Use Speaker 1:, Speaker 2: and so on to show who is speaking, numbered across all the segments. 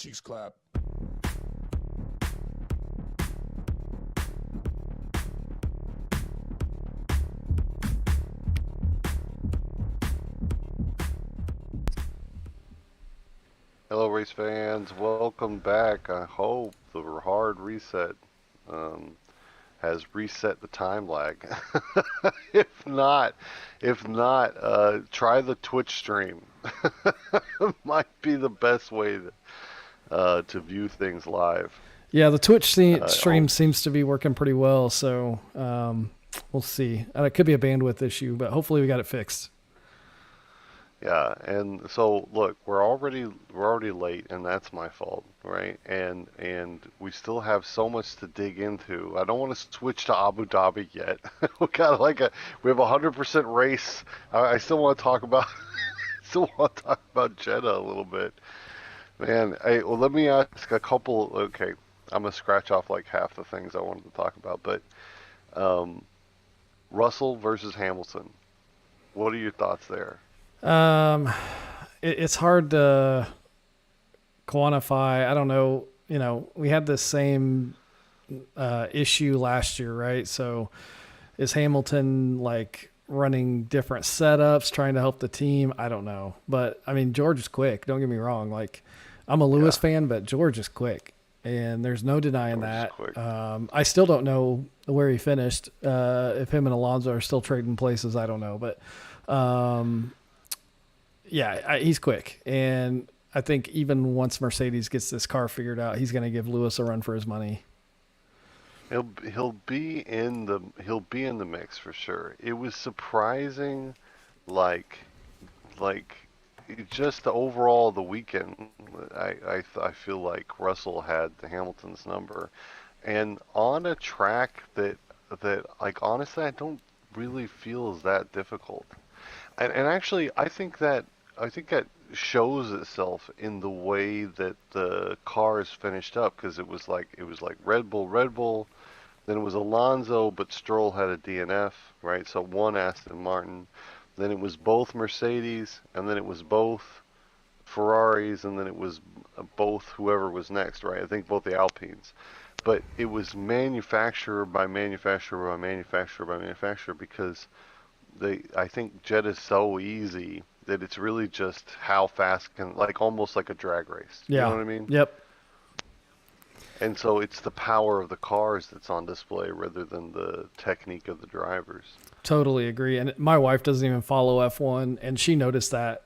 Speaker 1: cheeks clap.
Speaker 2: Hello, race fans. Welcome back. I hope the hard reset um, has reset the time lag. if not, try the Twitch stream. Might be the best way to view things live.
Speaker 3: Yeah, the Twitch
Speaker 2: Oh,
Speaker 3: stream seems to be working pretty well, so we'll see. It could be a bandwidth issue, but hopefully we got it fixed.
Speaker 2: yeah. And so look, we're already late, and that's my fault, right? And we still have so much to dig into. I don't want to switch to Abu Dhabi yet. We have 100% race. I still want to talk about still want to talk about Jeddah a little bit. Man, well, let me ask a couple. Okay, I'm gonna scratch off like half the things I wanted to talk about, but um, Russell versus Hamilton. What are your thoughts there?
Speaker 3: Um, it's hard to quantify. I don't know. We had the same issue last year, right? So is Hamilton like running different setups, trying to help the team? I don't know. But I mean, George is quick. Don't get me wrong. Like, I'm a Lewis
Speaker 2: Yeah,
Speaker 3: fan, but George is quick. And there's no denying
Speaker 2: George is
Speaker 3: that.
Speaker 2: quick.
Speaker 3: I still don't know where he finished. If him and Alonso are still trading places, I don't know. But yeah, he's quick. And I think even once Mercedes gets this car figured out, he's going to give Lewis a run for his money.
Speaker 2: He'll be in the mix for sure. It was surprising, like like just the overall the weekend. I feel like Russell had the Hamilton's number, and on a track that like honestly I don't really feel is that difficult. And actually I think that shows itself in the way that the cars finished up because it was like Red Bull, then it was Alonso, but Stroll had a DNF, right? So one Aston Martin. Then it was both Mercedes, and then it was both Ferraris, and then it was both whoever was next, right? I think both the Alpines. But it was manufacturer by manufacturer by manufacturer by manufacturer because I think Jet is so easy that it's really just how fast can, like almost like a drag race. You know
Speaker 3: Yeah.
Speaker 2: what I mean?
Speaker 3: Yep.
Speaker 2: And so it's the power of the cars that's on display rather than the technique of the drivers.
Speaker 3: Totally agree. And my wife doesn't even follow F1, and she noticed that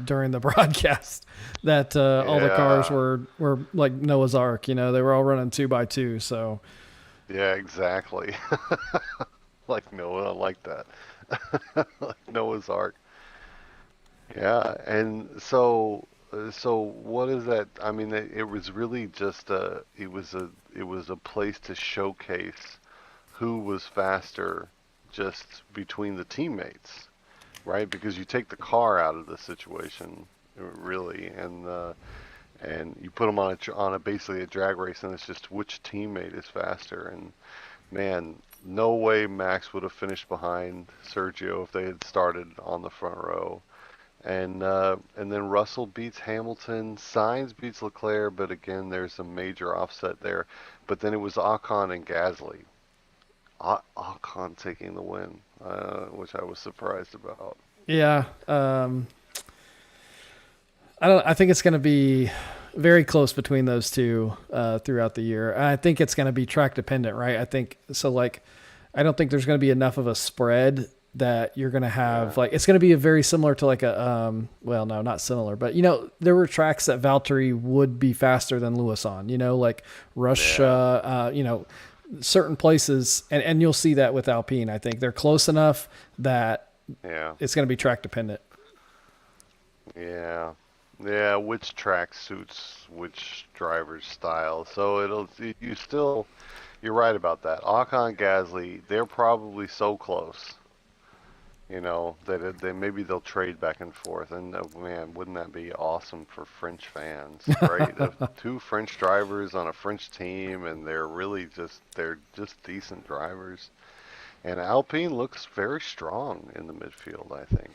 Speaker 3: during the broadcast that all the cars
Speaker 2: Yeah,
Speaker 3: were like Noah's Ark. They were all running two by two. So
Speaker 2: yeah, exactly. Like Noah, I like that. Like Noah's Ark. Yeah, and so what is that? I mean, it was really just it was a place to showcase who was faster just between the teammates, right? Because you take the car out of the situation, really, and you put them on a basically a drag race, and it's just which teammate is faster. And man, no way Max would have finished behind Sergio if they had started on the front row. And then Russell beats Hamilton, Sainz beats Leclerc, but again, there's a major offset there. But then it was Ocon and Gasly. Ocon taking the win, which I was surprised about.
Speaker 3: yeah, I don't. I think it's going to be very close between those two throughout the year. And I think it's going to be track dependent, right? I think so. Like, I don't think there's going to be enough of a spread that you're going to have.
Speaker 2: Yeah,
Speaker 3: Like, it's going to be a very similar to like a well, no, not similar, but there were tracks that Valtteri would be faster than Lewis on. Like Russia.
Speaker 2: yeah,
Speaker 3: Certain places, and you'll see that with Alpine. I think they're close enough that
Speaker 2: yeah,
Speaker 3: it's going to be track dependent.
Speaker 2: yeah, yeah. Which track suits which driver's style? So you still you're right about that. Ocon Gasly, they're probably so close. That they maybe they'll trade back and forth. And man, wouldn't that be awesome for French fans, right? Two French drivers on a French team, and they're just decent drivers. And Alpine looks very strong in the midfield, I think.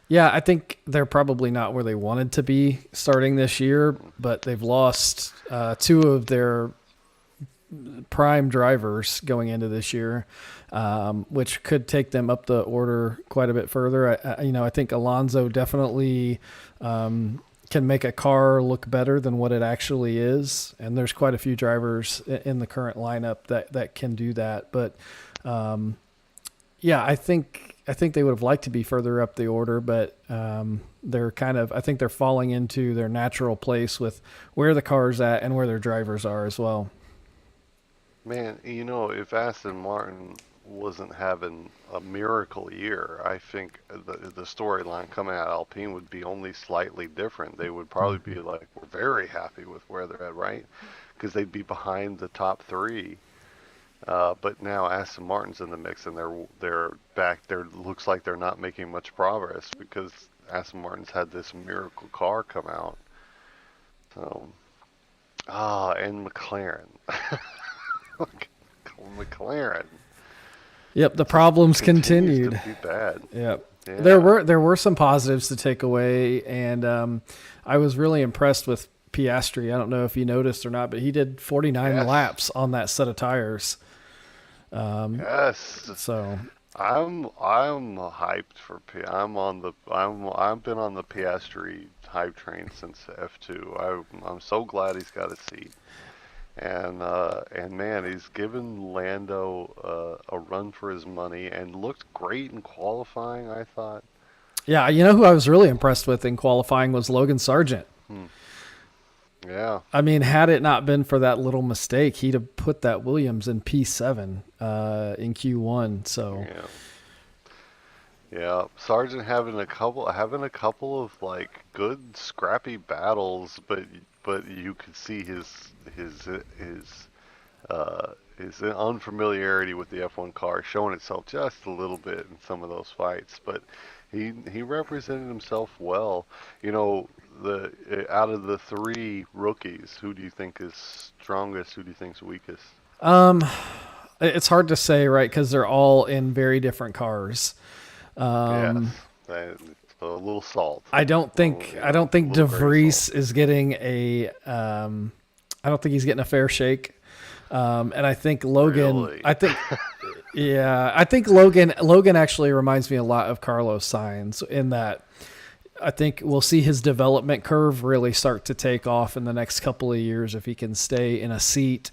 Speaker 3: Yeah, I think they're probably not where they wanted to be starting this year, but they've lost two of their prime drivers going into this year, which could take them up the order quite a bit further. I think Alonso definitely can make a car look better than what it actually is, and there's quite a few drivers in the current lineup that can do that. But yeah, I think they would have liked to be further up the order, but they're I think they're falling into their natural place with where the car's at and where their drivers are as well.
Speaker 2: Man, if Aston Martin wasn't having a miracle year, I think the storyline coming out of Alpine would be only slightly different. They would probably be like, we're very happy with where they're at, right? Because they'd be behind the top three. But now Aston Martin's in the mix, and they're back there. Looks like they're not making much progress because Aston Martin's had this miracle car come out. So, and McLaren. McLaren
Speaker 3: Yep, the
Speaker 2: just
Speaker 3: problems
Speaker 2: continues to
Speaker 3: continued.
Speaker 2: be bad.
Speaker 3: Yep. There
Speaker 2: Yeah.
Speaker 3: were some positives to take away, and I was really impressed with Piastri. I don't know if you noticed or not, but he did 49
Speaker 2: Yes.
Speaker 3: laps on that set of tires.
Speaker 2: Yes.
Speaker 3: So
Speaker 2: I'm hyped for P. I've been on the Piastri hype train since F2. I'm so glad he's got a seat. And man, he's given Lando a run for his money and looked great in qualifying, I thought.
Speaker 3: yeah, who I was really impressed with in qualifying was Logan Sargent.
Speaker 2: Hmm. Yeah.
Speaker 3: I mean, had it not been for that little mistake, he'd have put that Williams in P7 in Q1. So
Speaker 2: Yeah. Yeah. Sargent having a couple of like good scrappy battles, but you could see his unfamiliarity with the F1 car showing itself just a little bit in some of those fights, but he represented himself well. You know, the out of the three rookies, who do you think is strongest? Who do you think's weakest?
Speaker 3: um, it's hard to say, right? Because they're all in very different cars.
Speaker 2: Yes,
Speaker 3: Um,
Speaker 2: a little salt.
Speaker 3: I don't
Speaker 2: Oh,
Speaker 3: think I
Speaker 2: yeah,
Speaker 3: don't
Speaker 2: a
Speaker 3: think
Speaker 2: little gray salt.
Speaker 3: DeVries is getting I don't think he's getting a fair shake. And I think Logan.
Speaker 2: Really?
Speaker 3: Yeah, I think Logan actually reminds me a lot of Carlos Sainz in that I think we'll see his development curve really start to take off in the next couple of years if he can stay in a seat.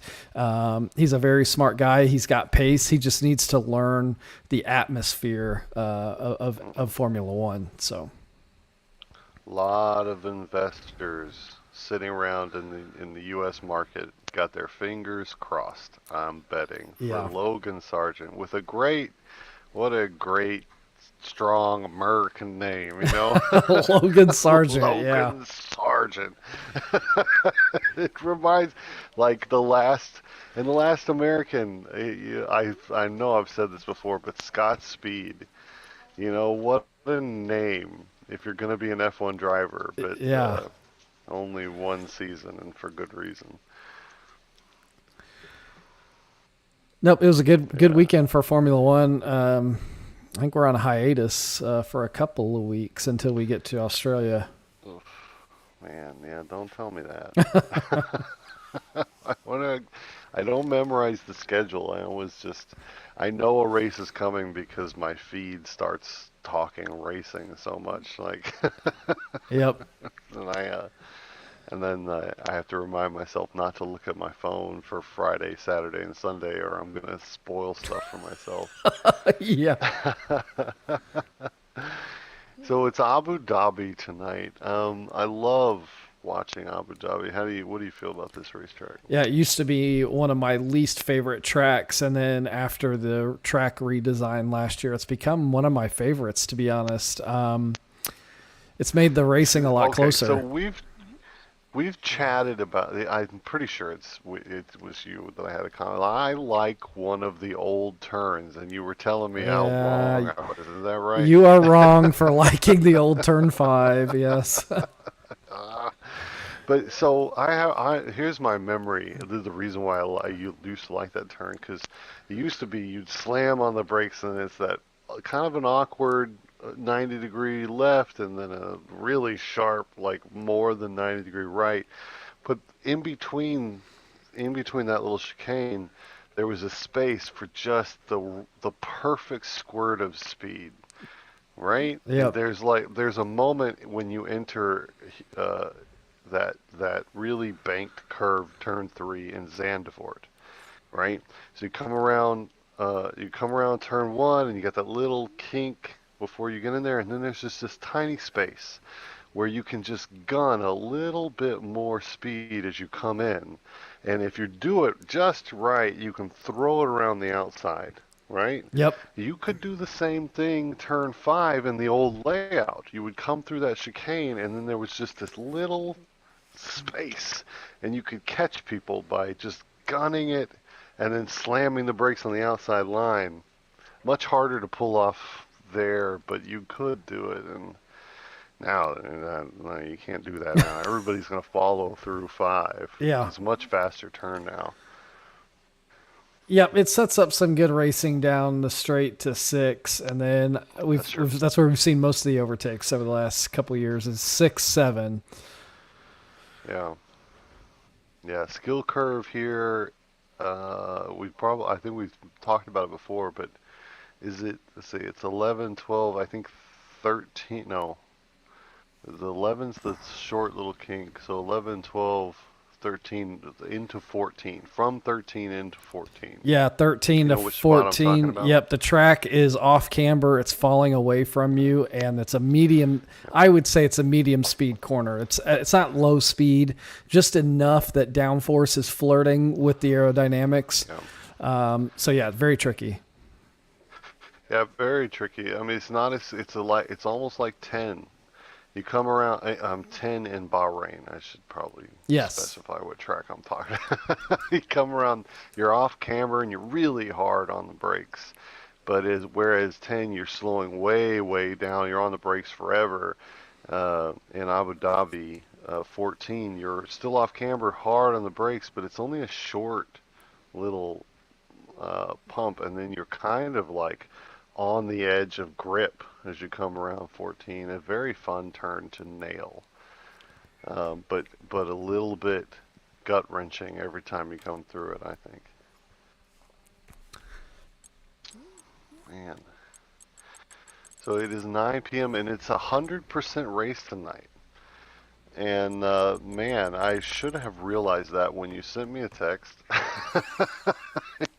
Speaker 3: He's a very smart guy. He's got pace. He just needs to learn the atmosphere of Formula One. So
Speaker 2: Lot of investors sitting around in the U.S. market got their fingers crossed. I'm betting for
Speaker 3: yeah,
Speaker 2: Logan Sargent with what a great strong American name, you know?
Speaker 3: Logan Sargent. Yeah,
Speaker 2: Logan Sargent. It reminds like the last American. I know I've said this before, but Scott Speed. What a name if you're going to be an F1 driver, but
Speaker 3: yeah.
Speaker 2: only one season and for good reason.
Speaker 3: Nope, it was a good
Speaker 2: Yeah.
Speaker 3: weekend for Formula One. I think we're on a hiatus for a couple of weeks until we get to Australia.
Speaker 2: Oof, man, yeah, don't tell me that. I wanna, I don't memorize the schedule. I know a race is coming because my feed starts talking racing so much. Like,
Speaker 3: Yep.
Speaker 2: and I have to remind myself not to look at my phone for Friday, Saturday, and Sunday, or I'm gonna spoil stuff for myself.
Speaker 3: Yeah.
Speaker 2: So it's Abu Dhabi tonight. I love watching Abu Dhabi. What do you feel about this racetrack?
Speaker 3: Yeah, it used to be one of my least favorite tracks, and then after the track redesign last year, it's become one of my favorites, to be honest. It's made the racing a lot
Speaker 2: Okay, so
Speaker 3: closer.
Speaker 2: we've chatted about it. I'm pretty sure it was you that I had a comment. I like one of the old turns, and you were telling me how wrong
Speaker 3: Yeah,
Speaker 2: I was. Is that right?
Speaker 3: you are wrong for liking the old Turn 5, yes.
Speaker 2: But so I have. Here's my memory. The reason why you used to like that turn because it used to be you'd slam on the brakes and it's that kind of an awkward 90-degree left and then a really sharp like more than 90-degree right. But in between that little chicane, there was a space for just the perfect squirt of speed, right? And
Speaker 3: Yep.
Speaker 2: there's a moment when you enter uh, that really banked curve turn three in Zandvoort, right? So you come around turn one and you got that little kink before you get in there, and then there's just this tiny space where you can just gun a little bit more speed as you come in. And if you do it just right, you can throw it around the outside, right?
Speaker 3: Yep.
Speaker 2: You could do the same thing turn five in the old layout. You would come through that chicane, and then there was just this little space, and you could catch people by just gunning it and then slamming the brakes on the outside line. Much harder to pull off there, but you could do it. And now, no, you can't do that now. Everybody's going to follow through five.
Speaker 3: Yeah.
Speaker 2: It's a much faster turn now.
Speaker 3: Yep. It sets up some good racing down the straight to six, and then
Speaker 2: That's true.
Speaker 3: that's where we've seen most of the overtakes over the last couple of years is 6, 7.
Speaker 2: Yeah. Yeah. Skill curve here. I think we've talked about it before, but is it, let's see, it's 11, 12, I think 13, no, the 11's the short little kink, so 11, 12, 13 into 14, from 13 into 14.
Speaker 3: Yeah, 13
Speaker 2: You
Speaker 3: to
Speaker 2: know which spot I'm talking
Speaker 3: 14.
Speaker 2: about?
Speaker 3: Yep, the track is off camber. It's falling away from you, and it's a medium. I would say it's a medium speed corner. It's not low speed, just enough that downforce is flirting with the aerodynamics.
Speaker 2: Yeah.
Speaker 3: So yeah, very tricky.
Speaker 2: Yeah, very tricky. I mean, it's not as, it's almost like 10. You come around, 10 in Bahrain. I should probably
Speaker 3: Yes.
Speaker 2: specify what track I'm talking. You come around, you're off camber and you're really hard on the brakes. But whereas 10, you're slowing way, way down. You're on the brakes forever. In Abu Dhabi, 14, you're still off camber, hard on the brakes, but it's only a short little pump, and then you're kind of like on the edge of grip as you come around 14. A very fun turn to nail, but a little bit gut wrenching every time you come through it. I think. Man, so it is 9 p.m. and it's 100% race tonight. And man, I should have realized that when you sent me a text.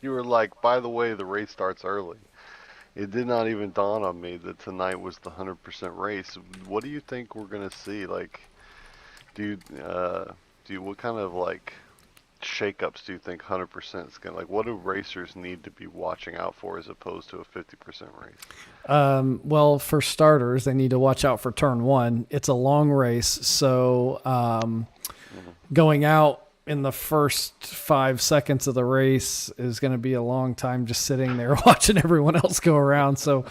Speaker 2: You were like, by the way, the race starts early. It did not even dawn on me that tonight was the 100% race. What do you think we're gonna see? Like, do you, what kind of like shakeups do you think 100% is gonna like? What do racers need to be watching out for as opposed to a 50% race?
Speaker 3: Well, for starters, they need to watch out for turn one. It's a long race, so
Speaker 2: Hmm.
Speaker 3: going out in the first 5 seconds of the race is going to be a long time just sitting there watching everyone else go around. So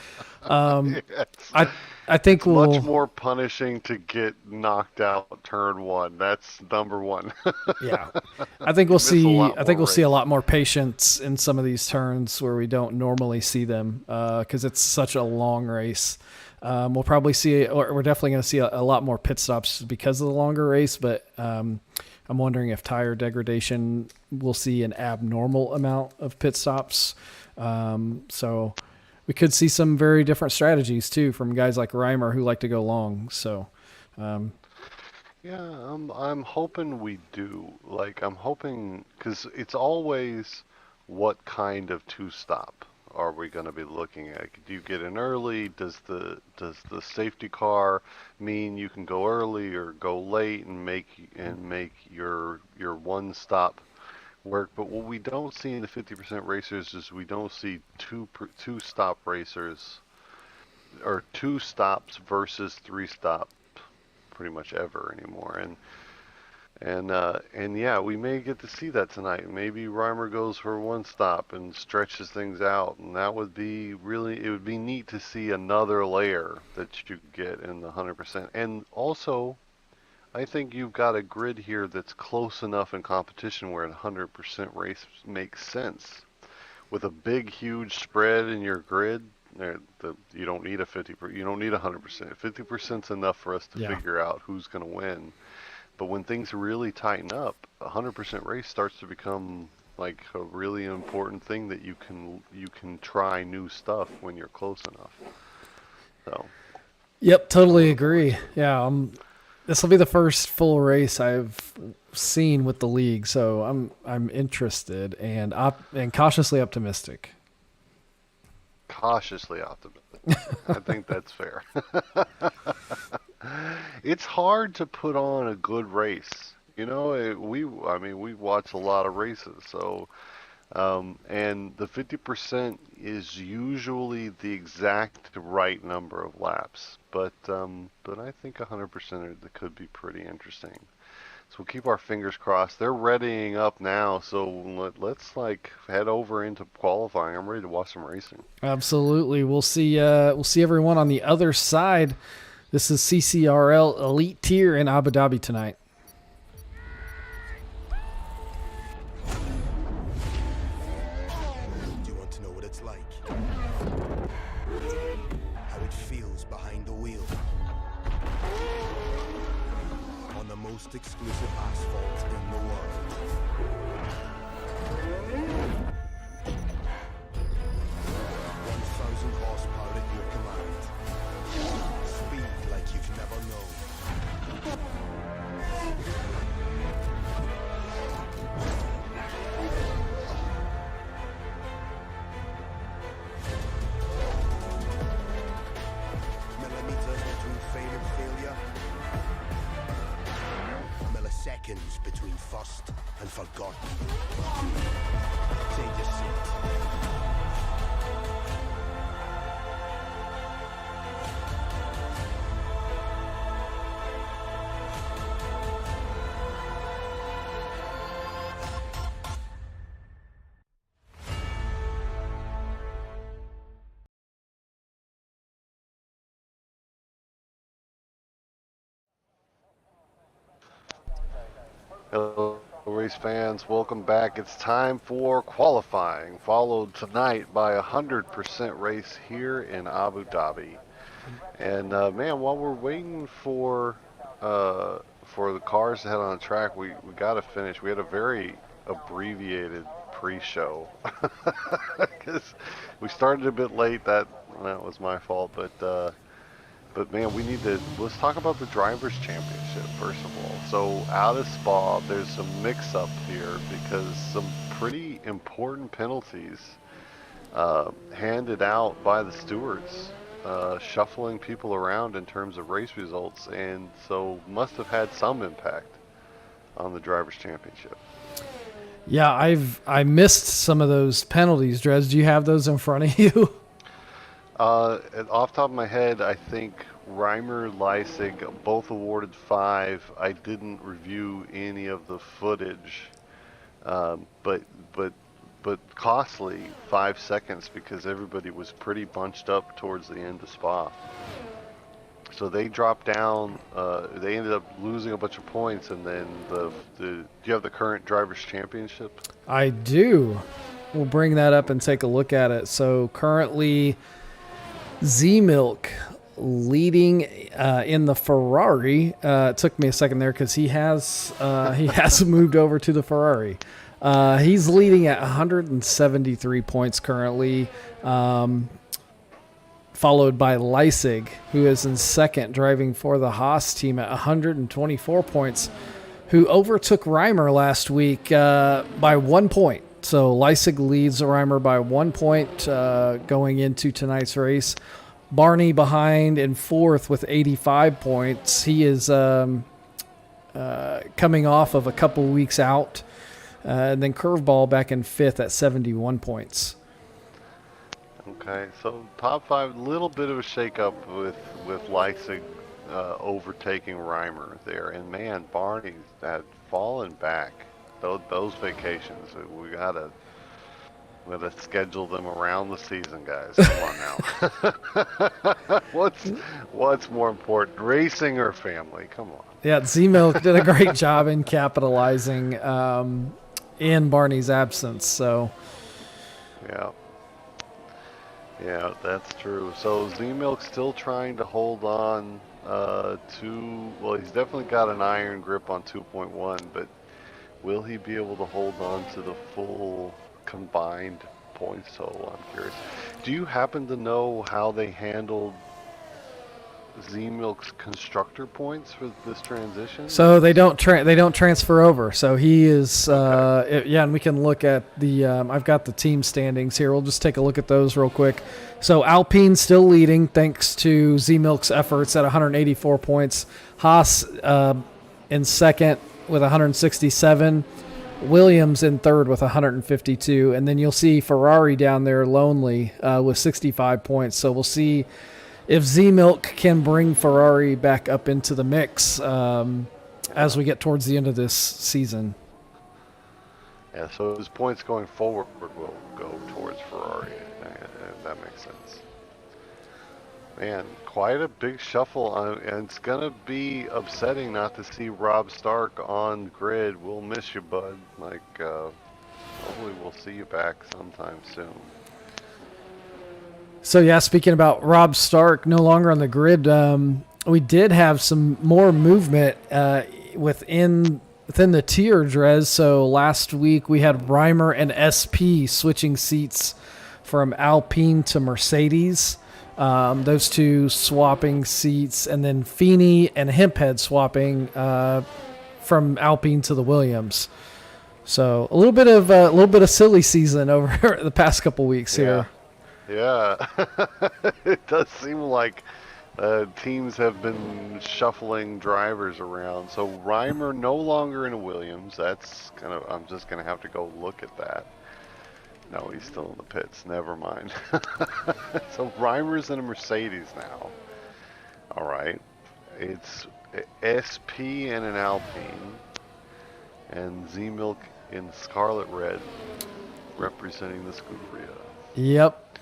Speaker 2: Yes.
Speaker 3: I I think
Speaker 2: It's much
Speaker 3: we'll
Speaker 2: more punishing to get knocked out turn one. That's number one.
Speaker 3: yeah. I think we'll
Speaker 2: You miss a
Speaker 3: see.
Speaker 2: lot
Speaker 3: I think
Speaker 2: more
Speaker 3: we'll see a
Speaker 2: race.
Speaker 3: lot more patience in some of these turns where we don't normally see them because it's such a long race. We'll probably see, or we're definitely going to see a lot more pit stops because of the longer race. But I'm wondering if tire degradation will see an abnormal amount of pit stops. So we could see some very different strategies too from guys like Reimer who like to go long. So um,
Speaker 2: Yeah, I'm hoping we do. Like I'm hoping because it's always what kind of two stop are we going to be looking at? Do you get in early? Does the safety car mean you can go early or go late and make your one stop work? But what we don't see in the 50% racers is we don't see two stop racers or two stops versus three stop pretty much ever anymore. And yeah, we may get to see that tonight. Maybe Reimer goes for one stop and stretches things out, and that would be really it would be neat to see another layer that you get in the 100%. And also, I think you've got a grid here that's close enough in competition where a 100% race makes sense. With a big, huge spread in your grid, you don't need a 50. You don't need 100%. 50% is enough for us to
Speaker 3: Yeah.
Speaker 2: figure out who's going to win. But when things really tighten up, a 100% race starts to become like a really important thing that you can try new stuff when you're close enough. So
Speaker 3: Yep,
Speaker 2: I'm
Speaker 3: totally
Speaker 2: looking forward
Speaker 3: agree.
Speaker 2: to it.
Speaker 3: Yeah, this will be the first full race I've seen with the league, so I'm interested and and cautiously optimistic.
Speaker 2: Cautiously optimistic. I think that's fair. It's hard to put on a good race. I mean, we watch a lot of races, so and the 50% is usually the exact right number of laps, but I think 100% could be pretty interesting. So we'll keep our fingers crossed. They're readying up now, so let's like head over into qualifying. I'm ready to watch some racing.
Speaker 3: Absolutely. We'll see everyone on the other side. This is CCRL Elite Tier in Abu Dhabi tonight.
Speaker 1: Do you want to know what it's like? How it feels behind the wheel? On the most exclusive asphalt in the world. 1,000 horsepower at your command. Speed like you've never known. Millimeters between fame and failure. Milliseconds between first and forgotten. Take a seat.
Speaker 2: Hello, race fans. Welcome back. It's time for qualifying, followed tonight by a 100% race here in Abu Dhabi. And man, while we're waiting for the cars to head on the track, we got to finish. We had a very abbreviated pre-show because we started a bit late. That was my fault, but man, let's talk about the drivers' championship first of all. So out of Spa, there's some mix-up here because some pretty important penalties handed out by the stewards, shuffling people around in terms of race results, and so must have had some impact on the drivers' championship.
Speaker 3: Yeah, I missed some of those penalties. Drez, do you have those in front of you?
Speaker 2: Off the top of my head, I think Reimer, Leisig, both awarded 5. I didn't review any of the footage, but but but costly 5 seconds because everybody was pretty bunched up towards the end of Spa. So they dropped down. They ended up losing a bunch of points, and then do you have the current drivers' championship?
Speaker 3: I do. We'll bring that up and take a look at it. So currently, Z Milk leading in the Ferrari. It took me a second there because he has moved over to the Ferrari. He's leading at 173 points currently, followed by Leisig, who is in second, driving for the Haas team at 124 points, who overtook Reimer last week by 1 point. So Leisig leads Reimer by 1 point going into tonight's race. Barney behind in fourth with 85 points. He is coming off of a couple weeks out. And then Curveball back in fifth at 71 points.
Speaker 2: Okay, so top 5, little bit of a shakeup with Leipzig overtaking Reimer there, and man, Barney had fallen back. Those vacations, I'm gonna schedule them around the season, guys. Come on now. What's more important, racing or family? Come on.
Speaker 3: Yeah, Z-Milk did a great job in capitalizing in Barney's absence. So,
Speaker 2: Yeah. Yeah, that's true. So Z-Milk's still trying to hold on to, well, he's definitely got an iron grip on 2.1, but will he be able to hold on to the full combined points total? I'm curious. Do you happen to know how they handled Z-Milk's constructor points for this transition?
Speaker 3: so they don't transfer over. So he is yeah, and we can look at the I've got the team standings here. We'll just take a look at those real quick. So Alpine still leading thanks to Z-Milk's efforts at 184 points. Haas in second with 167. Williams in third with 152, and then you'll see Ferrari down there lonely with 65 points. So we'll see if Z-Milk can bring Ferrari back up into the mix as we get towards the end of this season.
Speaker 2: Yeah, so his points going forward will go towards Ferrari. That makes sense. Man, quite a big shuffle, and it's gonna be upsetting not to see Rob Stark on grid. We'll miss you, bud. Like, hopefully we'll see you back sometime soon.
Speaker 3: So yeah, speaking about Rob Stark no longer on the grid, we did have some more movement within the tier, Drez. So last week we had Reimer and SP switching seats from Alpine to Mercedes. Those two swapping seats, and then Feeney and Hemphead swapping from Alpine to the Williams. So a little bit of silly season over the past couple weeks here.
Speaker 2: Yeah, it does seem like teams have been shuffling drivers around. So Reimer no longer in a Williams. That's I'm just gonna have to go look at that. No, he's still in the pits. Never mind. So Reimer's in a Mercedes now. All right. It's SP and an Alpine, and Z-Milk in Scarlet Red, representing the Scuderia.
Speaker 3: Yep.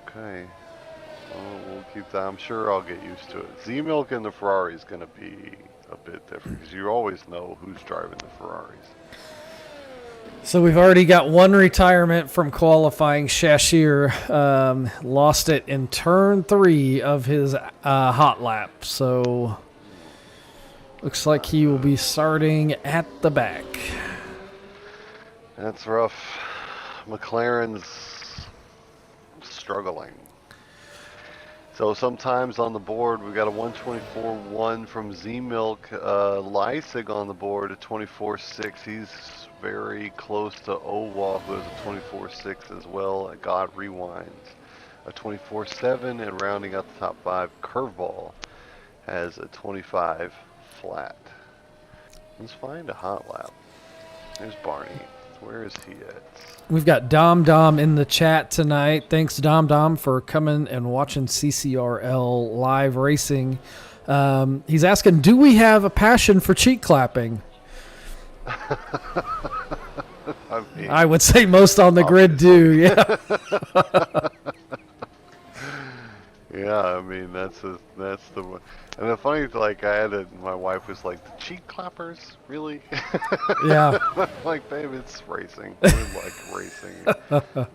Speaker 2: Okay. Well, we'll keep that. I'm sure I'll get used to it. Z-Milk and the Ferrari is going to be a bit different because you always know who's driving the Ferraris.
Speaker 3: So we've already got one retirement from qualifying. Shashir lost it in turn 3 of his hot lap. So looks like he will be starting at the back.
Speaker 2: That's rough. McLaren's struggling. So sometimes on the board we've got a 124.1 from Z-Milk. Leisig on the board at 24.6. He's very close to Owa, who has a 24.6 as well. God Rewinds a 24.7, and rounding out the top 5, Curveball has a 25 flat. Let's find a hot lap. There's Barney. Where is he at?
Speaker 3: We've got Dom in the chat tonight. Thanks, Dom, for coming and watching CCRL live racing. He's asking, do we have a passion for cheek clapping? I would say most on the grid do, yeah.
Speaker 2: Yeah, I mean that's the one. And the funny, like, my wife was like, the cheek clappers, really?
Speaker 3: Yeah.
Speaker 2: I'm like, babe, it's racing. We like racing.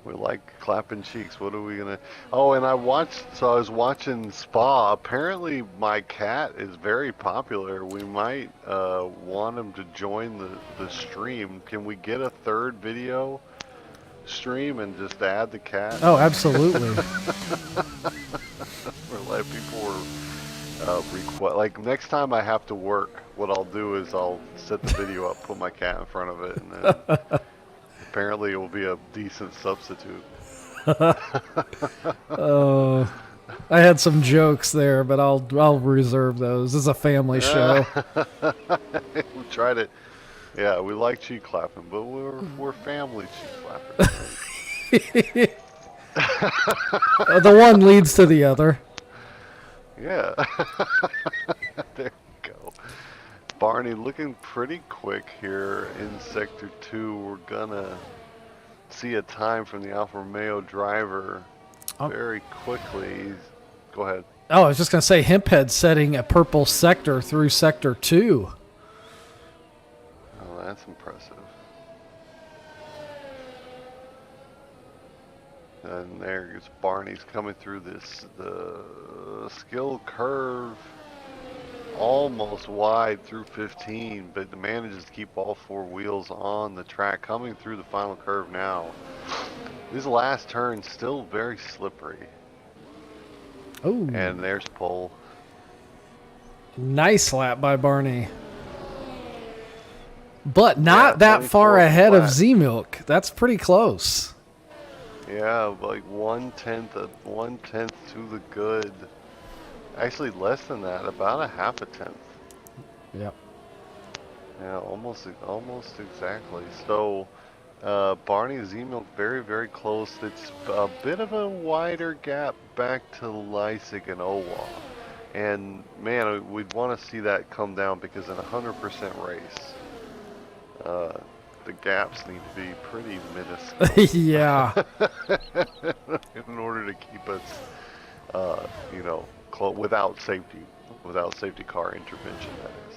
Speaker 2: We like clapping cheeks. What are we gonna? Oh, and I was watching Spa. Apparently, my cat is very popular. We might want him to join the stream. Can we get a third video stream and just add the cat?
Speaker 3: Oh, absolutely.
Speaker 2: Or let people like next time I have to work, what I'll do is I'll set the video up, put my cat in front of it, and then apparently it will be a decent substitute.
Speaker 3: Oh, I had some jokes there, but I'll reserve those. This is a family show.
Speaker 2: We try to, yeah, we like cheek clapping, but we're family cheek clappers. Right?
Speaker 3: The one leads to the other.
Speaker 2: Yeah. There you go. Barney looking pretty quick here in Sector 2. We're gonna see a time from the Alfa Romeo driver
Speaker 3: Oh.
Speaker 2: very quickly. Go ahead.
Speaker 3: Oh, I was just going to say, Hemphead setting a purple sector through sector 2.
Speaker 2: Oh, that's impressive. And there's Barney's coming through the skill curve, almost wide through 15, but manages to keep all 4 wheels on the track, coming through the final curve now. These last turns still very slippery.
Speaker 3: Oh,
Speaker 2: And there's pole.
Speaker 3: nice lap by Barney. But not
Speaker 2: Yeah,
Speaker 3: that far
Speaker 2: 24th
Speaker 3: ahead of
Speaker 2: flat.
Speaker 3: Z-Milk. That's pretty close.
Speaker 2: Yeah, like 1/10 to the good. Actually, less than that, about a half a tenth.
Speaker 3: Yep.
Speaker 2: Yeah, almost exactly. So, Barney and Z-Milk very, very close. It's a bit of a wider gap back to Leisig and Owa. And man, we'd want to see that come down because in a 100% race, the gaps need to be pretty minuscule
Speaker 3: Yeah.
Speaker 2: in order to keep us, you know, without safety car intervention. That is.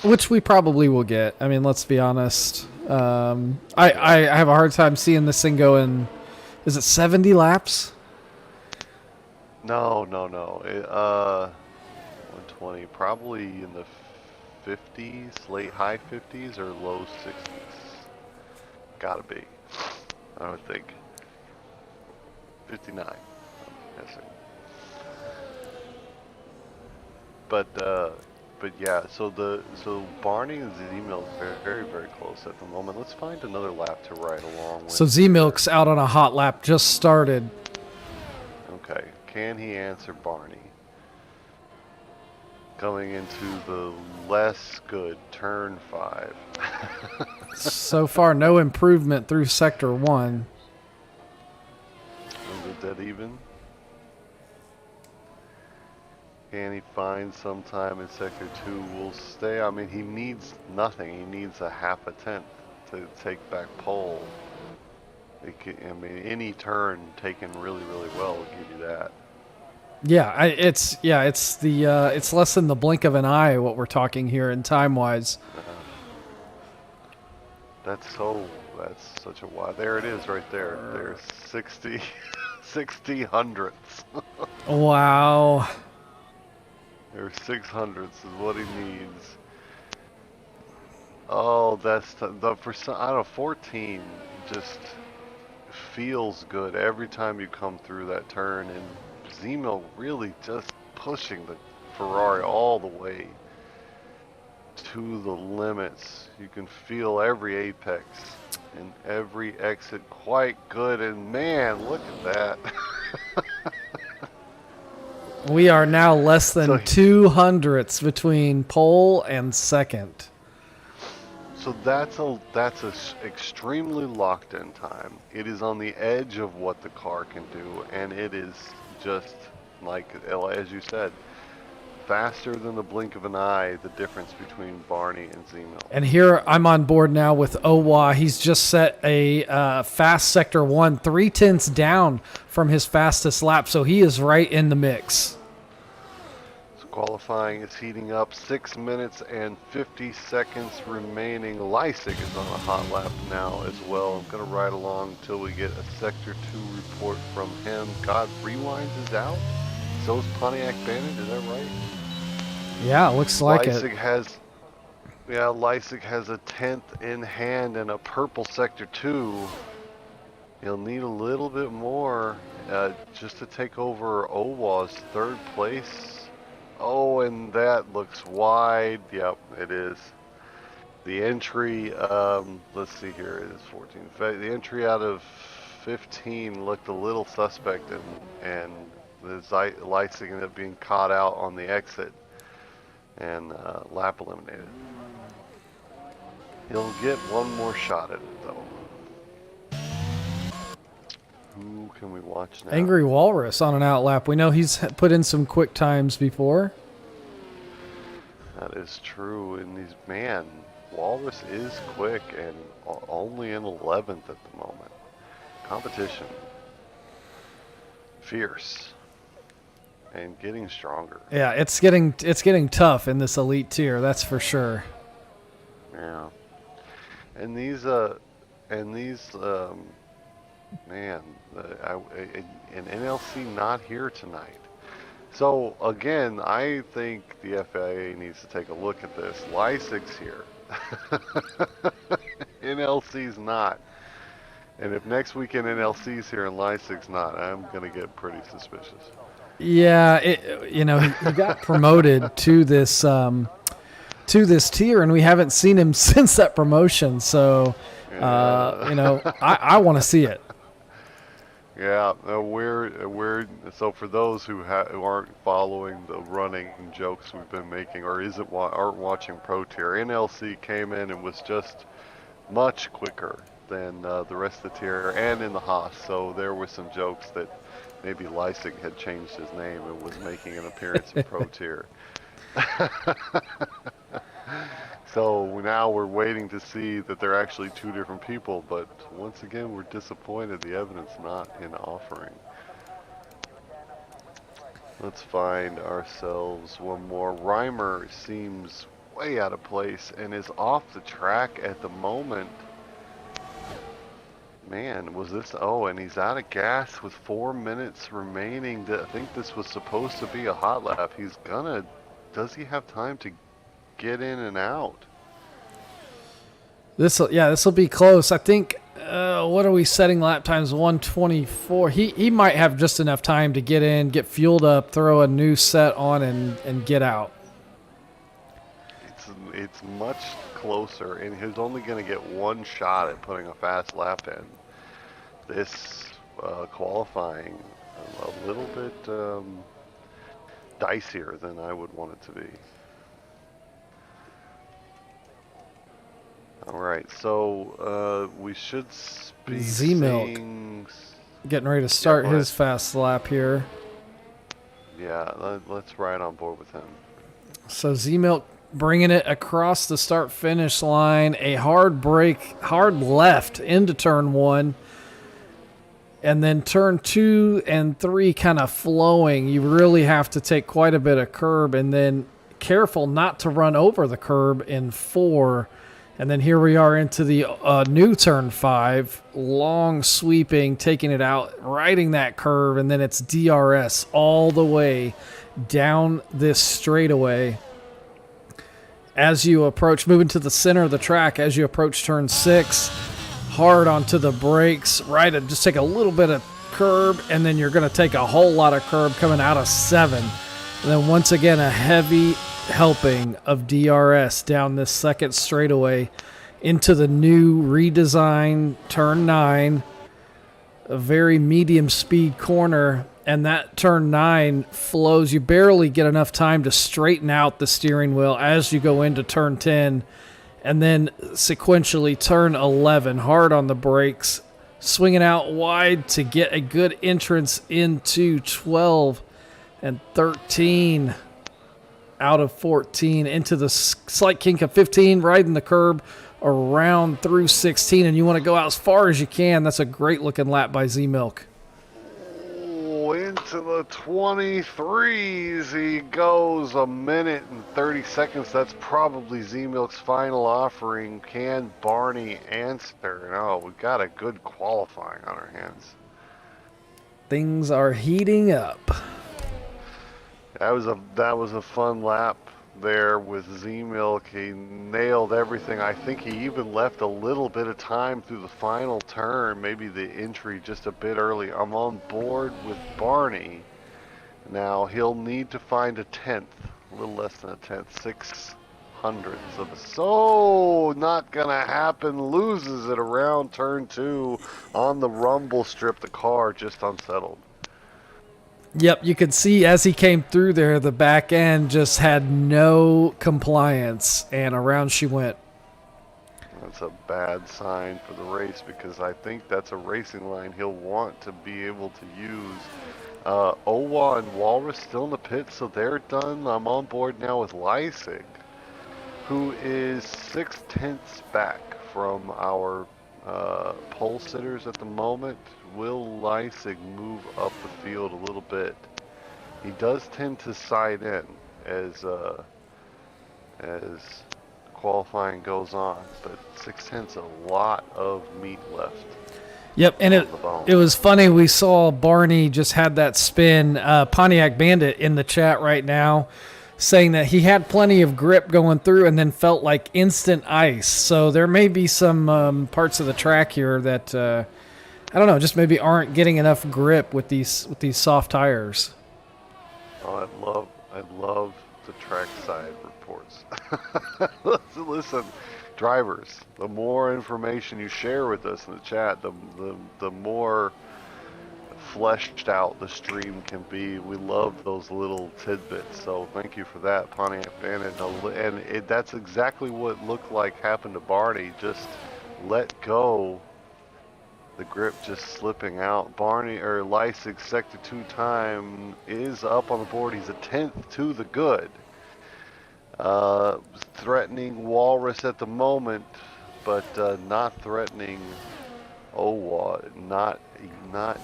Speaker 3: Which we probably will get. I mean, let's be honest. I have a hard time seeing this thing going. Is it 70 laps?
Speaker 2: No. 120, probably in the 50s, high 50s or low 60s. Gotta be. I would think. 59. I'm guessing. But yeah, so Barney and Z-Milk are very, very close at the moment. Let's find another lap to ride along with.
Speaker 3: So Z-Milk's out on a hot lap, just started.
Speaker 2: Okay, can he answer Barney? Coming into the less good turn 5.
Speaker 3: So far, no improvement through sector 1.
Speaker 2: Is it dead even? Can he find some time in sector 2? We'll stay. I mean, he needs nothing. He needs a half a tenth to take back pole. I mean, any turn taken really, really well will give you that.
Speaker 3: Yeah, it's less than the blink of an eye what we're talking here in time wise.
Speaker 2: That's such a wide. There it is, right there. There's 60 hundredths.
Speaker 3: Wow.
Speaker 2: There's 6 hundredths is what he needs. Oh, that's I don't know, 14 just feels good every time you come through that turn, and Z-Milk really just pushing the Ferrari all the way to the limits. You can feel every apex and every exit quite good, and man, look at that.
Speaker 3: We are now less than
Speaker 2: So-
Speaker 3: 200ths between pole and second.
Speaker 2: So that's extremely locked in time. It is on the edge of what the car can do, and it is just like, as you said, faster than the blink of an eye, the difference between Barney and Z-Milk.
Speaker 3: And here I'm on board now with Owa. He's just set a fast sector 1, 3/10ths down from his fastest lap, so he is right in the mix.
Speaker 2: So qualifying is heating up. 6 minutes and 50 seconds remaining. Leisig is on a hot lap now as well. I'm going to ride along until we get a sector 2 report from him. God, Rewinds is out. So is Pontiac Bandit, is that right?
Speaker 3: Yeah, looks like
Speaker 2: Leisig
Speaker 3: it.
Speaker 2: Leisig has a 10th in hand and a purple sector 2. He'll need a little bit more just to take over Owa's 3rd place. Oh, and that looks wide. Yep, it is. The entry, let's see here, it is 14. The entry out of 15 looked a little suspect, and the Leisig ended up being caught out on the exit and lap eliminated. He'll get one more shot at it, though. Who can we watch now?
Speaker 3: Angry Walrus on an outlap. We know he's put in some quick times before.
Speaker 2: That is true, and man, Walrus is quick and only in 11th at the moment. competition. Fierce. And getting stronger.
Speaker 3: Yeah, it's getting tough in this elite tier, that's for sure.
Speaker 2: Yeah. And these man, an NLC not here tonight. So again, I think the FIA needs to take a look at this. Lysig's here. NLC's not. And if next weekend NLC's here and Lysig's not, I'm gonna get pretty suspicious.
Speaker 3: Yeah, he got promoted to this tier, and we haven't seen him since that promotion. So, I want to see it.
Speaker 2: Yeah, we're so for those who aren't following the running jokes we've been making or aren't watching Pro Tier, NLC came in and was just much quicker than the rest of the tier and in the Haas. So there were some jokes that maybe Lysig had changed his name and was making an appearance in Pro Tier. So now we're waiting to see that they're actually two different people, but once again we're disappointed the evidence not in offering. Let's find ourselves one more. Reimer seems way out of place and is off the track at the moment. Man, was this... Oh, and he's out of gas with 4 minutes remaining. I think this was supposed to be a hot lap. He's gonna... Does he have time to get in and out?
Speaker 3: This will be close. I think, what are we setting lap times? 124. He might have just enough time to get in, get fueled up, throw a new set on, and get out.
Speaker 2: It's much closer, and he's only going to get one shot at putting a fast lap in. This qualifying a little bit dicier than I would want it to be. All right, so we should be
Speaker 3: Z-Milk
Speaker 2: seeing...
Speaker 3: getting ready to start his fast lap here.
Speaker 2: Yeah, let's ride on board with him.
Speaker 3: So Z-Milk bringing it across the start-finish line. A hard left into turn 1. And then turn 2 and 3 kind of flowing. You really have to take quite a bit of curb, and then careful not to run over the curb in 4. And then here we are into the new turn 5. Long sweeping, taking it out, riding that curve, and then it's DRS all the way down this straightaway. As you approach, moving to the center of the track, as you approach turn 6, hard onto the brakes, right? Just take a little bit of curb, and then you're going to take a whole lot of curb coming out of 7. And then once again, a heavy helping of DRS down this second straightaway into the new redesigned turn 9, a very medium speed corner. And that turn 9 flows. You barely get enough time to straighten out the steering wheel as you go into turn 10. And then sequentially turn 11, hard on the brakes, swinging out wide to get a good entrance into 12 and 13 out of 14 into the slight kink of 15, riding the curb around through 16. And you want to go out as far as you can. That's a great looking lap by Z-Milk.
Speaker 2: Into the 23s he goes, 1 minute and 30 seconds. That's probably Z-Milk's final offering. Can Barney answer? No, we've got a good qualifying on our hands.
Speaker 3: Things are heating up.
Speaker 2: That was a fun lap there with Z-Milk. He nailed everything. I think he even left a little bit of time through the final turn, maybe the entry just a bit early. I'm on board with Barney. Now he'll need to find a 10th, a little less than a 10th, 600 of a... So not gonna happen. Loses it around turn 2 on the rumble strip. The car just unsettled.
Speaker 3: Yep, you could see as he came through there, the back end just had no compliance, and around she went.
Speaker 2: That's a bad sign for the race, because I think that's a racing line he'll want to be able to use. Owa and Walrus still in the pit, so they're done. I'm on board now with Lysig, who is 6/10 back from our pole sitters at the moment. Will Leisig move up the field a little bit? He does tend to side in as qualifying goes on, but 6/10's a lot of meat left
Speaker 3: Yep, and
Speaker 2: on the bone.
Speaker 3: it was funny. We saw Barney just had that spin. Pontiac Bandit in the chat right now saying that he had plenty of grip going through and then felt like instant ice. So there may be some parts of the track here that I don't know, just maybe aren't getting enough grip with these soft tires.
Speaker 2: Oh, I love the trackside reports. Listen, drivers, the more information you share with us in the chat, the more fleshed out the stream can be. We love those little tidbits, so thank you for that, Pontiac Bandit. And that's exactly what looked like happened to Barney. Just let go. The grip just slipping out. Barney or Leisig's sector 2 time is up on the board. He's a 10th to the good. Threatening Walrus at the moment, but not threatening Owad. Not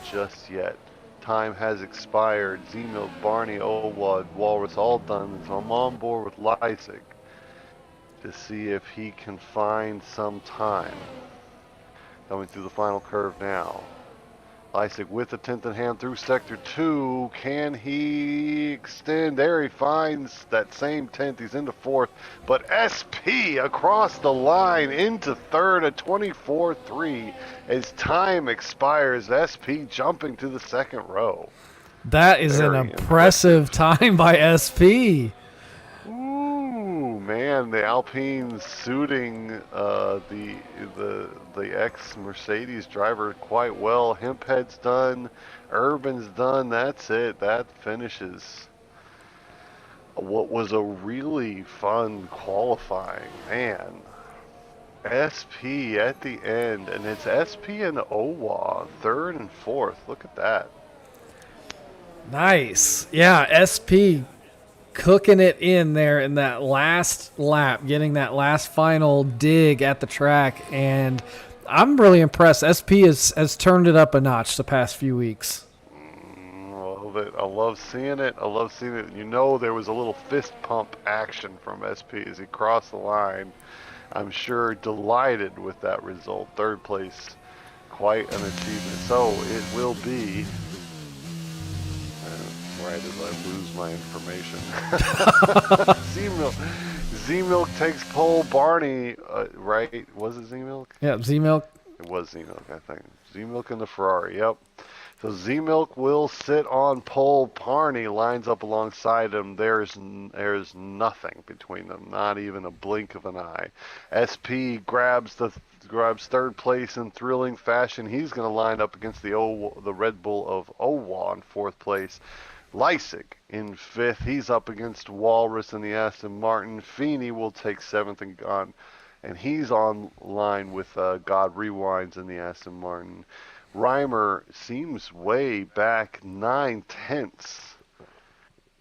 Speaker 2: just yet. Time has expired. Z-Milk, Barney, Owad, Walrus all done. So I'm on board with Leisig to see if he can find some time. Coming through the final curve now. Leisig with the 10th in hand through sector 2. Can he extend? There he finds that same 10th. He's into 4th. But SP across the line into 3rd at 24.3 as time expires. SP jumping to the 2nd row.
Speaker 3: That is an impressive time by SP.
Speaker 2: Ooh, man, the Alpine suiting the ex-Mercedes driver quite well. Hemphead's done, Urban's done. That's it. That finishes what was a really fun qualifying. Man, SP at the end, and it's SP and Owa, 3rd and 4th. Look at that.
Speaker 3: Nice. Yeah, SP cooking it in there in that last lap, getting that last final dig at the track, and I'm really impressed. SP has turned it up a notch the past few weeks.
Speaker 2: I love seeing it. I love seeing it. You know, there was a little fist pump action from SP as he crossed the line. I'm sure delighted with that result. 3rd place, quite an achievement. So it will be. Why did I lose my information? Z-Milk takes pole. Barney, right? Was it Z-Milk?
Speaker 3: Yeah, Z-Milk.
Speaker 2: It was Z-Milk, I think. Z-Milk in the Ferrari, yep. So Z-Milk will sit on pole. Barney lines up alongside him. There's nothing between them, not even a blink of an eye. SP grabs 3rd place in thrilling fashion. He's going to line up against the Red Bull of Owa in 4th place. Leisig in 5th. He's up against Walrus in the Aston Martin. Feeney will take 7th and gone. And he's on line with God Rewinds in the Aston Martin. Reimer seems way back 9/10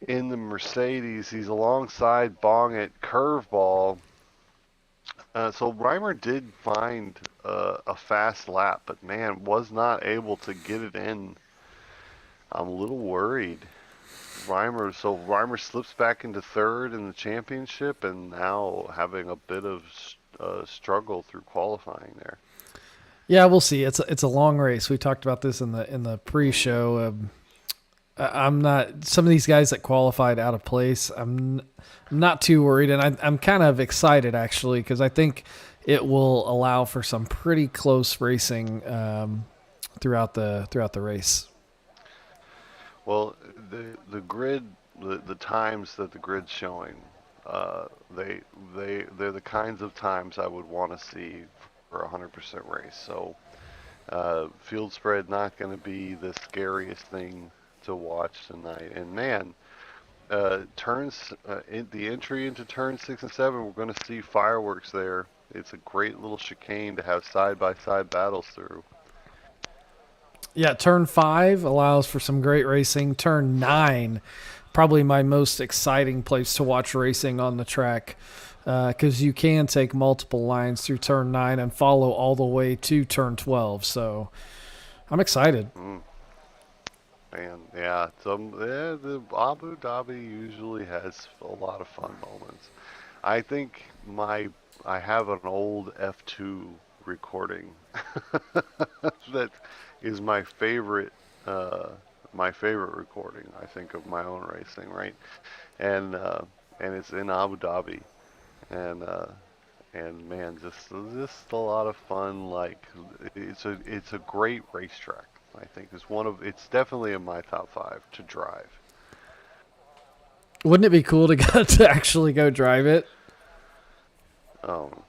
Speaker 2: in the Mercedes. He's alongside Bong at Curveball. So Reimer did find a fast lap, but man, was not able to get it in. I'm a little worried. Reimer slips back into 3rd in the championship, and now having a bit of struggle through qualifying there.
Speaker 3: Yeah, we'll see. It's a long race. We talked about this in the pre-show. I'm not some of these guys that qualified out of place. I'm not too worried, and I'm kind of excited actually because I think it will allow for some pretty close racing throughout the race.
Speaker 2: Well, the grid, the times that the grid's showing, they're the kinds of times I would want to see for a 100% race. So field spread not going to be the scariest thing to watch tonight. And man, turns the entry into turn 6 and 7, we're going to see fireworks there. It's a great little chicane to have side-by-side battles through.
Speaker 3: Yeah, turn 5 allows for some great racing. Turn 9, probably my most exciting place to watch racing on the track. because you can take multiple lines through turn 9 and follow all the way to turn 12. So I'm excited.
Speaker 2: Man, yeah. The Abu Dhabi usually has a lot of fun moments. I think I have an old F2 recording that is uh, my favorite recording. I think of my own racing, right? And uh, and it's in Abu Dhabi, and man, just a lot of fun. Like it's a great racetrack. I think it's definitely in my top 5 to drive.
Speaker 3: Wouldn't it be cool to go to actually go drive it?
Speaker 2: Um,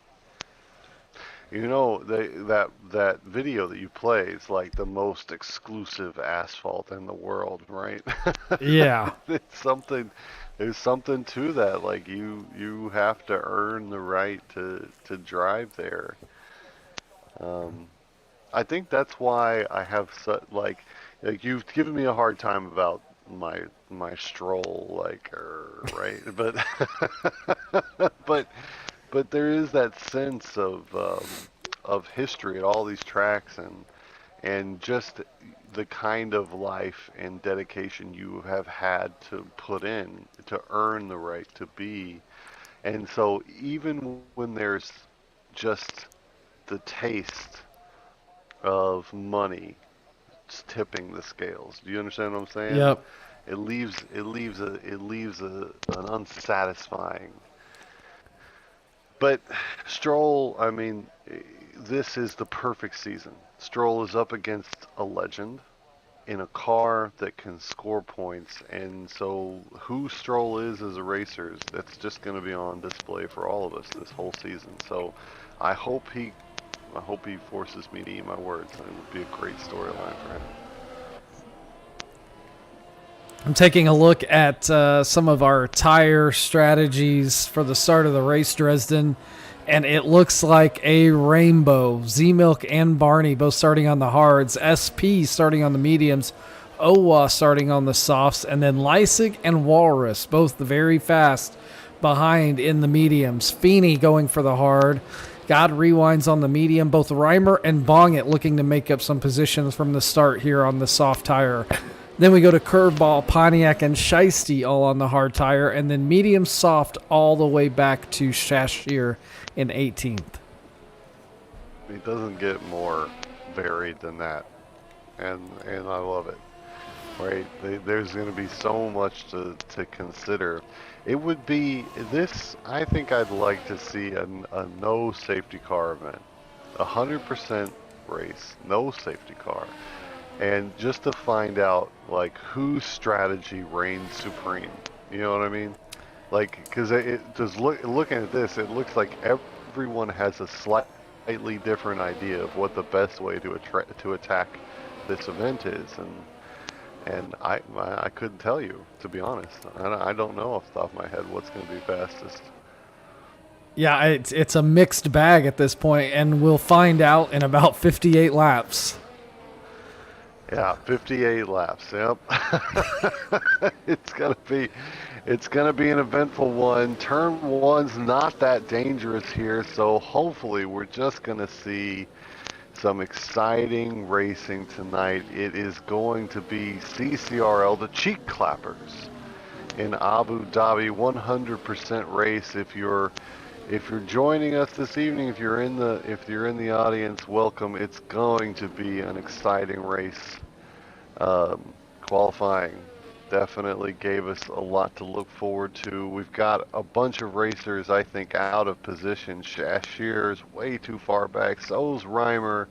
Speaker 2: that video that you play is like the most exclusive asphalt in the world, right?
Speaker 3: Yeah.
Speaker 2: It's something. There's something to that. Like you have to earn the right to drive there. Um, I think that's why I have such like you've given me a hard time about my stroll right, but but there is that sense of history at all these tracks and just the kind of life and dedication you have had to put in to earn the right to be. And so even when there's just the taste of money tipping the scales, do you understand what I'm saying?
Speaker 3: Yep.
Speaker 2: It leaves an unsatisfying. But Stroll, I mean, this is the perfect season. Stroll is up against a legend in a car that can score points, and so who Stroll is as a racer, that's just going to be on display for all of us this whole season. So I hope he, I hope he forces me to eat my words. It would be a great storyline for him.
Speaker 3: I'm taking a look at some of our tire strategies for the start of the race, Dresden, and it looks like a rainbow. Z-Milk and Barney both starting on the hards, SP starting on the mediums, Owa starting on the softs, and then Leisig and Walrus both very fast behind in the mediums. Feeney going for the hard. God rewinds on the medium. Both Reimer and Bongit looking to make up some positions from the start here on the soft tire. Then we go to Curveball, Pontiac, and Shiesty all on the hard tire, and then medium soft all the way back to Shashir in 18th.
Speaker 2: It doesn't get more varied than that, and I love it. Right? There's going to be so much to consider. It would be this. I think I'd like to see a no safety car event, 100% race, no safety car. And just to find out, like, whose strategy reigns supreme. You know what I mean? Like, because looking at this, it looks like everyone has a slightly different idea of what the best way to attack this event is, and I couldn't tell you, to be honest. I don't know off the top of my head what's going to be fastest.
Speaker 3: Yeah, it's a mixed bag at this point, and we'll find out in about 58 laps.
Speaker 2: Yeah, 58 laps. Yep. It's gonna be an eventful one. Turn 1's not that dangerous here, so hopefully we're just gonna see some exciting racing tonight. It is going to be CCRL, the Cheek Clappers, in Abu Dhabi, 100% race. If you're joining us this evening, if you're in the audience, welcome. It's going to be an exciting race. Qualifying definitely gave us a lot to look forward to. We've got a bunch of racers, I think, out of position. Shashir's way too far back. So's Reimer.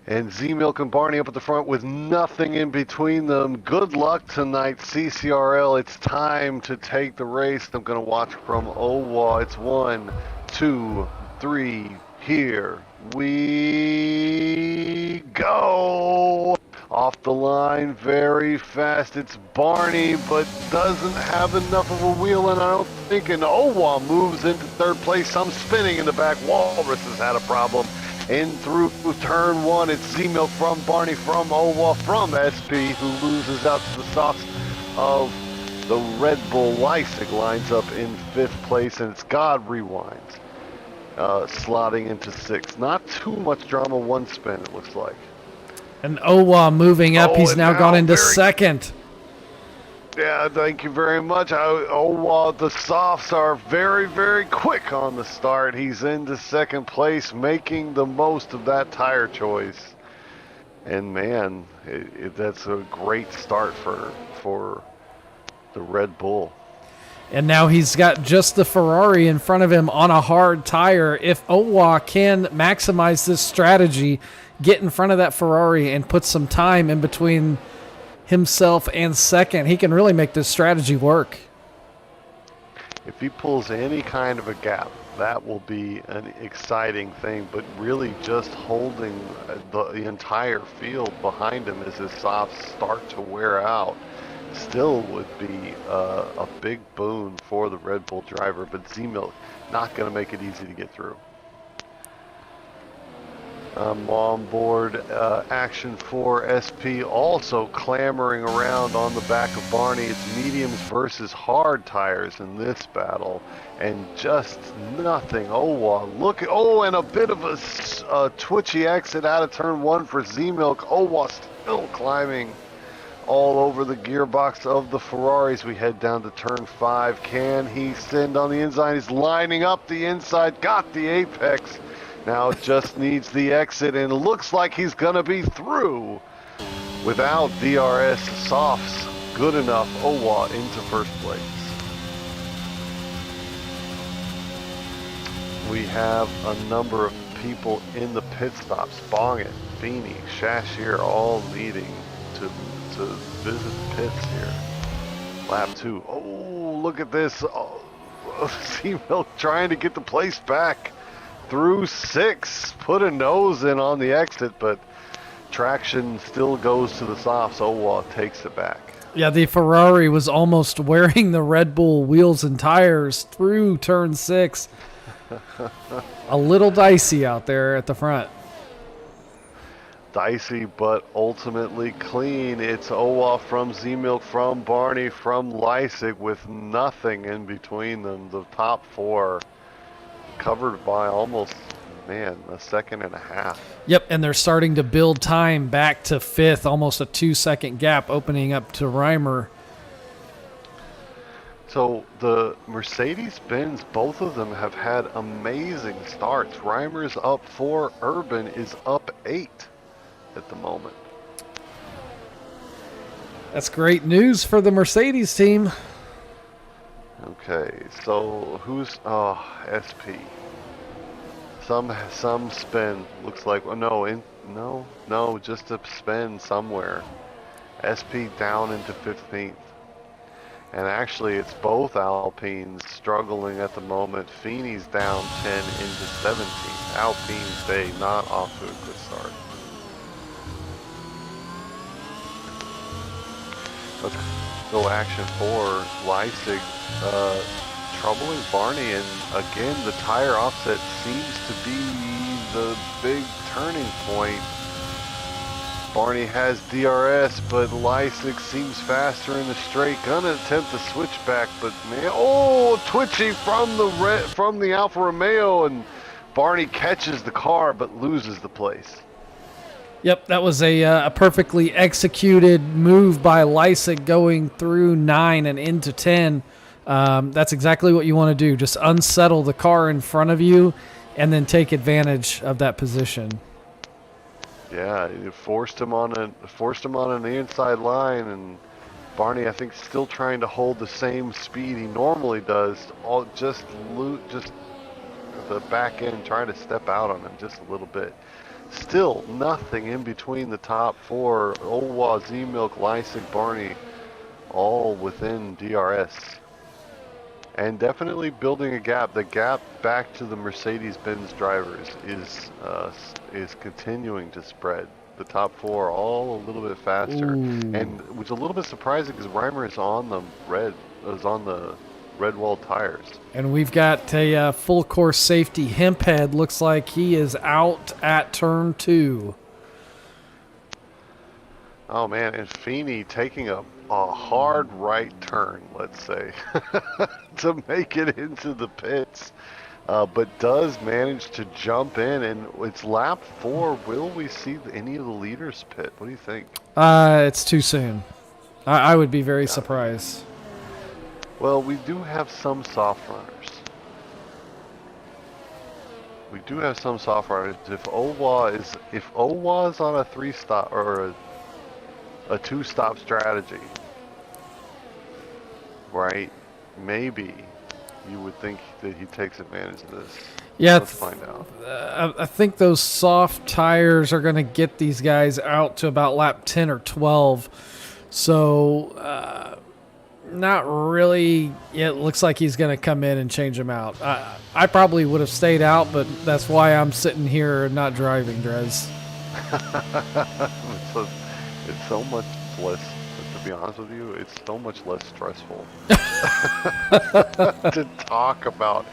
Speaker 2: And Z-Milk and Barney up at the front with nothing in between them. Good luck tonight, CCRL. It's time to take the race. I'm going to watch from Owa. It's 1, 2, 3. Here we go. Off the line very fast. It's Barney, but doesn't have enough of a wheel, and I don't think. And Owa moves into third place. Some spinning in the back. Walrus has had a problem. In through turn 1, it's Z-Milk from Barney, from Owa, from SP, who loses out to the softs of The Red Bull Leipzig lines up in 5th place, and it's God rewinds, slotting into 6th. Not too much drama, one spin, it looks like.
Speaker 3: And Owa moving up. He's
Speaker 2: and
Speaker 3: now gone into
Speaker 2: very-
Speaker 3: second.
Speaker 2: Yeah, thank you very much. The softs are very, very quick on the start. He's into 2nd place, making the most of that tire choice. And man, that's a great start for the Red Bull.
Speaker 3: And now he's got just the Ferrari in front of him on a hard tire. If Owa can maximize this strategy, get in front of that Ferrari and put some time in between himself and second, he can really make this strategy work.
Speaker 2: If he pulls any kind of a gap, that will be an exciting thing, but really just holding the entire field behind him as his softs start to wear out still would be a big boon for the Red Bull driver, but Z-Milk not going to make it easy to get through. On board Action 4 SP also clamoring around on the back of Barney. It's mediums versus hard tires in this battle, and just nothing. Look, and a bit of a twitchy exit out of turn 1 for Z-Milk. Still climbing all over the gearbox of the Ferraris. We head down to turn 5. Can he send on the inside? He's lining up the inside, got the apex. Now it just needs the exit, and it looks like he's going to be through without DRS softs. Good enough. Owa into 1st place. We have a number of people in the pit stops. Bongit, Feeney, Shashir, all leading to visit the pits here. Lap 2. Oh, look at this. C-Milk trying to get the place back through 6. Put a nose in on the exit, but traction still goes to the softs. Owa takes it back.
Speaker 3: Yeah, the Ferrari was almost wearing the Red Bull wheels and tires through turn 6. A little dicey out there at the front.
Speaker 2: Dicey, but ultimately clean. It's Owa from Z-Milk, from Barney, from Leipzig, with nothing in between them. The top 4 covered by almost, a 1.5 seconds.
Speaker 3: Yep, and they're starting to build time back to 5th, almost a 2-second gap opening up to Reimer.
Speaker 2: So the Mercedes-Benz, both of them have had amazing starts. Reimer's up 4, Urban is up 8 at the moment.
Speaker 3: That's great news for the Mercedes team.
Speaker 2: Okay, so who's SP? Some spin looks like no, just a spin somewhere. SP down into 15th. And actually it's both Alpines struggling at the moment. Feeney's down 10 into 17th. Alpine stay not off to a good start. Let's go Action 4. Leipzig troubling Barney, and again the tire offset seems to be the big turning point. Barney has DRS, but Leipzig seems faster in the straight. Gonna attempt the switchback, but man, twitchy from the Alfa Romeo, and Barney catches the car but loses the place.
Speaker 3: Yep, that was a perfectly executed move by Leipzig going through 9 and into 10. That's exactly what you want to do. Just unsettle the car in front of you and then take advantage of that position.
Speaker 2: Yeah, it forced him on the inside line, and Barney, I think, still trying to hold the same speed he normally does. Just the back end trying to step out on him just a little bit. Still nothing in between the top 4. Owa, Z-Milk, Leipzig, Barney, all within DRS. And definitely building a gap. The gap back to the Mercedes-Benz drivers is continuing to spread. The top 4 all a little bit faster.
Speaker 3: Ooh.
Speaker 2: And it was a little bit surprising because Reimer is on the red wall tires.
Speaker 3: And we've got a full course safety. Hemphead looks like he is out at turn 2.
Speaker 2: Oh man, and Feeney taking a a hard right turn, let's say, to make it into the pits, but does manage to jump in, and it's lap 4. Will we see any of the leaders pit? What do you think?
Speaker 3: It's too soon. I would be very
Speaker 2: Yeah.
Speaker 3: surprised.
Speaker 2: Well, we do have some soft runners. We do have some soft runners. If Owa is on a 3-stop or a 2-stop strategy, right? Maybe you would think that he takes advantage of this.
Speaker 3: Yeah,
Speaker 2: Let's find out.
Speaker 3: I think those soft tires are going to get these guys out to about lap 10 or 12. So, not really. It looks like he's going to come in and change them out. I probably would have stayed out, but that's why I'm sitting here and not driving, Drez.
Speaker 2: It's so much less, to be honest with you, it's so much less stressful to talk about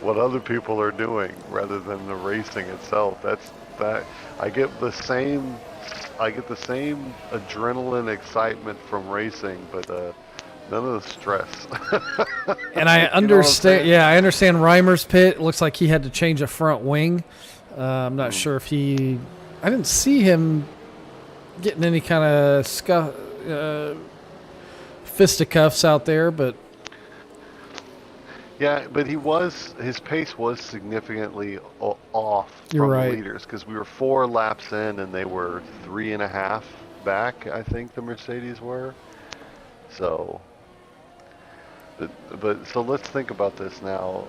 Speaker 2: what other people are doing rather than the racing itself. I get the same adrenaline excitement from racing, but none of the stress.
Speaker 3: And I understand. Yeah, I understand Reimer's pit. It looks like he had to change a front wing. I'm not sure if he. I didn't see him getting any kind of fisticuffs out there, but
Speaker 2: Yeah, but his pace was significantly off
Speaker 3: You're
Speaker 2: from
Speaker 3: right.
Speaker 2: the leaders, because we were 4 laps in and they were 3.5 back, I think the Mercedes were. So, but so let's think about this now.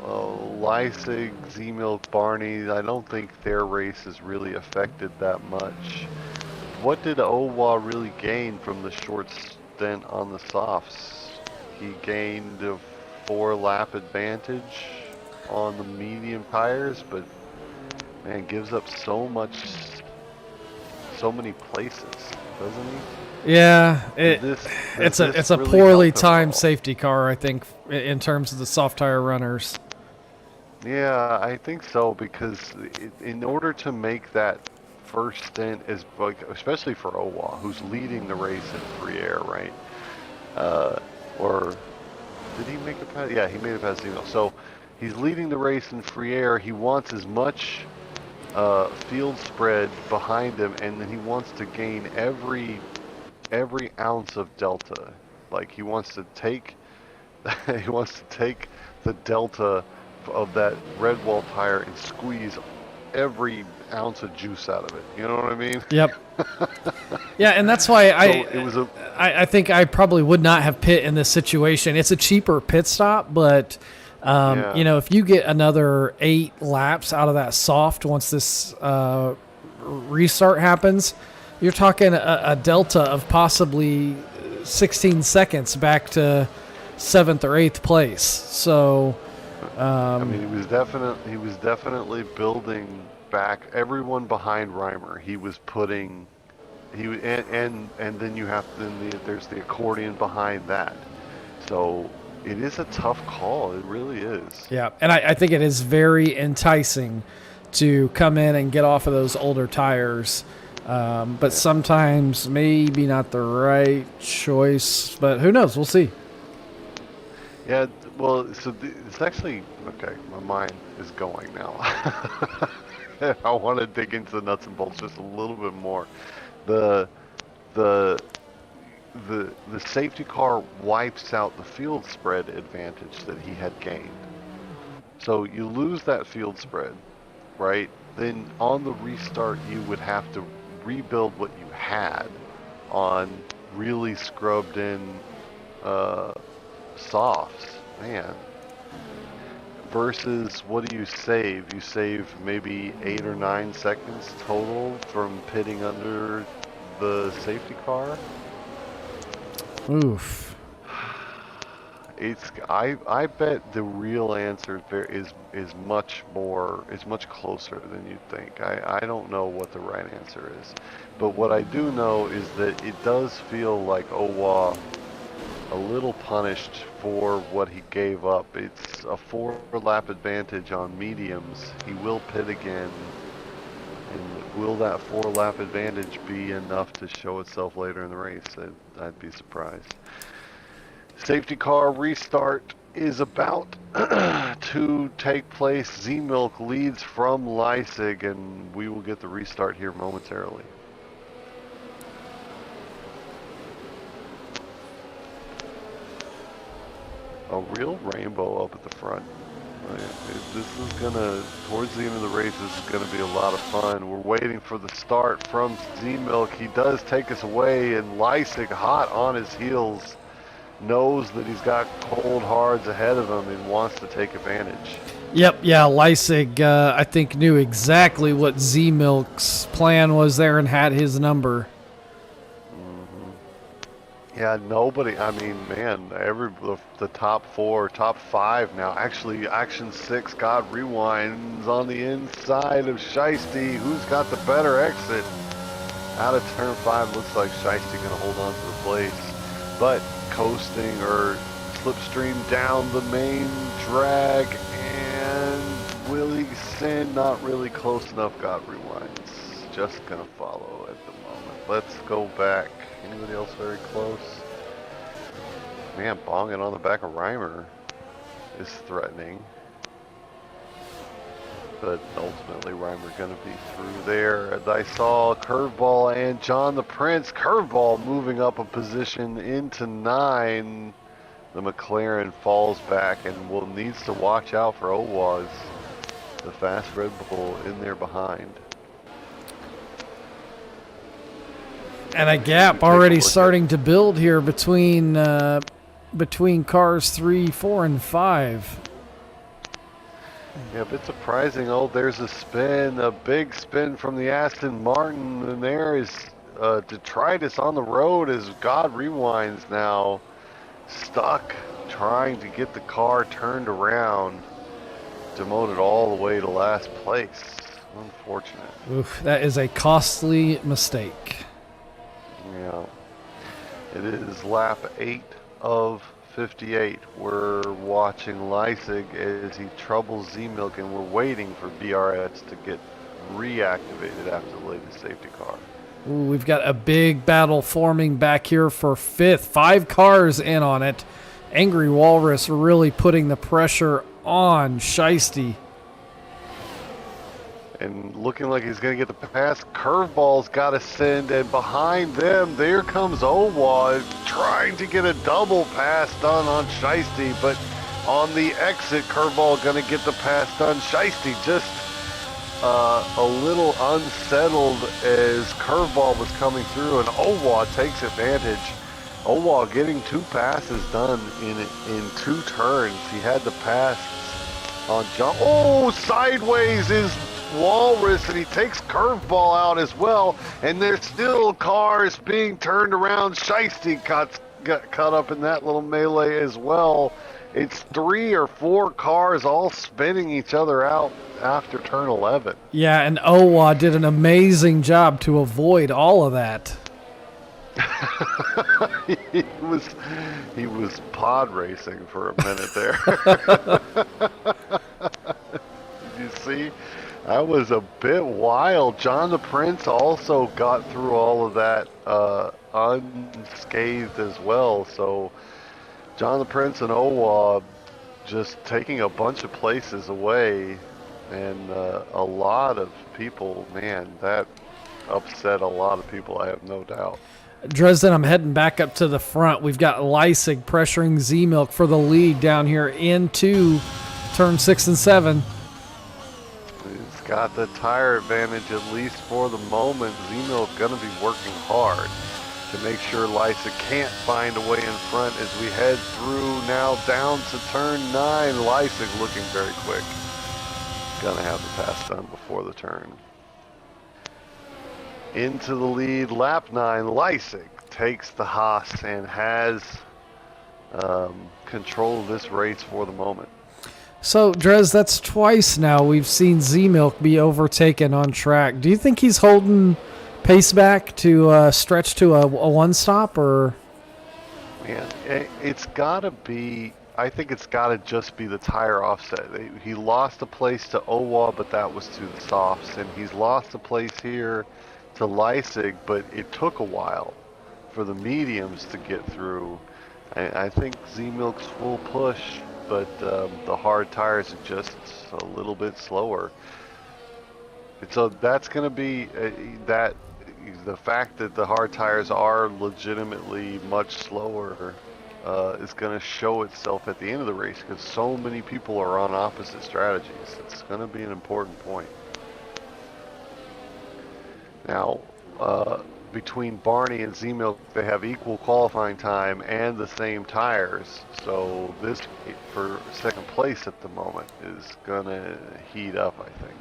Speaker 2: Leipzig, Z-Milk, Barney, I don't think their race is really affected that much. What did Owa really gain from the short stint on the softs? He gained a 4-lap advantage on the medium tires, but man, gives up so many places, doesn't he?
Speaker 3: yeah,
Speaker 2: Does
Speaker 3: it's
Speaker 2: this
Speaker 3: a
Speaker 2: really
Speaker 3: poorly
Speaker 2: help him at
Speaker 3: timed
Speaker 2: all?
Speaker 3: safety car, I think, in terms of the soft tire runners.
Speaker 2: Yeah, I think so, because in order to make that first stint, is like, especially for Owa, who's leading the race in free air, right? Or did he make it past? Yeah, he made it past Zeno. So he's leading the race in free air. He wants as much field spread behind him, and then he wants to gain every ounce of delta. Like he wants to take the delta of that red wall tire and squeeze every ounce of juice out of it. You know what I mean?
Speaker 3: Yep. Yeah, and that's why I think I probably would not have pit in this situation. It's a cheaper pit stop, but
Speaker 2: Yeah.
Speaker 3: if you get another 8 laps out of that soft once this restart happens, you're talking a delta of possibly 16 seconds back to 7th or 8th place. So,
Speaker 2: I mean, he was definitely building back everyone behind Reimer. He was putting, and then there's the accordion behind that. So it is a tough call. It really is.
Speaker 3: yeah, and I think it is very enticing to come in and get off of those older tires. But sometimes maybe not the right choice, but who knows? We'll see.
Speaker 2: Yeah, well, so it's actually, okay, my mind is going now. I want to dig into the nuts and bolts just a little bit more. The safety car wipes out the field spread advantage that he had gained. So you lose that field spread, right? Then on the restart, you would have to rebuild what you had on really scrubbed in softs, man. Versus, what do you save? You save maybe 8 or 9 seconds total from pitting under the safety car.
Speaker 3: Oof.
Speaker 2: I bet the real answer there is much closer than you'd think. I don't know what the right answer is, but what I do know is that it does feel like Owa a little punished for what he gave up. It's a 4-lap advantage on mediums. He will pit again, And will that 4-lap advantage be enough to show itself later in the race? I'd be surprised. Safety car restart is about to take place. Z-Milk leads from Leipzig, and we will get the restart here momentarily. A real rainbow up at the front. This is gonna, towards the end of the race, this is gonna be a lot of fun. We're waiting for the start from Z-Milk. He does take us away, and Leipzig, hot on his heels, knows that he's got cold hards ahead of him and wants to take advantage.
Speaker 3: Yep, yeah, Leipzig, I think, knew exactly what Z-Milk's plan was there and had his number.
Speaker 2: Yeah, nobody, I mean, man, the top 4, top 5 now. Actually, Action 6, God rewinds on the inside of Shiesty. Who's got the better exit? Out of turn 5, looks like Shiesty going to hold on to the place. But coasting or slipstream down the main drag, and Willie Sin not really close enough. God rewinds. Just going to follow at the moment. Let's go back. Anybody else very close? Man, bonging on the back of Reimer is threatening. But ultimately, Reimer going to be through there. As I saw Curveball and John the Prince. Curveball moving up a position into 9. The McLaren falls back and will needs to watch out for Owaz, the fast Red Bull, in there behind.
Speaker 3: And a gap already starting to build here between cars 3, 4, and 5.
Speaker 2: Yeah, a bit surprising. Oh, there's a spin, a big spin from the Aston Martin, and there is detritus on the road as God rewinds now, stuck trying to get the car turned around, demoted all the way to last place. Unfortunate.
Speaker 3: Oof, that is a costly mistake.
Speaker 2: Yeah. It is lap 8 of 58. We're watching Leipzig as he troubles Z-Milk, and we're waiting for BRS to get reactivated after the latest safety car.
Speaker 3: Ooh, we've got a big battle forming back here for 5th. 5 cars in on it. Angry Walrus really putting the pressure on Shiesty.
Speaker 2: And looking like he's going to get the pass. Curveball's got to send, and behind them, there comes Owad trying to get a double pass done on Shiesty, but on the exit, Curveball going to get the pass done. Shiesty just a little unsettled as Curveball was coming through, and Owad takes advantage. Owad getting 2 passes done in 2 turns. He had the pass on John. Oh, sideways is Walrus, and he takes Curveball out as well, and there's still cars being turned around. Shiesty got caught up in that little melee as well. It's 3 or 4 cars all spinning each other out after turn 11.
Speaker 3: Yeah, and Owa did an amazing job to avoid all of that.
Speaker 2: he was pod racing for a minute there. Did you see? That was a bit wild. John the Prince also got through all of that unscathed as well. So John the Prince and Owa just taking a bunch of places away, and a lot of people, man, that upset a lot of people, I have no doubt.
Speaker 3: Dresden, I'm heading back up to the front. We've got Leipzig pressuring Z-Milk for the lead down here into turn 6 and 7.
Speaker 2: He's got the tire advantage, at least for the moment. Z-Milk going to be working hard to make sure Leipzig can't find a way in front as we head through now down to turn 9. Leipzig looking very quick. Going to have the pass done before the turn. Into the lead, lap 9, Leipzig takes the Haas and has control of this race for the moment.
Speaker 3: So, Drez, that's twice now we've seen Z-Milk be overtaken on track. Do you think he's holding pace back to stretch to a one-stop, or?
Speaker 2: Man, it's got to be I think it's got to just be the tire offset. He lost a place to Owa, but that was to the softs, and he's lost a place here to Leipzig, but it took a while for the mediums to get through. I think Z-Milk's full push, but the hard tires are just a little bit slower. And so that's going to be that the fact that the hard tires are legitimately much slower is going to show itself at the end of the race because so many people are on opposite strategies. It's going to be an important point. Now, between Barney and Z-Milk, they have equal qualifying time and the same tires. So this, for second place at the moment, is going to heat up, I think.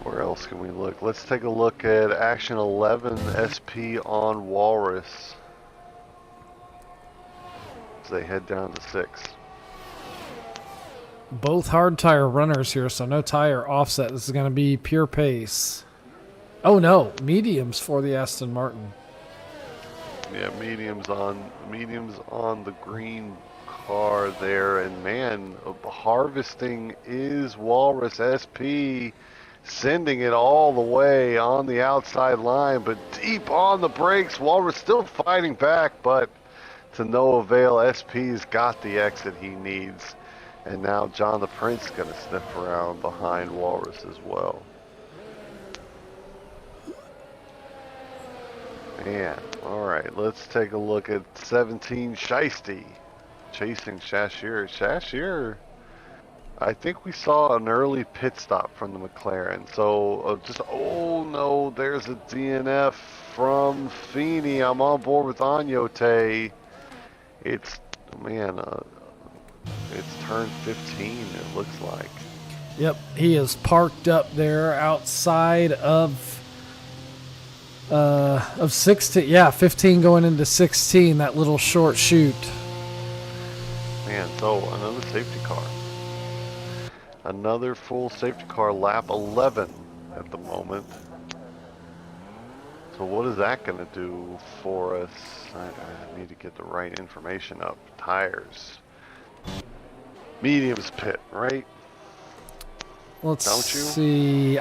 Speaker 2: Where else can we look? Let's take a look at Action 11 SP on Walrus as they head down to 6.
Speaker 3: Both hard tire runners here, so no tire offset. This is going to be pure pace. Oh no, mediums for the Aston Martin.
Speaker 2: Yeah, mediums on the green car there, and man, harvesting is Walrus SP, sending it all the way on the outside line, but deep on the brakes. Walrus still fighting back, but to no avail. SP's got the exit he needs. And now John the Prince going to sniff around behind Walrus as well. Man, alright, let's take a look at 17 Shiesty chasing Shashier. Shashier, I think we saw an early pit stop from the McLaren. So oh no, there's a DNF from Feeney. I'm on board with Anyote. It's, man, it's turn 15, it looks like.
Speaker 3: Yep, he is parked up there outside of 16. Yeah, 15 going into 16. That little short shoot.
Speaker 2: Man, so another safety car. Another full safety car, lap 11 at the moment. So what is that going to do for us? I need to get the right information up. Tires. Mediums pit, right?
Speaker 3: Let's
Speaker 2: Don't you?
Speaker 3: see.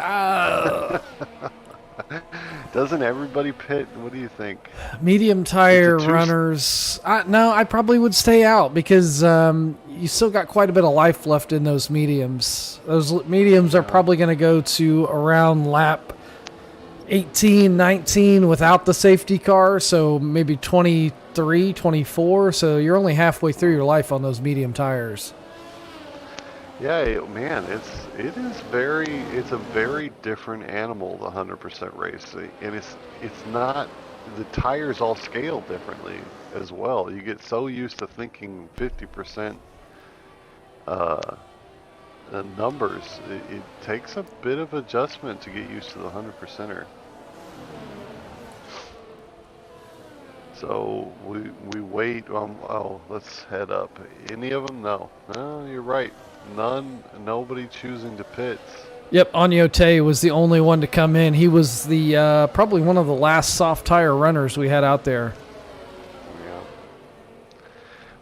Speaker 2: Doesn't everybody pit? What do you think?
Speaker 3: Medium tire runners. No, I probably would stay out because you still got quite a bit of life left in those mediums. Those mediums are probably going to go to around lap 18, 19 without the safety car, so maybe 23, 24. So you're only halfway through your life on those medium tires.
Speaker 2: Yeah, man, it's a very different animal, the 100% race, and it's not, the tires all scale differently as well. You get so used to thinking 50% numbers, it takes a bit of adjustment to get used to the 100%er. So we wait. Oh, let's head up. Any of them? No. No, you're right. None. Nobody choosing to pit.
Speaker 3: Yep, Anyote was the only one to come in. He was the probably one of the last soft tire runners we had out there.
Speaker 2: Yeah.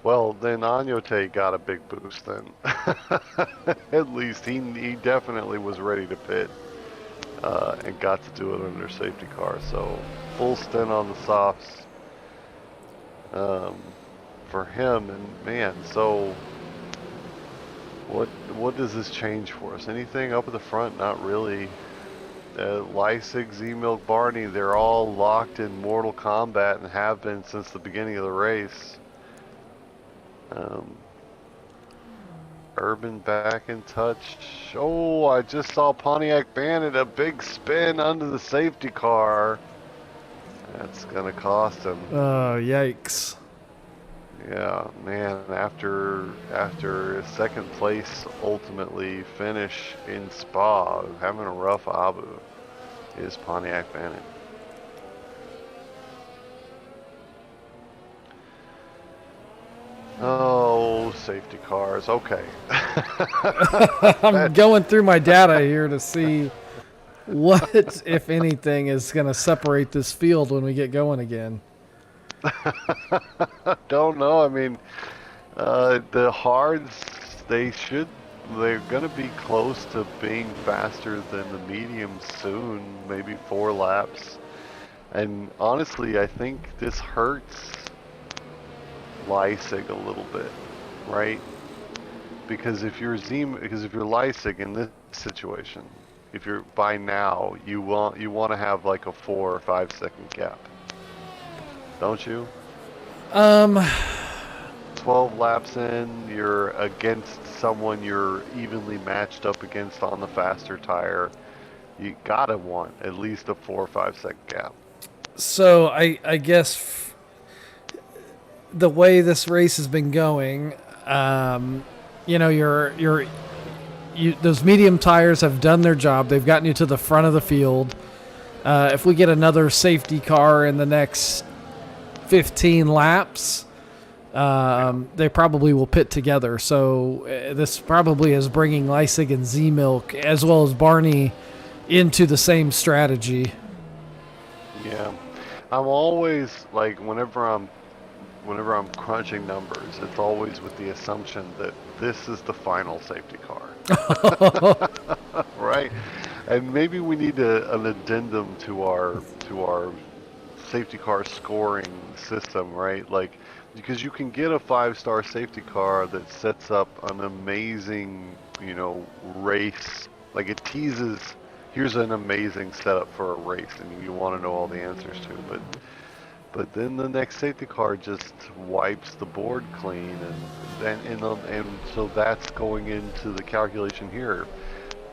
Speaker 2: Well, then Anyote got a big boost then. At least he definitely was ready to pit and got to do it under safety car. So full stint on the softs for him. And man, so what does this change for us? Anything up at the front? Not really. Leipzig, Z-Milk, Barney, they're all locked in Mortal Kombat and have been since the beginning of the race. Urban back in touch. Oh, I just saw Pontiac Bandit, a big spin under the safety car. That's gonna cost him.
Speaker 3: Oh, yikes.
Speaker 2: Yeah, man, after a second place ultimately finish in Spa, having a rough Abu is Pontiac Bandit. Oh, safety cars. Okay.
Speaker 3: I'm going through my data here to see. What, if anything, is going to separate this field when we get going again?
Speaker 2: Don't know. I mean, the hards, they should, they're going to be close to being faster than the mediums soon, maybe 4 laps. And honestly, I think this hurts Leipzig a little bit, right? Because if you're Leipzig in this situation, if you're by now, you want to have like a 4 or 5 second gap, don't you?
Speaker 3: Um,
Speaker 2: 12 laps in, you're against someone you're evenly matched up against on the faster tire. You gotta want at least a 4 or 5 second gap.
Speaker 3: so I guess the way this race has been going, you know, those medium tires have done their job. They've gotten you to the front of the field. If we get another safety car in the next 15 laps, they probably will pit together. So this probably is bringing Leipzig and Z-Milk as well as Barney into the same strategy.
Speaker 2: Yeah, I'm always like whenever I'm crunching numbers, it's always with the assumption that this is the final safety car, right? And maybe we need an addendum to our safety car scoring system, right? Like, because you can get a 5-star safety car that sets up an amazing, race. Like it teases, here's an amazing setup for a race, and you want to know all the answers to, but then the next safety car just wipes the board clean, and so that's going into the calculation here.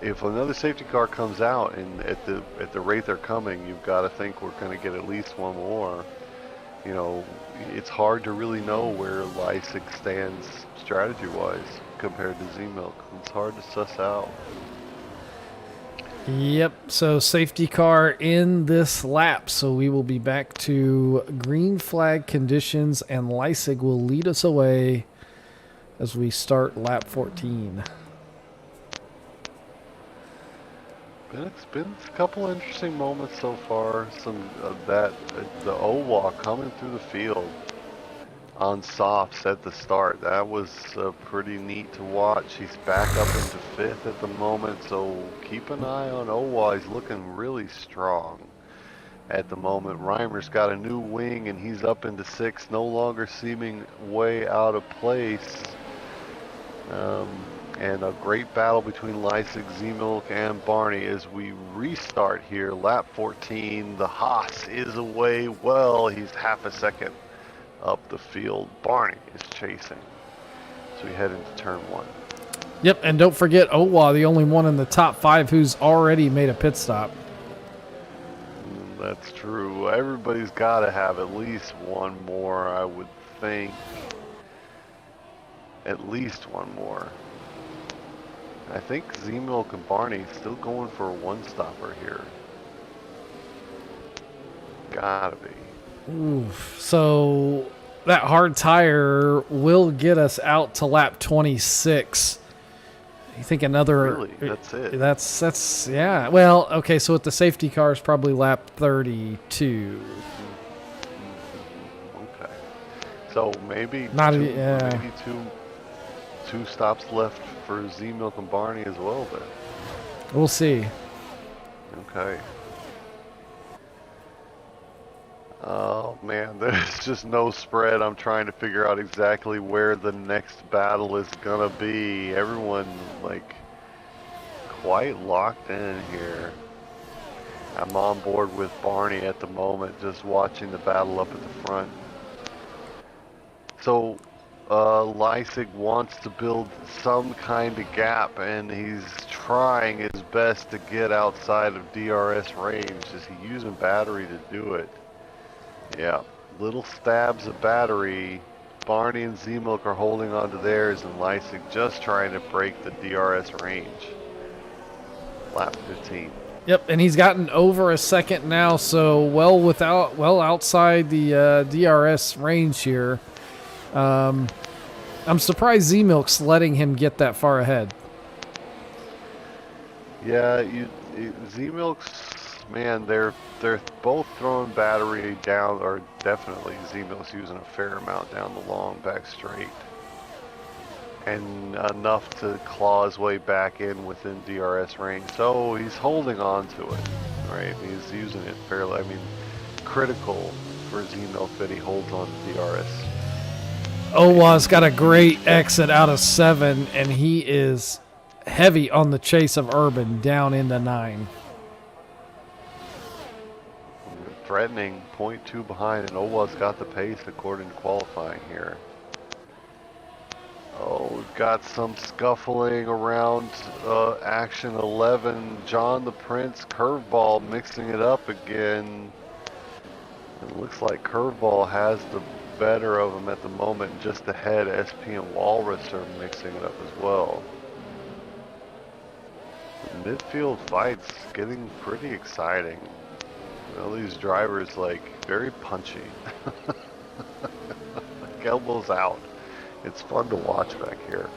Speaker 2: If another safety car comes out, and at the rate they're coming, you've got to think we're going to get at least one more. It's hard to really know where Leipzig stands strategy-wise compared to Z-Milk. It's hard to suss out.
Speaker 3: Yep, so safety car in this lap. So we will be back to green flag conditions, and Leipzig will lead us away as we start lap 14.
Speaker 2: It's been a couple interesting moments so far. Some of that, the O-Walk coming through the field on softs at the start. That was pretty neat to watch. He's back up into 5th at the moment, so keep an eye on O-Walk. He's looking really strong at the moment. Reimer's got a new wing, and he's up into 6th, no longer seeming way out of place. And a great battle between Leipzig, Z-Milk, and Barney as we restart here. Lap 14, the Haas is away well. He's half a second up the field. Barney is chasing. So we head into turn 1.
Speaker 3: Yep, and don't forget Owa, the only one in the top 5 who's already made a pit stop.
Speaker 2: That's true. Everybody's got to have at least one more, I would think. At least one more. I think Z-Milk and Barney still going for a one-stopper here. Gotta be.
Speaker 3: Oof. So that hard tire will get us out to lap 26. You think another...
Speaker 2: Really? That's it?
Speaker 3: That's yeah. Well, okay, so with the safety car is probably lap 32.
Speaker 2: Okay. So maybe maybe two stops left for Z-Milk and Barney as well then.
Speaker 3: We'll see.
Speaker 2: Okay. Oh man, there's just no spread. I'm trying to figure out exactly where the next battle is gonna be. Everyone like quite locked in here. I'm on board with Barney at the moment, just watching the battle up at the front. So Leipzig wants to build some kind of gap, and he's trying his best to get outside of DRS range. Is he using battery to do it? Yeah, little stabs of battery. Barney and Z-Milk are holding on to theirs, and Leipzig just trying to break the DRS range. Lap 15.
Speaker 3: Yep, and he's gotten over a second now, so well outside the DRS range here. I'm surprised Z-Milk's letting him get that far ahead.
Speaker 2: Yeah, Z-Milk's, man, they're both throwing battery down, or definitely Z-Milk's using a fair amount down the long back straight. And enough to claw his way back in within DRS range. So he's holding on to it, right? He's using it fairly, I mean, critical for Z-Milk that he holds on to DRS.
Speaker 3: Owa's got a great exit out of 7, and he is heavy on the chase of Urban down into 9.
Speaker 2: Threatening, 0.2 behind, and Owa's got the pace according to qualifying here. Oh, we've got some scuffling around action 11. John the Prince, Curveball mixing it up again. It looks like Curveball has the better of him at the moment. Just ahead, SP and Walrus are mixing it up as well. The midfield fight's getting pretty exciting. All these drivers, like, very punchy. Like elbows out. It's fun to watch back here.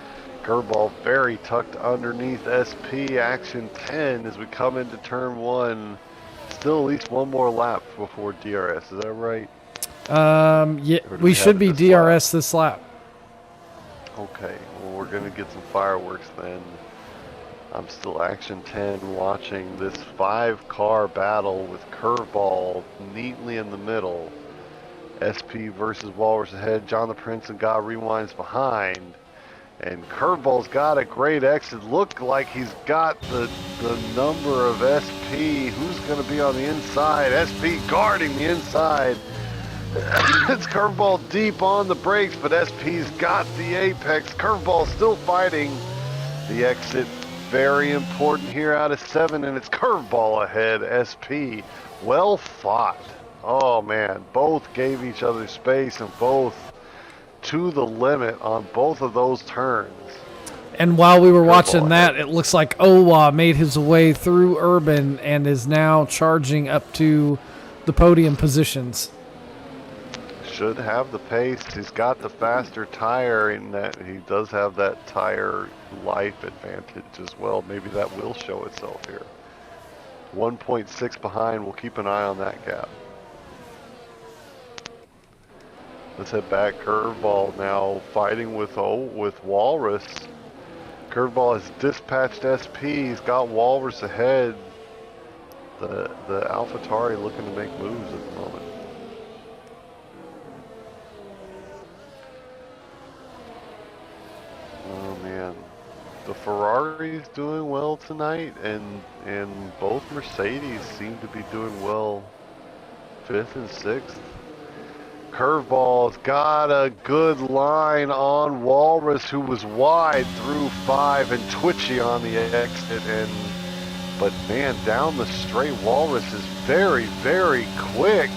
Speaker 2: Curveball very tucked underneath SP. Action 10 as we come into turn 1. Still at least one more lap before DRS. Is that right?
Speaker 3: Yeah, we should be DRS this lap.
Speaker 2: Okay, well, we're going to get some fireworks then. I'm still Action 10 watching this 5-car battle with Curveball neatly in the middle. SP versus Walrus ahead. John the Prince and God Rewinds behind. And Curveball's got a great exit. Look like he's got the number of SP. Who's going to be on the inside? SP guarding the inside. It's Curveball deep on the brakes, but SP's got the apex. Curveball still fighting the exit. Very important here out of 7, and it's Curveball ahead. SP, well fought. Oh man, both gave each other space and both to the limit on both of those turns.
Speaker 3: And while we were watching
Speaker 2: Curveball
Speaker 3: that,
Speaker 2: ahead.
Speaker 3: it looks like Owa made his way through Urban and is now charging up to the podium positions.
Speaker 2: Should have the pace. He's got the faster tire in that he does have that tire life advantage as well. Maybe that will show itself here. 1.6 behind. We'll keep an eye on that gap. Let's head back. Curveball now fighting with Walrus. Curveball has dispatched SP. He's got Walrus ahead. The AlphaTauri looking to make moves at the moment. Oh man, the Ferrari's doing well tonight, and both Mercedes seem to be doing well. 5th and 6th. Curveball's got a good line on Walrus, who was wide through 5 and twitchy on the exit, but man, down the straight, Walrus is very, very quick.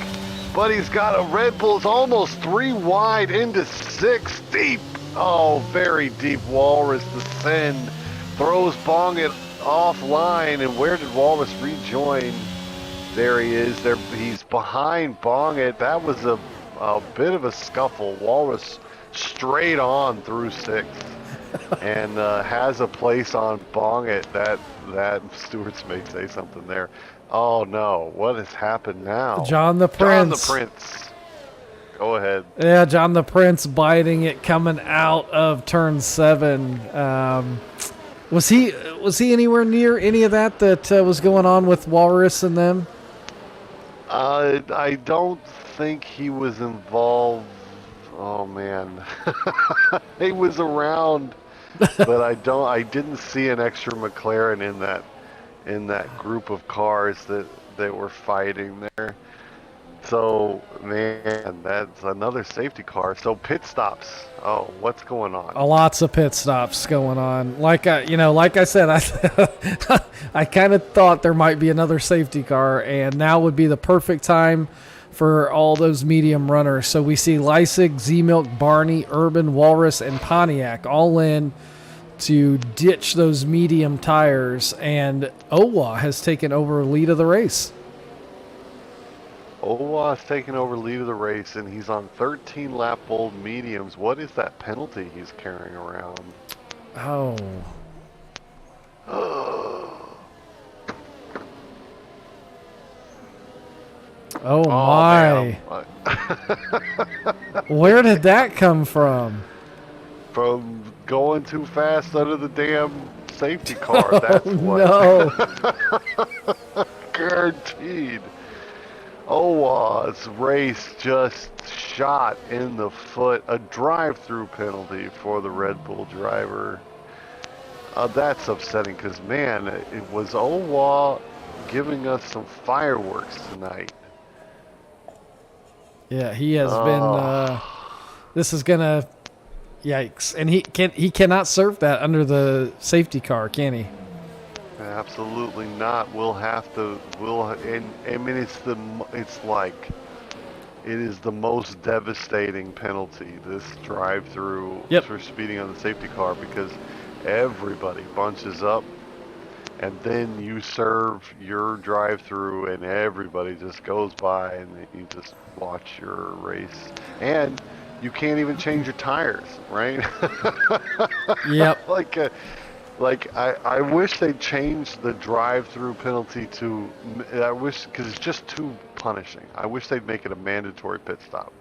Speaker 2: But he's got a Red Bull's almost 3 wide into 6 deep. Oh, very deep. Walrus descend, throws Bongit offline, and where did Walrus rejoin? There he is. There, he's behind Bongit. That was a bit of a scuffle. Walrus straight on through 6th, and has a place on Bongit. That Stewart's may say something there. Oh no, what has happened now?
Speaker 3: John the Prince.
Speaker 2: John the Prince. Go ahead.
Speaker 3: Yeah, John the Prince biting it coming out of turn 7. Was he anywhere near any of that was going on with Walrus and them?
Speaker 2: I don't think he was involved. Oh man, he was around, but I didn't see an extra McLaren in that group of cars that were fighting there. So, man, that's another safety car. So pit stops. Oh, what's going on?
Speaker 3: Lots of pit stops going on. Like I said, I kind of thought there might be another safety car, and now would be the perfect time for all those medium runners. So we see Leipzig, Z-Milk, Barney, Urban, Walrus, and Pontiac all in to ditch those medium tires, and Owa has taken over lead of the race.
Speaker 2: Owa's taking over lead of the race, and he's on 13 lap old mediums. What is that penalty he's carrying around?
Speaker 3: Oh. Oh
Speaker 2: Oh
Speaker 3: my!
Speaker 2: man,
Speaker 3: Where did that come from?
Speaker 2: from going too fast under the damn safety car.
Speaker 3: Oh
Speaker 2: That's what.
Speaker 3: no!
Speaker 2: Guaranteed. Owa's race just shot in the foot. A drive-through penalty for the Red Bull driver. That's upsetting because, man, it was Owa giving us some fireworks tonight.
Speaker 3: Yeah, he has been.
Speaker 2: Oh,
Speaker 3: This is gonna. Yikes! And he cannot serve that under the safety car, can he?
Speaker 2: absolutely not. We'll have to. And I mean, it's like it is the most devastating penalty. This drive-through
Speaker 3: Yep.
Speaker 2: for speeding on the safety car because everybody bunches up. And then you serve your drive-through, and everybody just goes by, and you just watch your race. And you can't even change your tires, right?
Speaker 3: Yep.
Speaker 2: I wish they'd changed the drive-through penalty to. I wish because it's just too punishing. I wish they'd make it a mandatory pit stop.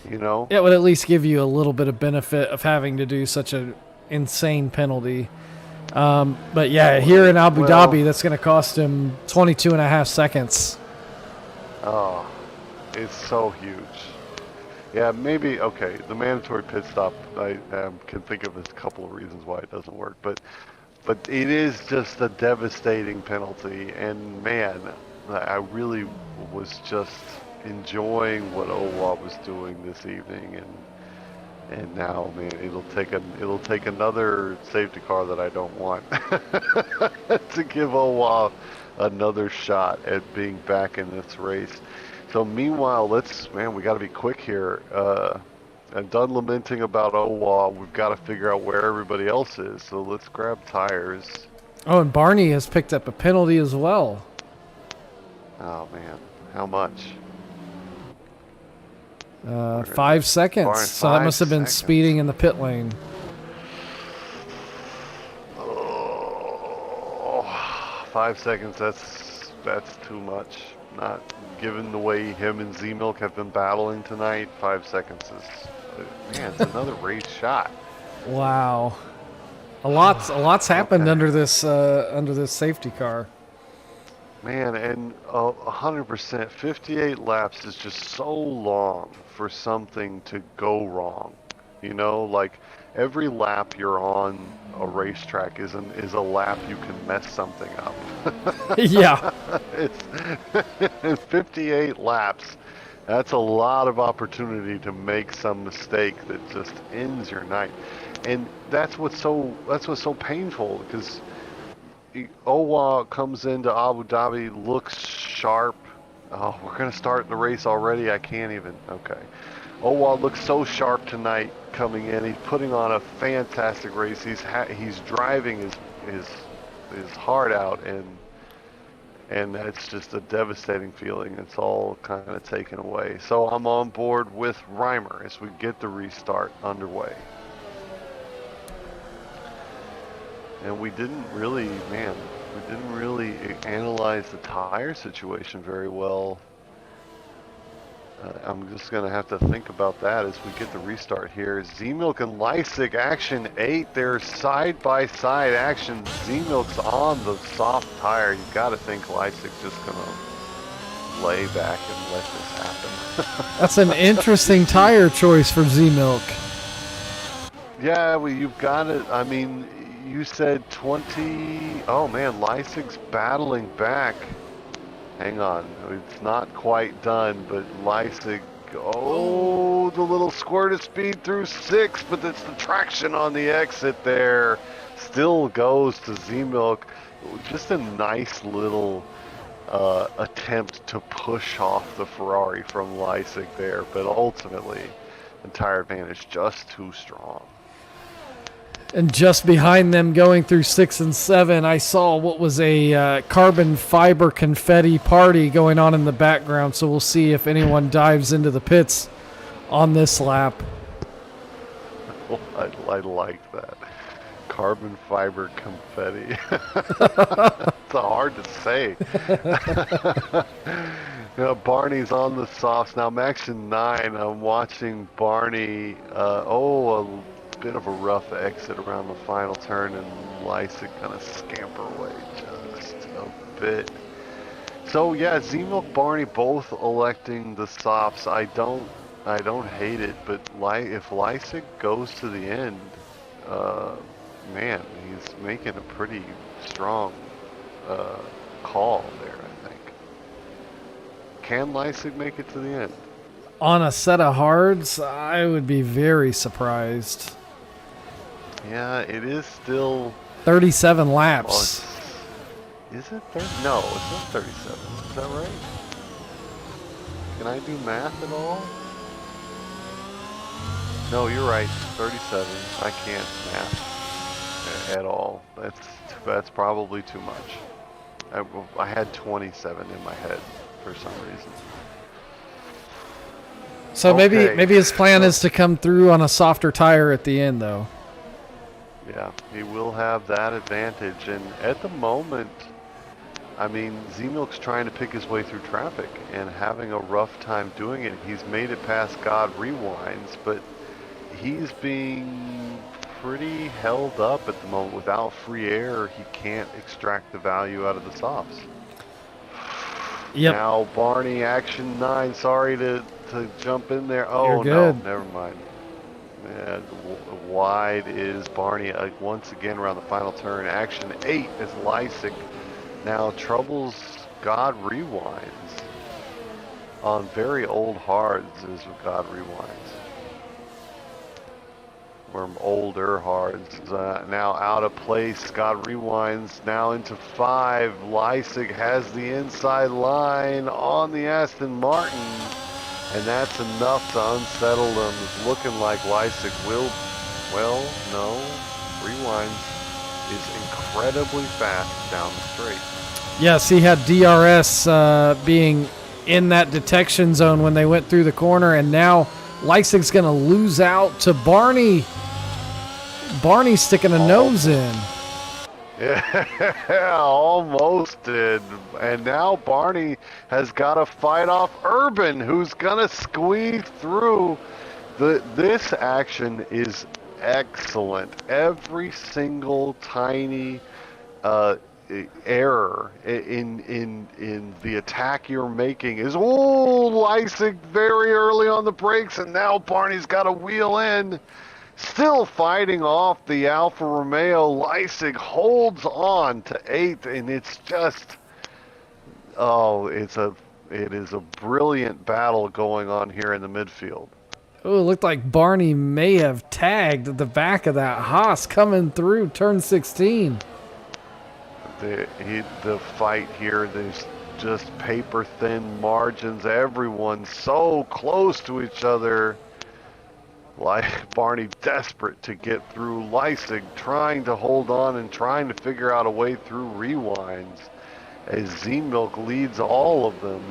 Speaker 2: You know?
Speaker 3: It would at least give you a little bit of benefit of having to do such an insane penalty. But yeah, here in Abu Dhabi, that's going to cost him 22 and a half seconds.
Speaker 2: Oh, it's so huge. Yeah, maybe, okay, the mandatory pit stop, I can think of a couple of reasons why it doesn't work, but it is just a devastating penalty, and man, I really was just enjoying what Owa was doing this evening, and now, man, it'll take another safety car that I don't want to give Owa another shot at being back in this race. So meanwhile, we got to be quick here. I'm done lamenting about Owa. We've got to figure out where everybody else is. So let's grab tires.
Speaker 3: Oh, and Barney has picked up a penalty as well.
Speaker 2: Oh man, how much?
Speaker 3: 5 seconds.
Speaker 2: Barney,
Speaker 3: So that must have been
Speaker 2: 5 seconds.
Speaker 3: speeding in the pit lane.
Speaker 2: Oh, 5 seconds. That's too much. Not given the way him and Z-Milk have been battling tonight. 5 seconds is, man, it's another race shot.
Speaker 3: Wow. A lot's happened under this safety car.
Speaker 2: Man, and 100%, 58 laps is just so long for something to go wrong. You know, like every lap you're on a racetrack is a lap you can mess something up.
Speaker 3: Yeah.
Speaker 2: It's 58 laps. That's a lot of opportunity to make some mistake that just ends your night. And that's what's so painful because Owa comes into Abu Dhabi, looks sharp. Oh, we're going to start the race already? I can't even. Okay. Owa looks so sharp tonight coming in. He's putting on a fantastic race. He's driving his heart out, and it's just a devastating feeling. It's all kind of taken away. So I'm on board with Reimer as we get the restart underway. And we didn't really analyze the tire situation very well. I'm just going to have to think about that as we get the restart here. Z-Milk and Leipzig action 8. There's side-by-side action. Z-Milk's on the soft tire. You got to think Leipzig's just going to lay back and let this happen.
Speaker 3: That's an interesting tire choice for Z-Milk.
Speaker 2: Yeah, well, you've got it. I mean, you said 20. Oh man, Leipzig's battling back. Hang on, it's not quite done, but Leipzig. Oh, the little squirt of speed through 6, but it's the traction on the exit there. Still goes to Z-Milk. Just a nice little attempt to push off the Ferrari from Leipzig there, but ultimately, the tire advantage just too strong.
Speaker 3: And just behind them going through 6 and 7, I saw what was a carbon fiber confetti party going on in the background. So we'll see if anyone dives into the pits on this lap.
Speaker 2: I like that. Carbon fiber confetti. It's hard to say. Barney's on the softs. Now, Maxion 9, I'm watching Barney, a bit of a rough exit around the final turn, and Lysick kind of scamper away just a bit. So, yeah, Z-Milk, Barney both electing the softs. I don't hate it, but if Lysick goes to the end, man, he's making a pretty strong call there, I think. Can Lysick make it to the end?
Speaker 3: On a set of hards, I would be very surprised.
Speaker 2: Yeah, it is still...
Speaker 3: 37
Speaker 2: Oh,
Speaker 3: laps.
Speaker 2: is it 30? No, it's not 37. Is that right? Can I do math at all? No, you're right. 37. I can't math at all. That's probably too much. I had 27 in my head for some reason.
Speaker 3: So
Speaker 2: Okay.
Speaker 3: maybe his plan is to come through on a softer tire at the end, though.
Speaker 2: Yeah, he will have that advantage. And at the moment, I mean, Z-Milk's trying to pick his way through traffic and having a rough time doing it. He's made it past God Rewinds, but he's being pretty held up at the moment. Without free air, he can't extract the value out of the softs.
Speaker 3: Yep.
Speaker 2: Now, Barney, Action 9, sorry to jump in there. Oh,
Speaker 3: You're good.
Speaker 2: no, never mind. Yeah, wide is Barney once again around the final turn. Action 8 is Lysick. Now, troubles God Rewinds on very old hards is God Rewinds. Or older hards. Now out of place, God Rewinds now into 5. Lysick has the inside line on the Aston Martin. And that's enough to unsettle them. It's looking like Lysick will, well, no. Rewinds is incredibly fast down the straight.
Speaker 3: Yes, he had DRS being in that detection zone when they went through the corner, and now Lysick's going to lose out to Barney. Barney's sticking a nose in.
Speaker 2: Yeah, almost did. And now Barney has got to fight off Urban, who's going to squeeze through. This action is excellent. Every single tiny error in the attack you're making is, Lysick very early on the brakes, and now Barney's got to wheel in. Still fighting off the Alfa Romeo. Lysick holds on to 8th, and it's just, it is a brilliant battle going on here in the midfield.
Speaker 3: Oh, it looked like Barney may have tagged at the back of that Haas coming through turn 16.
Speaker 2: The fight here, there's just paper thin margins. Everyone's so close to each other. Like Barney desperate to get through. Lysick trying to hold on and trying to figure out a way through rewinds as Z-Milk leads all of them.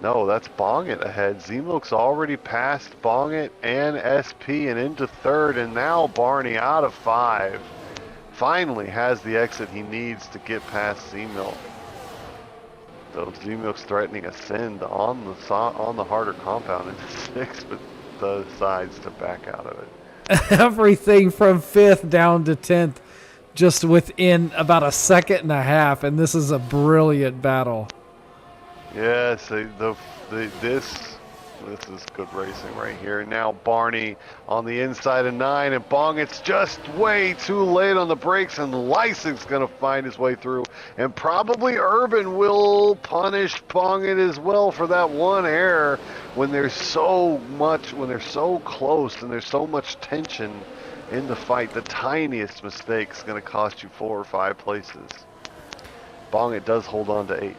Speaker 2: No, that's Bongit ahead. Z-Milk's already passed Bongit and SP and into 3rd, and now Barney out of 5 finally has the exit he needs to get past Z-Milk. So Z-Milk's threatening ascend on the harder compound into 6th, but decides to back out of it.
Speaker 3: Everything from 5th down to 10th just within about a second and a half, and this is a brilliant battle.
Speaker 2: Yes, this is good racing right here. Now Barney on the inside of 9, and Bongit's just way too late on the brakes, and Lysick's going to find his way through, and probably Urban will punish Bongit as well for that one error when there's so close and there's so much tension in the fight. The tiniest mistake is going to cost you 4 or 5 places. Bongit does hold on to 8th.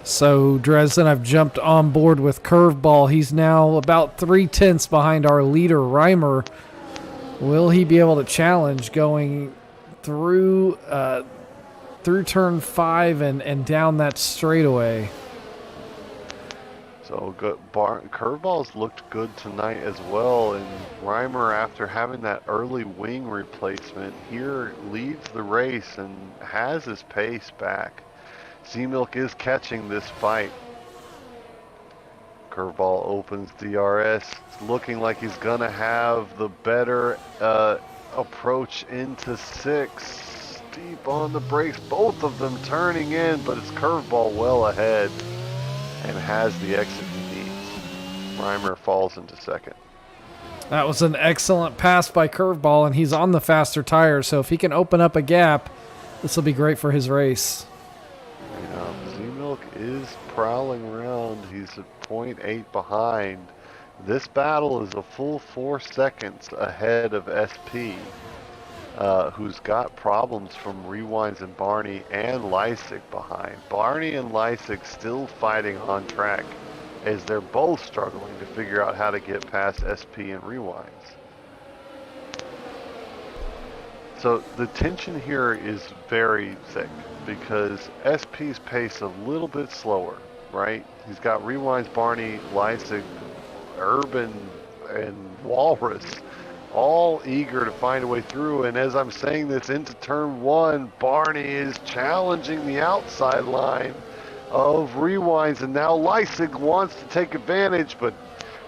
Speaker 3: So Dresden, I've jumped on board with Curveball. He's now about 3/10 behind our leader, Reimer. Will he be able to challenge going through turn 5 and down that straightaway?
Speaker 2: So good. Curveball's looked good tonight as well, and Reimer, after having that early wing replacement, here leads the race and has his pace back. Z-Milk is catching this fight. Curveball opens DRS. It's looking like he's going to have the better approach into 6. Deep on the brakes, both of them turning in, but it's Curveball well ahead and has the exit he needs. Reimer falls into second.
Speaker 3: That was an excellent pass by Curveball, and he's on the faster tire, so if he can open up a gap, this will be great for his race.
Speaker 2: Yeah, Z-Milk is prowling around. He's at 0.8 behind. This battle is a full 4 seconds ahead of SP, who's got problems from Rewinds and Barney and Lysick behind. Barney and Lysick still fighting on track as they're both struggling to figure out how to get past SP and Rewinds. So the tension here is very thick because SP's pace a little bit slower, right? He's got Rewinds, Barney, Lysick, Urban, and Walrus all eager to find a way through. And as I'm saying this into turn 1, Barney is challenging the outside line of Rewinds, and now Lysick wants to take advantage, but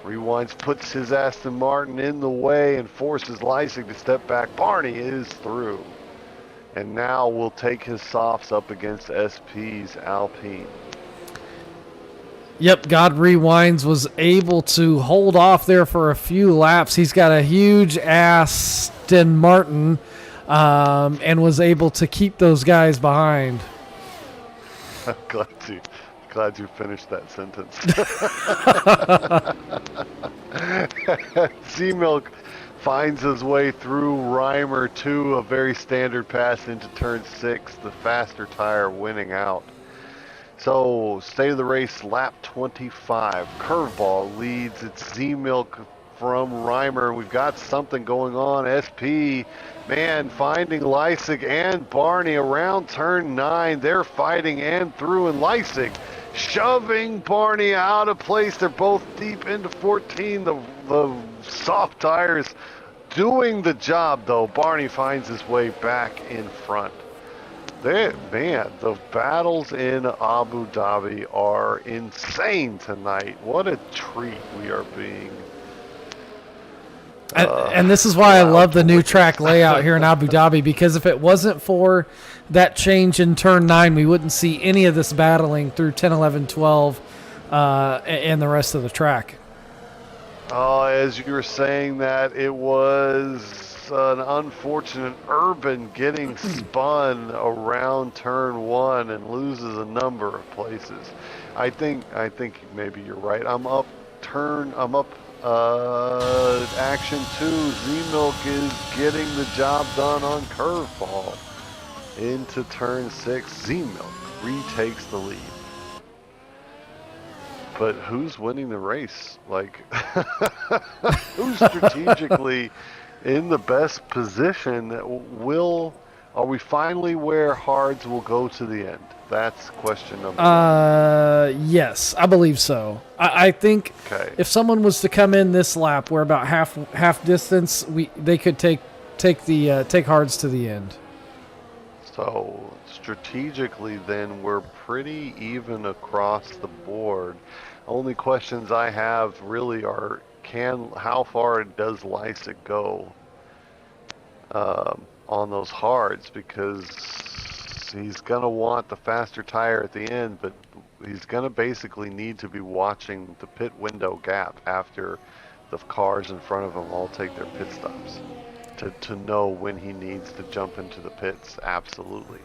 Speaker 2: Rewinds puts his Aston Martin in the way and forces Lysick to step back. Barney is through. And now we'll take his softs up against SP's Alpine.
Speaker 3: Yep, God Rewinds was able to hold off there for a few laps. He's got a huge Aston Martin and was able to keep those guys behind.
Speaker 2: I'm glad you finished that sentence. Z-Milk finds his way through Reimer to a very standard pass into turn 6, the faster tire winning out. So, state of the race, lap 25. Curveball leads. It's Z-Milk from Reimer. We've got something going on. SP, man, finding Lysick and Barney around turn 9. They're fighting and through, and Lysick shoving Barney out of place. They're both deep into 14. The soft tires doing the job, though. Barney finds his way back in front. Man, the battles in Abu Dhabi are insane tonight. What a treat we are being.
Speaker 3: And this is why I love the new track layout here in Abu Dhabi, because if it wasn't for that change in turn 9, we wouldn't see any of this battling through 10, 11, 12, and the rest of the track.
Speaker 2: As you were saying that, it was an unfortunate Urban getting spun around turn 1 and loses a number of places. I think maybe you're right. I'm up action 2. Z-Milk is getting the job done on Curveball. Into turn 6, Z-Milk retakes the lead. But who's winning the race? Like, who's strategically in the best position? Are we finally where Hards will go to the end? That's question number 1.
Speaker 3: Yes, I believe so. I think if someone was to come in this lap, we're about half distance. They could take Hards to the end.
Speaker 2: So strategically, then we're pretty even across the board. Only questions I have really are how far does Lysick go on those hards, because he's going to want the faster tire at the end, but he's going to basically need to be watching the pit window gap after the cars in front of him all take their pit stops to know when he needs to jump into the pits. Absolutely.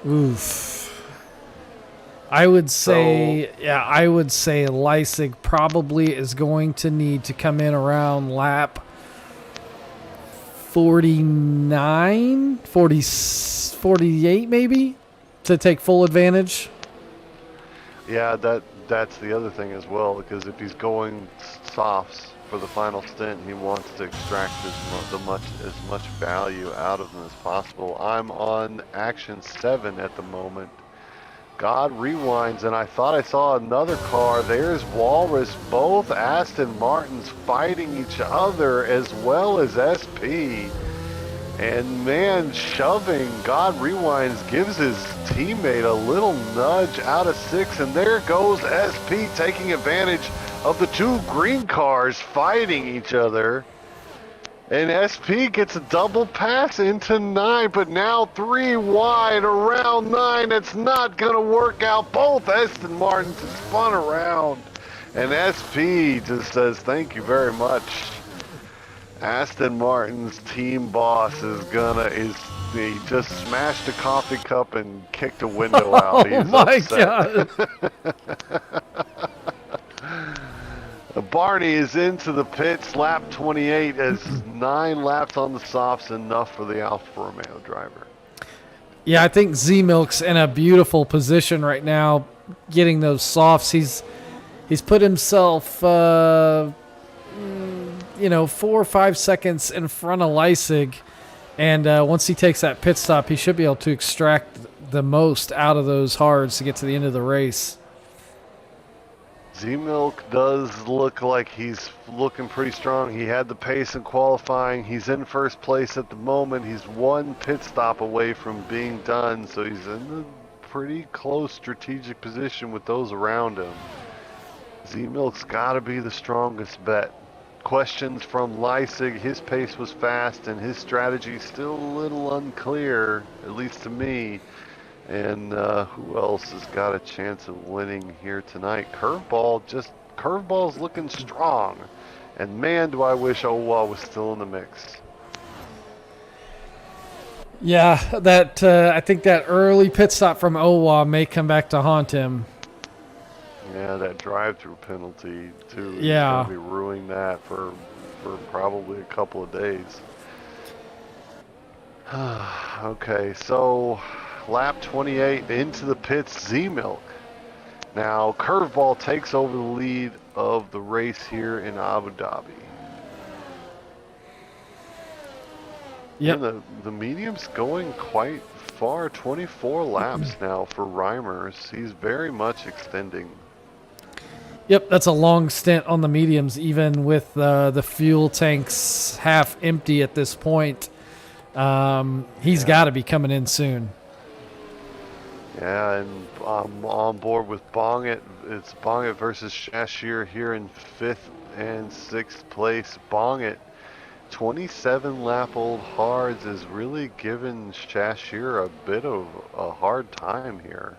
Speaker 3: Oof. I would say Lysick probably is going to need to come in around lap 49, 40, 48 maybe to take full advantage.
Speaker 2: Yeah, that's the other thing as well, because if he's going softs for the final stint, he wants to extract as much value out of them as possible. I'm on action 7 at the moment. God Rewinds, and I thought I saw another car. There's Walrus. Both Aston Martins fighting each other as well as SP. And man, shoving, God rewinds, gives his teammate a little nudge out of 6, and there goes SP taking advantage of the two green cars fighting each other. And SP gets a double pass into 9, but now 3 wide around 9. It's not going to work out. Both Aston Martins have spun around. And SP just says, thank you very much. Aston Martin's team boss he just smashed a coffee cup and kicked a window out. He's
Speaker 3: my
Speaker 2: upset.
Speaker 3: God.
Speaker 2: Barney is into the pits, lap 28, as 9 laps on the softs, enough for the Alfa Romeo driver.
Speaker 3: Yeah, I think Z-Milk's in a beautiful position right now, getting those softs. He's put himself, 4 or 5 seconds in front of Leipzig, and once he takes that pit stop, he should be able to extract the most out of those hards to get to the end of the race.
Speaker 2: Z-Milk does look like he's looking pretty strong. He had the pace in qualifying. He's in first place at the moment. He's 1 pit stop away from being done, so he's in a pretty close strategic position with those around him. Z-Milk's got to be the strongest bet. Questions from Leipzig. His pace was fast, and his strategy still a little unclear, at least to me. And who else has got a chance of winning here tonight? Curveball's looking strong. And man, do I wish Owa was still in the mix.
Speaker 3: Yeah, I think that early pit stop from Owa may come back to haunt him.
Speaker 2: Yeah, that drive-through penalty too.
Speaker 3: Yeah,
Speaker 2: he's gonna be ruining that for probably a couple of days. Okay, so lap 28 into the pits, Z-Milk. Now, Curveball takes over the lead of the race here in Abu Dhabi.
Speaker 3: Yep.
Speaker 2: And the medium's going quite far, 24 laps now for Reimers. He's very much extending.
Speaker 3: Yep, that's a long stint on the mediums, even with the fuel tanks half empty at this point. He's got to be coming in soon.
Speaker 2: Yeah, and I'm on board with Bongit. It's Bongit versus Shashir here in 5th and 6th place. Bongit, 27-lap-old hards, is really giving Shashir a bit of a hard time here.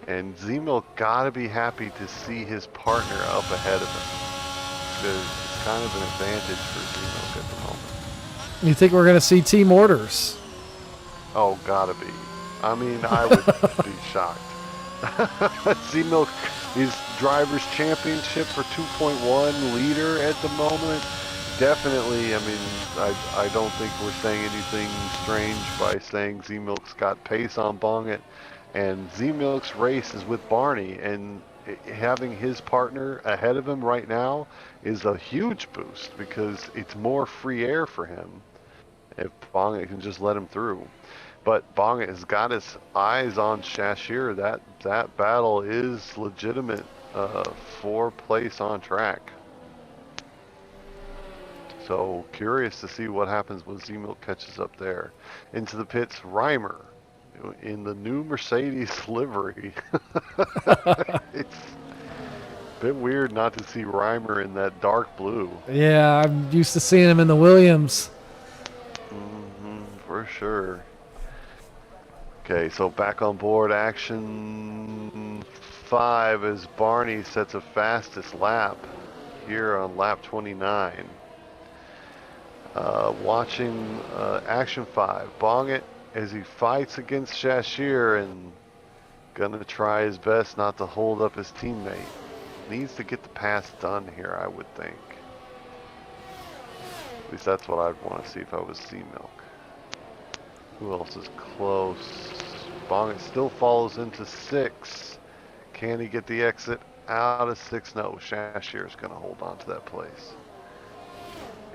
Speaker 2: And Z-Milk gotta be happy to see his partner up ahead of him. Because it's kind of an advantage for Z-Milk at the moment.
Speaker 3: You think we're going to see team orders?
Speaker 2: Oh, gotta be. I mean, I would be shocked. Z-Milk is Drivers' Championship for 2.1 leader at the moment. Definitely, I mean, I don't think we're saying anything strange by saying Z-Milk's got pace on Bongit. And Z-Milk's race is with Barney, and having his partner ahead of him right now is a huge boost because it's more free air for him if Bongit can just let him through. But Bongit has got his eyes on Shashir. That battle is legitimate for place on track. So curious to see what happens when Z-Milk catches up there. Into the pits, Reimer in the new Mercedes livery. It's a bit weird not to see Reimer in that dark blue.
Speaker 3: Yeah, I'm used to seeing him in the Williams.
Speaker 2: For sure. Okay, so back on board action 5 as Barney sets a fastest lap here on lap 29. Watching action 5. Bongit as he fights against Shashir and gonna try his best not to hold up his teammate. Needs to get the pass done here, I would think. At least that's what I'd want to see if I was Z-Milk. Who else is close? Bongit still follows into 6. Can he get the exit out of 6? No, Shashir is going to hold on to that place.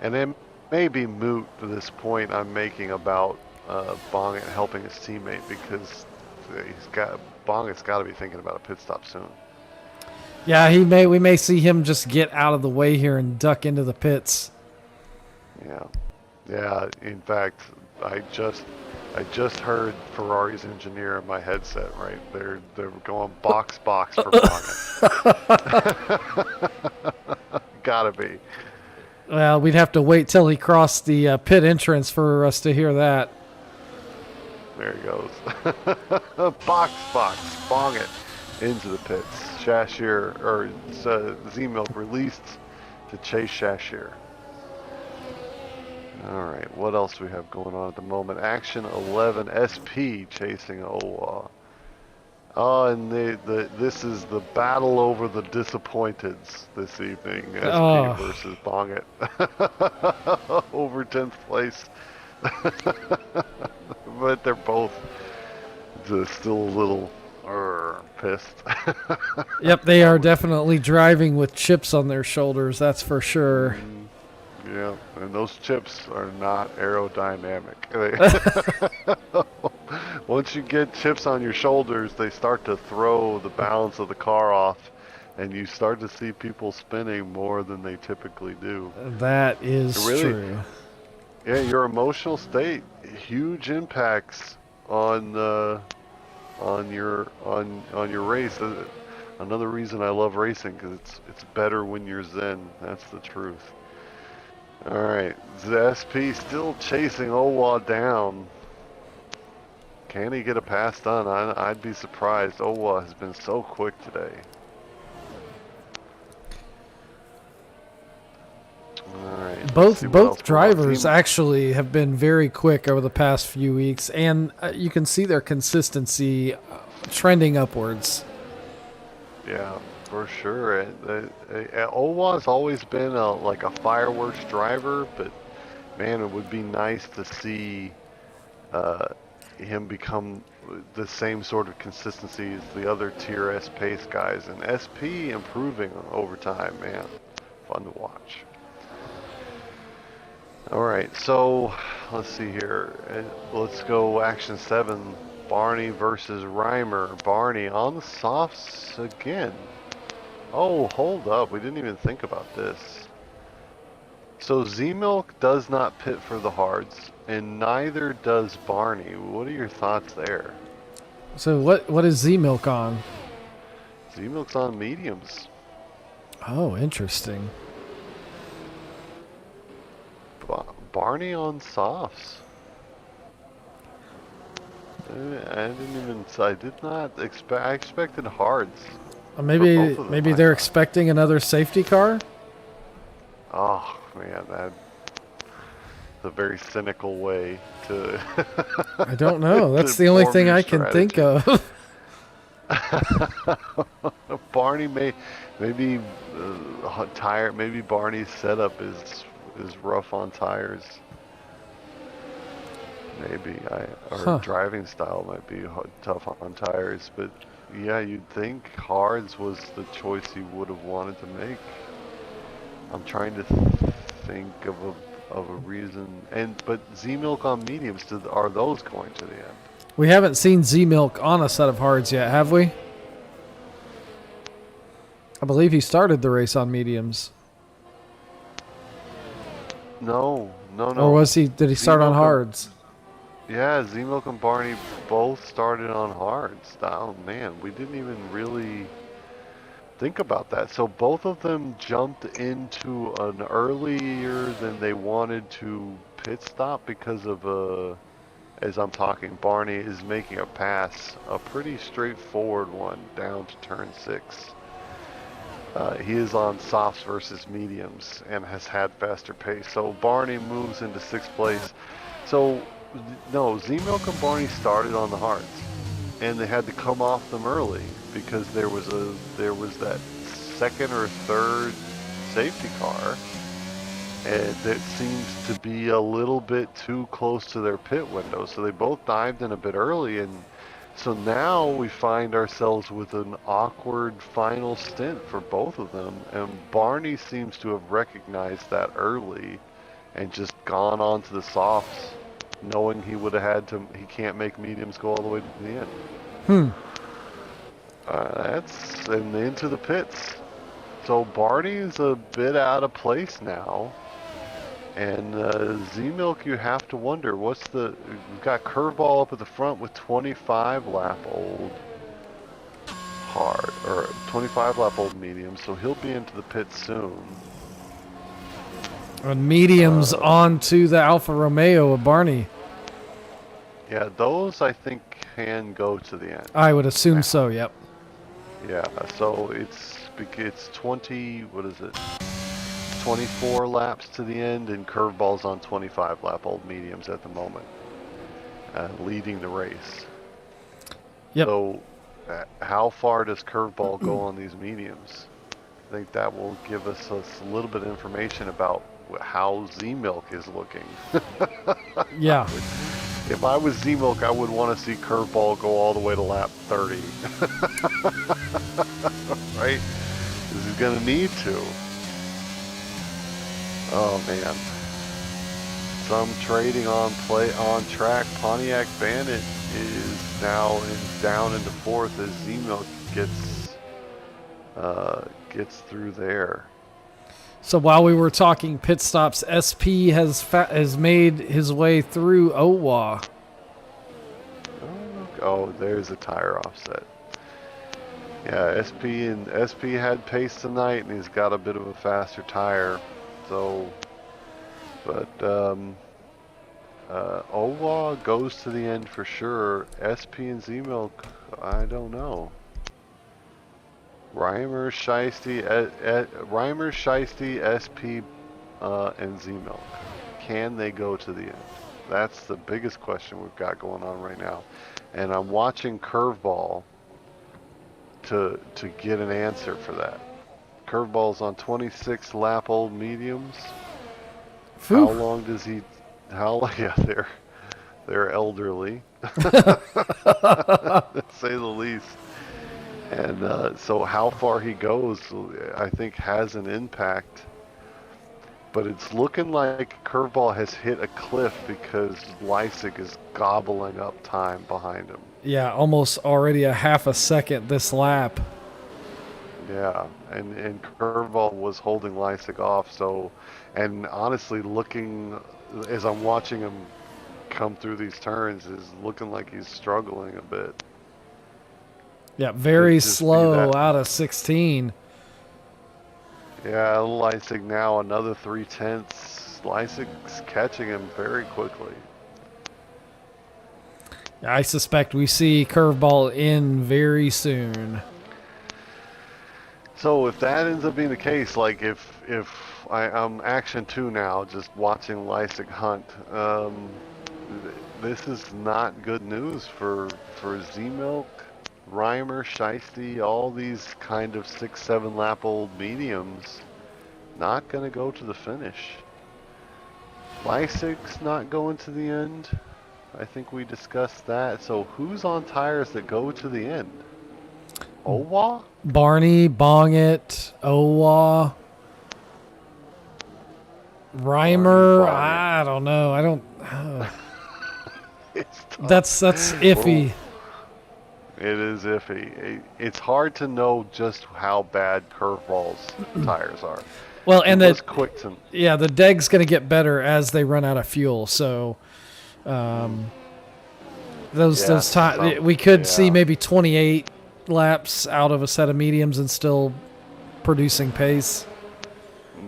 Speaker 2: And then maybe moot to this point I'm making about Bongit helping his teammate because Bongit's got to be thinking about a pit stop soon.
Speaker 3: Yeah, we may see him just get out of the way here and duck into the pits.
Speaker 2: Yeah. Yeah, in fact, I just I just heard Ferrari's engineer in my headset. Right, they're going box for Bonnet. Gotta be.
Speaker 3: Well, we'd have to wait till he crossed the pit entrance for us to hear that.
Speaker 2: There he goes. box, bong it into the pits. Shashir, or Z-Milk released to chase Shashir. Alright, what else do we have going on at the moment? Action 11, SP chasing Owa. Oh, and this is the battle over the disappointeds this evening. SP versus Bongit. Over 10th place. But they're both just still a little pissed.
Speaker 3: Yep, they are definitely driving with chips on their shoulders, that's for sure.
Speaker 2: Yeah, and those chips are not aerodynamic. Once you get chips on your shoulders, they start to throw the balance of the car off, and you start to see people spinning more than they typically do.
Speaker 3: That is true.
Speaker 2: Yeah, your emotional state, huge impacts on your race. Another reason I love racing, because it's better when you're zen. That's the truth. All right, SP still chasing Owa down. Can he get a pass done? I'd be surprised. Owa has been so quick today. All right.
Speaker 3: Both drivers actually have been very quick over the past few weeks, and you can see their consistency trending upwards.
Speaker 2: Yeah, for sure. Owa's always been like a fireworks driver, but man, it would be nice to see him become the same sort of consistency as the other Tier S pace guys, and SP improving over time, man. Fun to watch. Alright, so let's see here. Let's go Action 7. Barney versus Reimer. Barney on the softs again. Oh, hold up. We didn't even think about this. So Z-Milk does not pit for the hards, and neither does Barney. What are your thoughts there?
Speaker 3: So what is Z-Milk on?
Speaker 2: Z-Milk's on mediums.
Speaker 3: Oh, interesting.
Speaker 2: Barney on softs. I did not expect. I expected hards.
Speaker 3: Maybe they're expecting another safety car.
Speaker 2: Oh man, that's a very cynical way to.
Speaker 3: I don't know. That's the only thing I can think of.
Speaker 2: Barney maybe tire. Maybe Barney's setup is rough on tires. Maybe driving style might be tough on tires, but yeah, you'd think hards was the choice he would have wanted to make. I'm trying to think of a reason, but Z-Milk on mediums. Are those going to the end?
Speaker 3: We haven't seen Z-Milk on a set of hards yet, have we? I believe he started the race on mediums.
Speaker 2: No.
Speaker 3: Or was he? Did he start on hards?
Speaker 2: Yeah, Z-Milk and Barney both started on hards. Oh man, we didn't even really think about that. So both of them jumped into an earlier than they wanted to pit stop because of as I'm talking, Barney is making a pass, a pretty straightforward one down to turn 6. He is on softs versus mediums and has had faster pace. So Barney moves into 6th place. So no, Z-Milk and Barney started on the hards, and they had to come off them early because there was that second or third safety car, and that seems to be a little bit too close to their pit window. So they both dived in a bit early, and so now we find ourselves with an awkward final stint for both of them, and Barney seems to have recognized that early and just gone on to the softs, knowing he would have had to. He can't make mediums go all the way to the end. That's and into the pits. So Barney is a bit out of place now, And Z-Milk, you have to wonder, we've got Curveball up at the front with 25 lap old hard, or 25 lap old medium, so he'll be into the pit soon.
Speaker 3: And mediums onto the Alfa Romeo of Barney.
Speaker 2: Yeah, those I think can go to the end.
Speaker 3: I would assume so, yep.
Speaker 2: Yeah, so it's 20, what is it? 24 laps to the end, and Curveball's on 25 lap old mediums at the moment, leading the race.
Speaker 3: Yep.
Speaker 2: So, how far does Curveball go on these mediums? I think that will give us a little bit of information about how Z-Milk is looking.
Speaker 3: Yeah.
Speaker 2: If I was Z-Milk, I would want to see Curveball go all the way to lap 30. Right? Because he's going to need to. Oh, man. Some trading on track. Pontiac Bandit is now down into fourth as Z-Milk gets through there.
Speaker 3: So while we were talking pit stops, SP has made his way through Owa.
Speaker 2: Oh, there's a tire offset. Yeah, SP had pace tonight, and he's got a bit of a faster tire. So, but Owa goes to the end for sure. SP and Z-Milk, I don't know. Reimer, Shiesty, SP, and Z-Milk. Can they go to the end? That's the biggest question we've got going on right now. And I'm watching Curveball to get an answer for that. Curveball's on 26 lap old mediums.
Speaker 3: Whew.
Speaker 2: How long does he? Yeah, they're elderly, to say the least. And so how far he goes, I think, has an impact. But it's looking like Curveball has hit a cliff because Leipzig is gobbling up time behind him.
Speaker 3: Yeah, almost already a half a second this lap.
Speaker 2: Yeah, and Curveball was holding Leipzig off. So, and honestly, looking as I'm watching him come through these turns, is looking like he's struggling a bit.
Speaker 3: Yeah, very
Speaker 2: Could just be
Speaker 3: slow
Speaker 2: that.
Speaker 3: out of 16.
Speaker 2: Yeah, Leipzig now another 3/10. Leipzig's catching him very quickly.
Speaker 3: I suspect we see Curveball in very soon.
Speaker 2: So if that ends up being the case, like if I'm Action 2 now, just watching Leipzig hunt, this is not good news for Z-Milk, Reimer, Shiesty, all these kind of 6-7 lap old mediums. Not going to go to the finish. Leipzig's not going to the end. I think we discussed that. So who's on tires that go to the end? Owa?
Speaker 3: Barney, Bongit, Owa, Reimer.
Speaker 2: Bongit.
Speaker 3: I don't know. I don't.
Speaker 2: It's tough.
Speaker 3: That's iffy.
Speaker 2: It is iffy. It's hard to know just how bad Curveball's tires are.
Speaker 3: Well, and
Speaker 2: that's
Speaker 3: the
Speaker 2: quick to.
Speaker 3: yeah, the deg's going to get better as they run out of fuel. So, those we could see maybe 28 laps out of a set of mediums and still producing pace.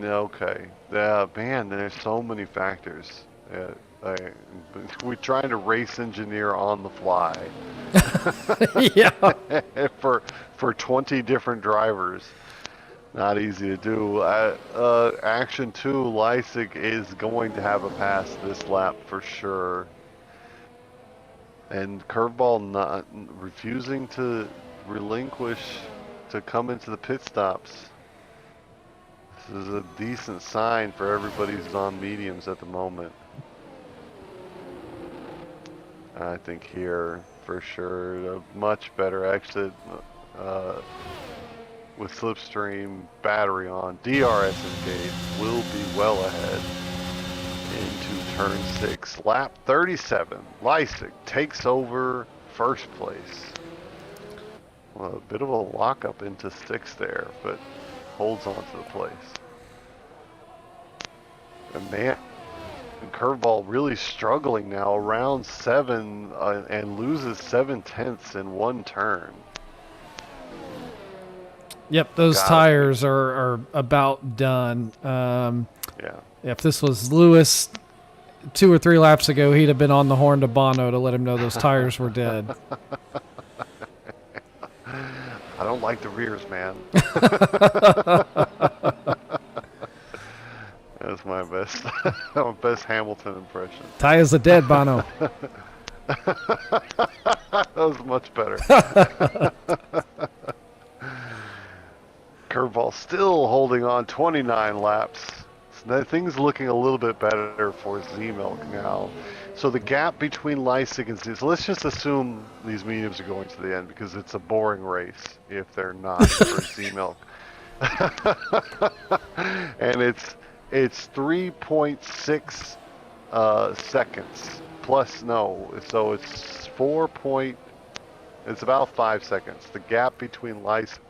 Speaker 2: Okay. Yeah, man. There's so many factors. We're trying to race engineer on the fly.
Speaker 3: Yeah.
Speaker 2: for 20 different drivers. Not easy to do. Action 2, Leipzig is going to have a pass this lap for sure. And Curveball not refusing to relinquish to come into the pit stops. This is a decent sign for everybody who's on mediums at the moment. I think here, for sure, a much better exit with Slipstream, battery on, DRS engaged, will be well ahead into turn 6. Lap 37, Leipzig takes over first place. Well, a bit of a lockup into 6th there, but holds on to the place. And man, And Curveball really struggling now, around 7 and loses 7/10 in one turn.
Speaker 3: Yep, those
Speaker 2: Gotta
Speaker 3: tires are about done.
Speaker 2: Yeah.
Speaker 3: If this was Lewis 2 or 3 laps ago, he'd have been on the horn to Bono to let him know those tires were dead.
Speaker 2: I don't like the rears, man. That's my best, my best Hamilton impression.
Speaker 3: Tires are dead, Bono.
Speaker 2: That was much better. Curveball still holding on 29 laps. So things looking a little bit better for Z-Milk now. So the gap between Leipzig and Z, so let's just assume these mediums are going to the end because it's a boring race if they're not for Z-Milk. And it's 3.6 seconds plus no, so it's it's about 5 seconds. The gap between Leipzig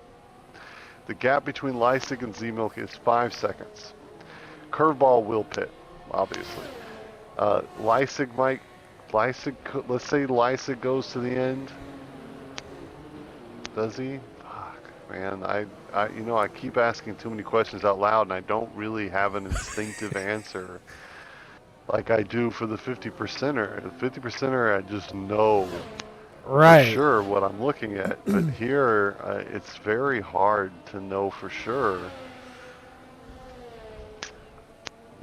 Speaker 2: and Z-Milk is 5 seconds. Curveball will pit, obviously. Let's say Leipzig goes to the end. Does he? Fuck, man. I keep asking too many questions out loud, and I don't really have an instinctive answer like I do for the 50%er. The 50%er, I just know
Speaker 3: Right.
Speaker 2: for sure what I'm looking at. But here, it's very hard to know for sure.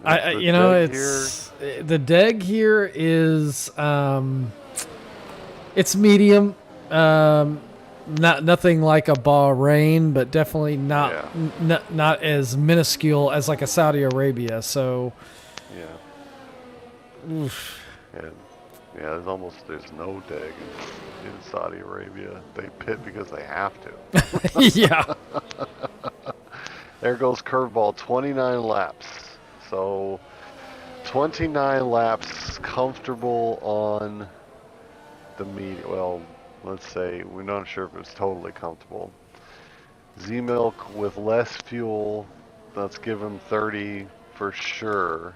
Speaker 3: The deg here is it's medium. Nothing like a Bahrain, but definitely not not as minuscule as like a Saudi Arabia. So
Speaker 2: yeah, there's no deg in Saudi Arabia. They pit because they have to.
Speaker 3: yeah.
Speaker 2: There goes Curveball, 29 laps. So 29 laps comfortable on the medium. Well, let's say we're not sure if it's totally comfortable. Z-Milk with less fuel, let's give him 30 for sure.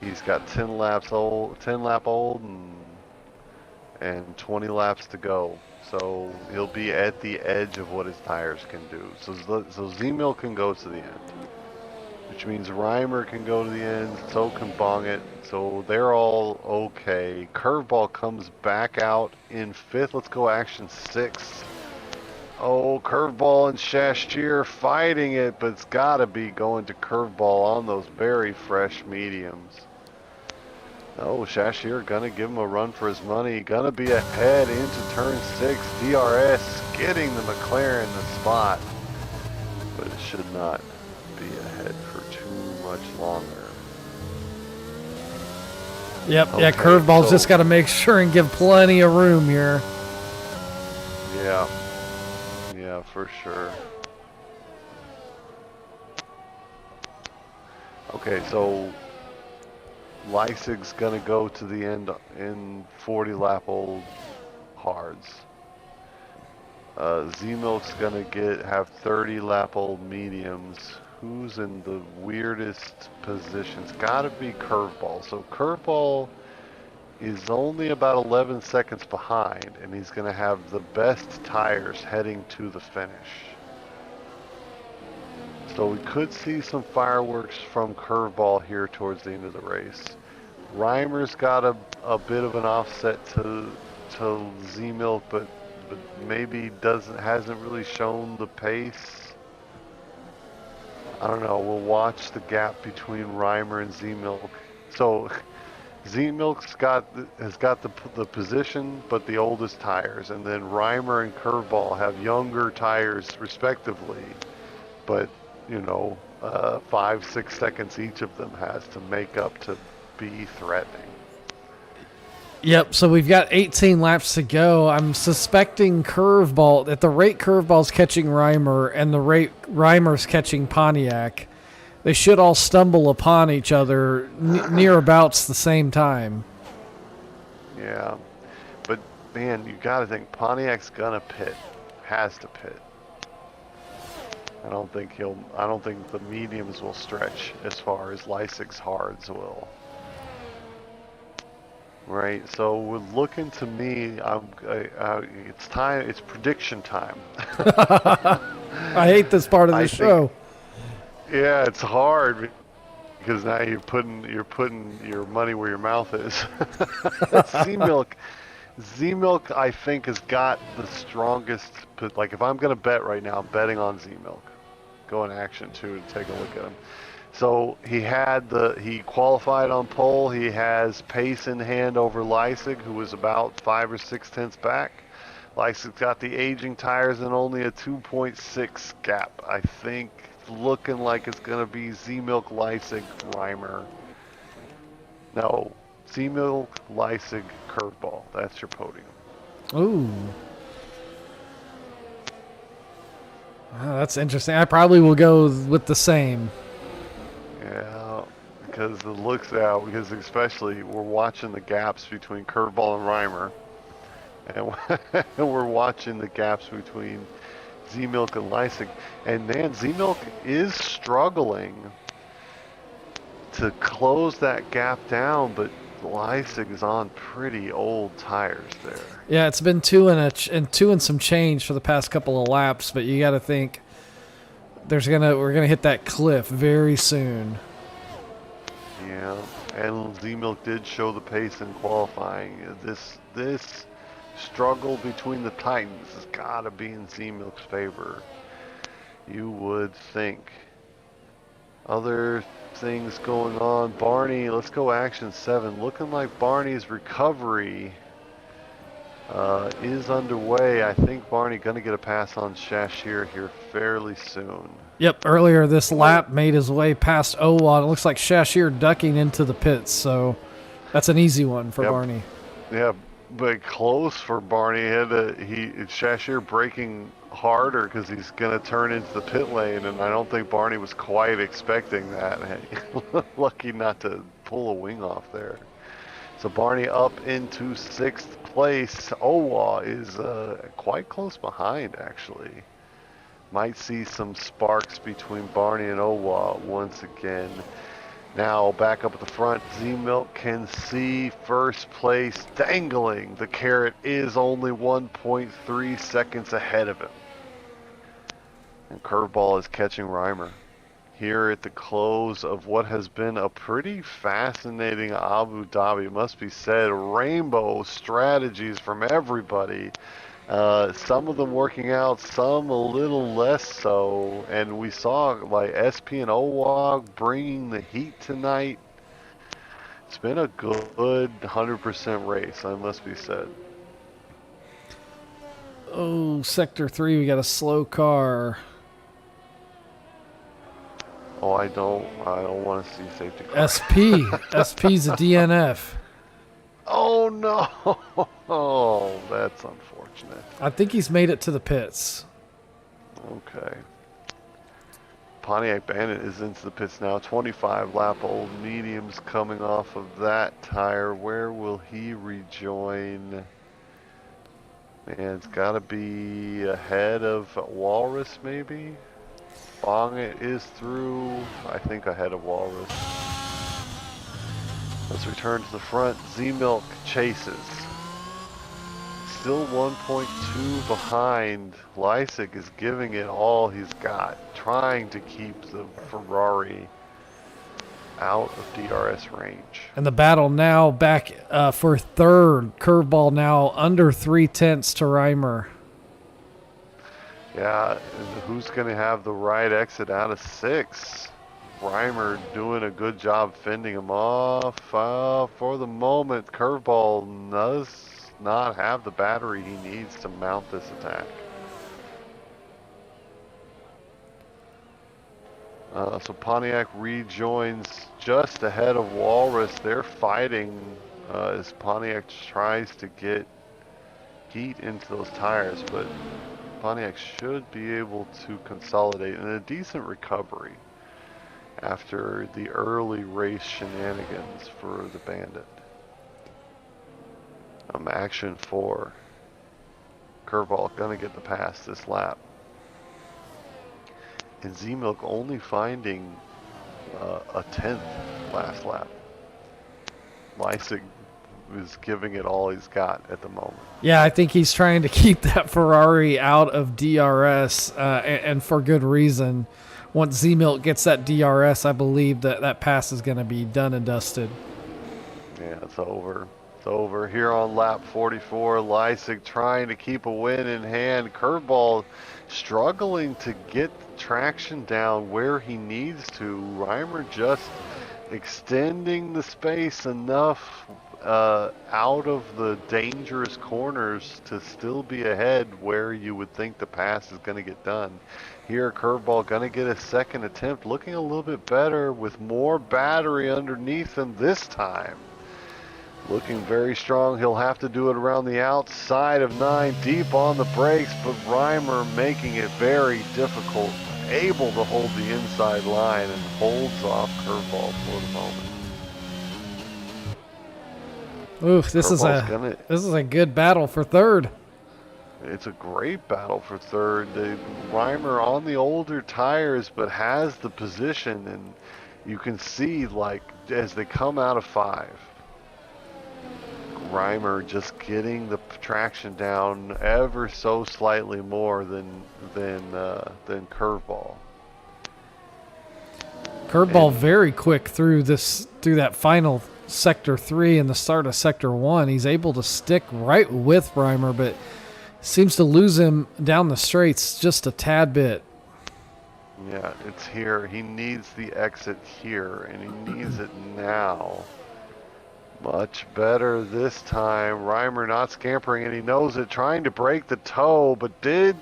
Speaker 2: He's got 10 lap old and 20 laps to go. So he'll be at the edge of what his tires can do. So Z-Milk can go to the end, which means Reimer can go to the end, so can Bong It. So they're all okay. Curveball comes back out in 5th. Let's go action 6. Oh, Curveball and Shashir fighting it, but it's got to be going to Curveball on those very fresh mediums. Oh, Shashir gonna give him a run for his money. Gonna be ahead into turn 6. DRS getting the McLaren the spot, but it should not be ahead for too much longer.
Speaker 3: Yep.
Speaker 2: Okay,
Speaker 3: Yeah. Curveball's just got to make sure and give plenty of room here.
Speaker 2: Yeah. Yeah, for sure. Okay, so Leipzig's gonna go to the end in 40 lap old hards. Z-Milk's gonna have 30 lap old mediums. Who's in the weirdest positions? Gotta be Curveball. So Curveball is only about 11 seconds behind, and he's gonna have the best tires heading to the finish. So we could see some fireworks from Curveball here towards the end of the race. Reimer's got a bit of an offset to Z-Milk, but maybe hasn't really shown the pace. I don't know. We'll watch the gap between Reimer and Z-Milk. So Z-Milk's has got the position, but the oldest tires, and then Reimer and Curveball have younger tires respectively, but 5-6 seconds each of them has to make up to be threatening.
Speaker 3: Yep, so we've got 18 laps to go. I'm suspecting Curveball, at the rate Curveball's catching Reimer and the rate Reimer's catching Pontiac, they should all stumble upon each other near abouts the same time.
Speaker 2: Yeah, but man, you got to think Pontiac's gonna pit, has to pit. I don't think the mediums will stretch as far as Leipzig's hards will. right? So we're looking to me. It's time. It's prediction time.
Speaker 3: I hate this part of the
Speaker 2: I think.
Speaker 3: show.
Speaker 2: Yeah, it's hard because now you're putting your money where your mouth is. Z Milk, Z Milk, I think has got the strongest. Like if I'm gonna bet right now, I'm betting on Z Milk. Go in action too to take a look at him. So he qualified on pole. He has pace in hand over Leisig, who was about 5 or 6 tenths back. Leisig's got the aging tires and only a 2.6 gap. I think looking like it's gonna be Z Milk, Leisig, Reimer. No, Z Milk, Leisig, Curveball. That's your podium.
Speaker 3: Ooh. That's interesting. I probably will go with the same.
Speaker 2: Yeah, because it looks out. Because especially we're watching the gaps between Curveball and Reimer. And we're watching the gaps between Z-Milk and Leisig. And man, Z-Milk is struggling to close that gap down, but Leisig is on pretty old tires there.
Speaker 3: Yeah, it's been two and some change for the past couple of laps, but you got to think we're gonna hit that cliff very soon.
Speaker 2: Yeah, and Z-Milk did show the pace in qualifying. This struggle between the Titans has got to be in Z-Milk's favor. You would think. Other things going on. Barney, let's go action 7. Looking like Barney's recovery is underway. I think Barney going to get a pass on Shashir here fairly soon.
Speaker 3: Yep, earlier this lap made his way past Owad. It looks like Shashir ducking into the pits, so that's an easy one for Barney.
Speaker 2: Yeah, but close for Barney. Shashir braking harder because he's going to turn into the pit lane, and I don't think Barney was quite expecting that. Lucky not to pull a wing off there. So Barney up into 6th place. Owa is quite close behind, actually. Might see some sparks between Barney and Owa once again. Now back up at the front, Z-Milk can see first place dangling. The carrot is only 1.3 seconds ahead of him. And Curveball is catching Reimer. Here at the close of what has been a pretty fascinating Abu Dhabi, it must be said, rainbow strategies from everybody. Some of them working out, some a little less so. And we saw like SP and OWOG bringing the heat tonight. It's been a good 100% race, I must be said.
Speaker 3: Oh, Sector 3, we got a slow car.
Speaker 2: Oh, I don't want to see safety car.
Speaker 3: SP's a DNF.
Speaker 2: Oh no! Oh, that's unfortunate.
Speaker 3: I think he's made it to the pits.
Speaker 2: Okay. Pontiac Bandit is into the pits now. 25 lap old mediums coming off of that tire. Where will he rejoin? Man, it's got to be ahead of Walrus, maybe? Bong is through, I think, ahead of Walrus. Let's return to the front. Z-Milk chases. Still 1.2 behind. Leisig is giving it all he's got, trying to keep the Ferrari out of DRS range.
Speaker 3: And the battle now back for third. Curveball now under 3 tenths to Reimer.
Speaker 2: Yeah, who's going to have the right exit out of 6? Reimer doing a good job fending him off. For the moment, Curveball does not have the battery he needs to mount this attack. So Pontiac rejoins just ahead of Walrus. They're fighting as Pontiac tries to get heat into those tires, but Pontiac should be able to consolidate in a decent recovery after the early race shenanigans for the Bandit. Action 4. Curveball gonna get the pass this lap. And Z-Milk only finding a 10th last lap. Leisig is giving it all he's got at the moment.
Speaker 3: Yeah, I think he's trying to keep that Ferrari out of DRS, and for good reason. Once Z-Milk gets that DRS, I believe that pass is going to be done and dusted.
Speaker 2: Yeah, it's over. It's over. Here on lap 44, Leipzig trying to keep a win in hand. Curveball struggling to get traction down where he needs to. Reimer just extending the space enough out of the dangerous corners to still be ahead where you would think the pass is going to get done. Here, Curveball going to get a second attempt, looking a little bit better with more battery underneath him this time. Looking very strong. He'll have to do it around the outside of 9, deep on the brakes, but Reimer making it very difficult, able to hold the inside line and holds off Curveball for the moment.
Speaker 3: Ooh, this is a good battle for third.
Speaker 2: It's a great battle for third. Reimer on the older tires, but has the position, and you can see, like, as they come out of 5, Reimer just getting the traction down ever so slightly more than Curveball.
Speaker 3: Curveball very quick through that final sector 3 and the start of sector 1. He's able to stick right with Reimer, but seems to lose him down the straights just a tad bit.
Speaker 2: Yeah, it's here. He needs the exit here, and he needs it now. Much better this time. Reimer not scampering, and he knows it, trying to break the toe, but did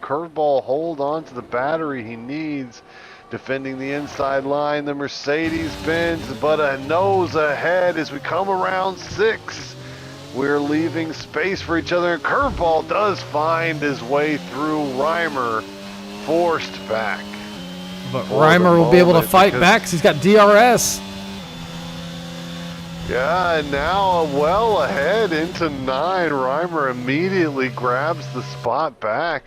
Speaker 2: Curveball hold on to the battery he needs? Defending the inside line, the Mercedes-Benz, but a nose ahead as we come around 6. We're leaving space for each other, and Curveball does find his way through Reimer, forced back.
Speaker 3: But Reimer will be able to fight back because he's got DRS.
Speaker 2: Yeah, and now well ahead into 9. Reimer immediately grabs the spot back.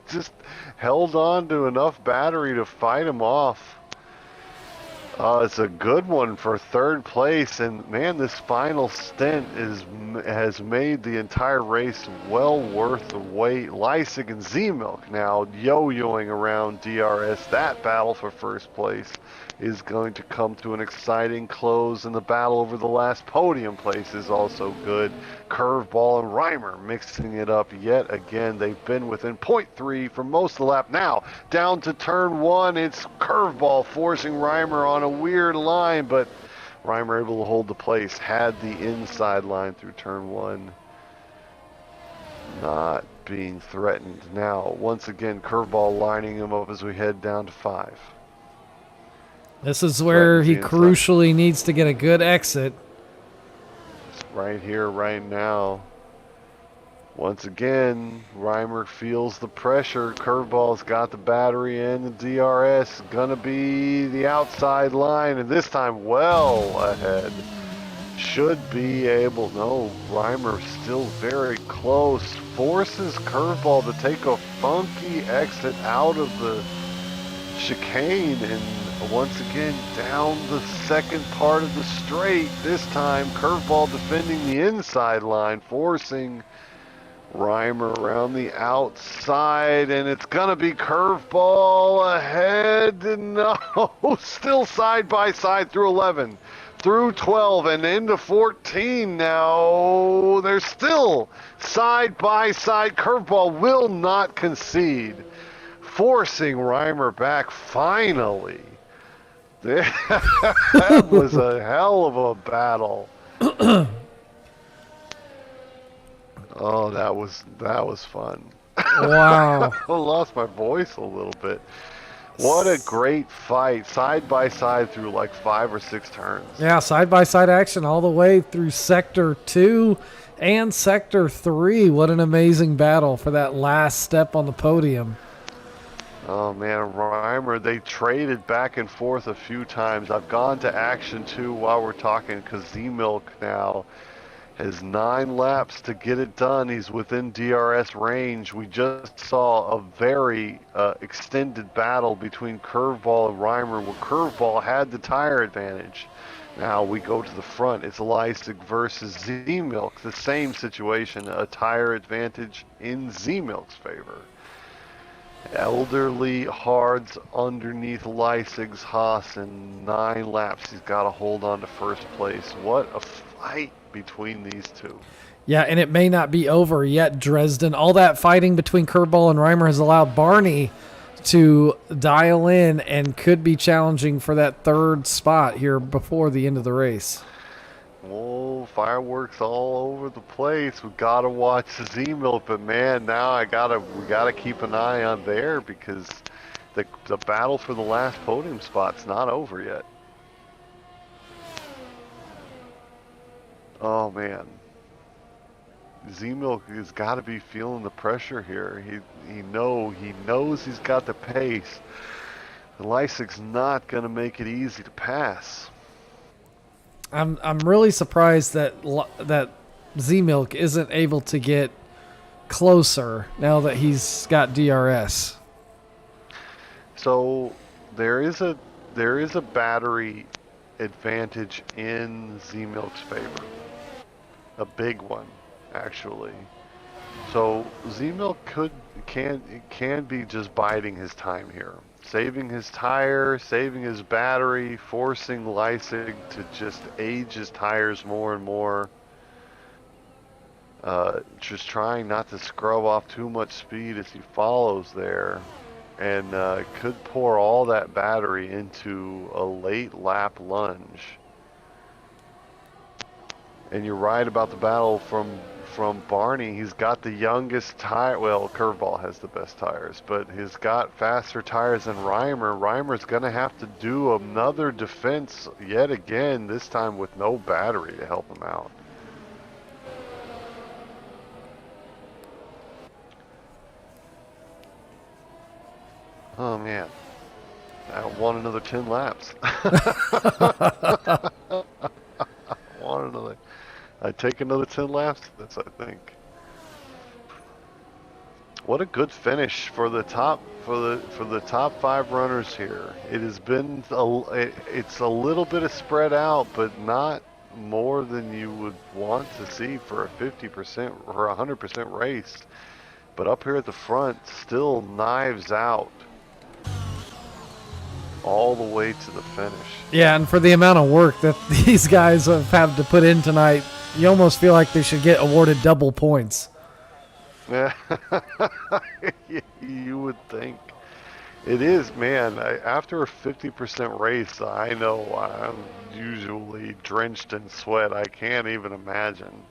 Speaker 2: Just held on to enough battery to fight him off. It's a good one for third place, and man, this final stint has made the entire race well worth the wait. Leipzig and Z-Milk now yo-yoing around DRS. That battle for first place is going to come to an exciting close, and the battle over the last podium place is also good. Curveball and Reimer mixing it up yet again. They've been within 0.3 for most of the lap. Now down to turn 1, it's Curveball forcing Reimer on a weird line, but Reimer able to hold the place. Had the inside line through turn 1. Not being threatened. Now once again Curveball lining him up as we head down to 5.
Speaker 3: This is where he crucially needs to get a good exit.
Speaker 2: Right here, right now. Once again, Reimer feels the pressure. Curveball's got the battery and the DRS. Gonna be the outside line, and this time well ahead. Should be able, no, Reimer still very close. Forces Curveball to take a funky exit out of the chicane, and once again down the second part of the straight. This time Curveball defending the inside line, forcing Reimer around the outside, and it's gonna be Curveball ahead. No, still side by side through 11, through 12, and into 14 now. They're still side by side. Curveball will not concede, forcing Reimer back finally. That was a hell of a battle. Oh, that was fun.
Speaker 3: Wow.
Speaker 2: I lost my voice a little bit. What a great fight, side by side through like 5 or 6 turns.
Speaker 3: Yeah, side by side action all the way through sector 2 and sector 3. What an amazing battle for that last step on the podium.
Speaker 2: Oh man, Reimer, they traded back and forth a few times. I've gone to action 2 while we're talking, because Z-Milk now has 9 laps to get it done. He's within DRS range. We just saw a very extended battle between Curveball and Reimer, where Curveball had the tire advantage. Now we go to the front. It's Leipzig versus Z-Milk. The same situation, a tire advantage in Z-Milk's favor. Elderly Hards underneath Leipzig's Haas in 9 laps. He's got to hold on to first place. What a fight between these two.
Speaker 3: Yeah, and it may not be over yet, Dresden. All that fighting between Curveball and Reimer has allowed Barney to dial in and could be challenging for that 3rd spot here before the end of the race.
Speaker 2: Oh, fireworks all over the place. We gotta watch Z-Milk, but man, now we gotta keep an eye on there because the battle for the last podium spot's not over yet. Oh man, Z-Milk has got to be feeling the pressure here. He knows he's got the pace. Leipzig's not gonna make it easy to pass.
Speaker 3: I'm really surprised that Z-Milk isn't able to get closer now that he's got DRS.
Speaker 2: So there is a battery advantage in Z-Milk's favor. A big one, actually. So Z-Milk can be just biding his time here. Saving his tire, saving his battery, forcing Leipzig to just age his tires more and more. Just trying not to scrub off too much speed as he follows there. And could pour all that battery into a late lap lunge. And you're right about the battle from Barney. He's got the youngest tire. Well, Curveball has the best tires, but he's got faster tires than Reimer. Reimer's going to have to do another defense yet again, this time with no battery to help him out. Oh, man. I want another 10 laps. I'd take another 10 laps to this, I think. What a good finish for the top top 5 runners here. It has been it's a little bit of spread out, but not more than you would want to see for a 50% or 100% race. But up here at the front, still knives out all the way to the finish.
Speaker 3: Yeah, and for the amount of work that these guys have had to put in tonight, you almost feel like they should get awarded double points.
Speaker 2: Yeah, you would think. It is, man. After a 50% race, I know I'm usually drenched in sweat. I can't even imagine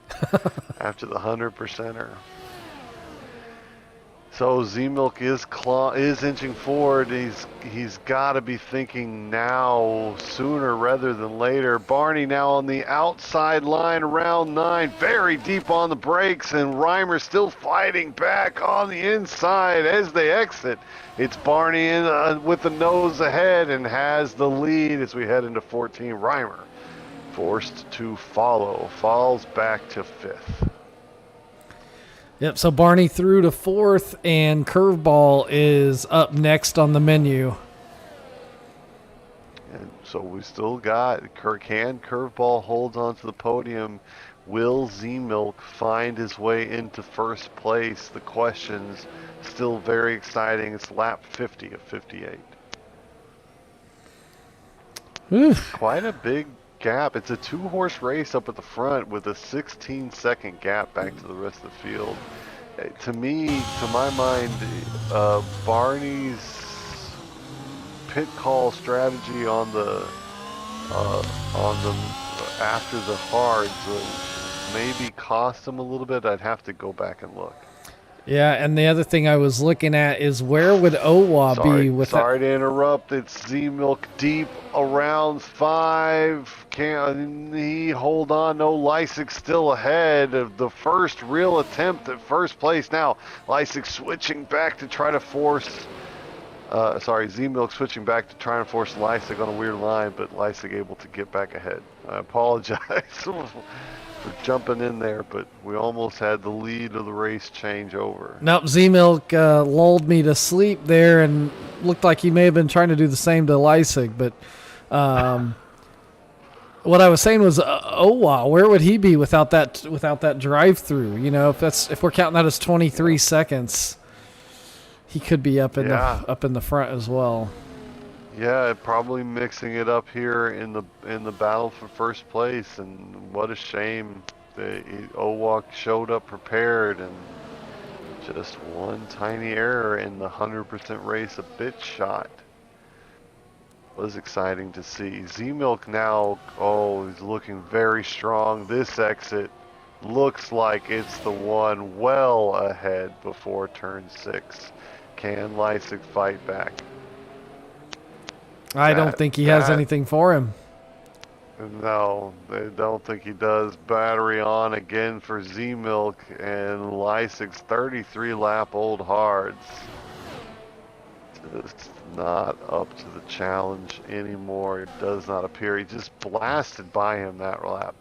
Speaker 2: after the 100%er. So Z-Milk is inching forward. He's got to be thinking now sooner rather than later. Barney now on the outside line, round 9, very deep on the brakes, and Reimer still fighting back on the inside as they exit. It's Barney in with the nose ahead and has the lead as we head into 14. Reimer forced to follow, falls back to 5th.
Speaker 3: Yep, so Barney through to 4th, and Curveball is up next on the menu.
Speaker 2: And so we still got Curveball holds on to the podium. Will Z-Milk find his way into first place? The question's still very exciting. It's lap 50 of 58.
Speaker 3: Oof.
Speaker 2: Quite a big gap. It's a 2-horse race up at the front with a 16-second gap back to the rest of the field. To me, to my mind, Barney's pit call strategy on the after the hards maybe cost him a little bit. I'd have to go back and look.
Speaker 3: Yeah, and the other thing I was looking at is where would Owa be with
Speaker 2: Sorry to interrupt. It's Z-Milk deep around 5. Can he hold on? No, Leipzig still ahead of the first real attempt at first place. Now, Leipzig switching back to try to force... Z-Milk switching back to try and force Leipzig on a weird line, but Leipzig able to get back ahead. I apologize for jumping in there, but we almost had the lead of the race change over.
Speaker 3: Nope, Z-Milk lulled me to sleep there and looked like he may have been trying to do the same to Leipzig, but what I was saying was, oh wow, where would he be without that drive through? You know, if we're counting that as 23 seconds, he could be
Speaker 2: Yeah.
Speaker 3: up in the front as well.
Speaker 2: Yeah, probably mixing it up here in the battle for first place, and what a shame. Owak showed up prepared, and just one tiny error in the 100% race, a bit shot. Was exciting to see. Z-Milk now, oh, he's looking very strong. This exit looks like it's the one well ahead before turn 6. Can Lysick fight back?
Speaker 3: I don't think he has anything for him.
Speaker 2: No, I don't think he does. Battery on again for Z-Milk, and Lysick's 33 lap old hards. Just not up to the challenge anymore. It does not appear. He just blasted by him that lap.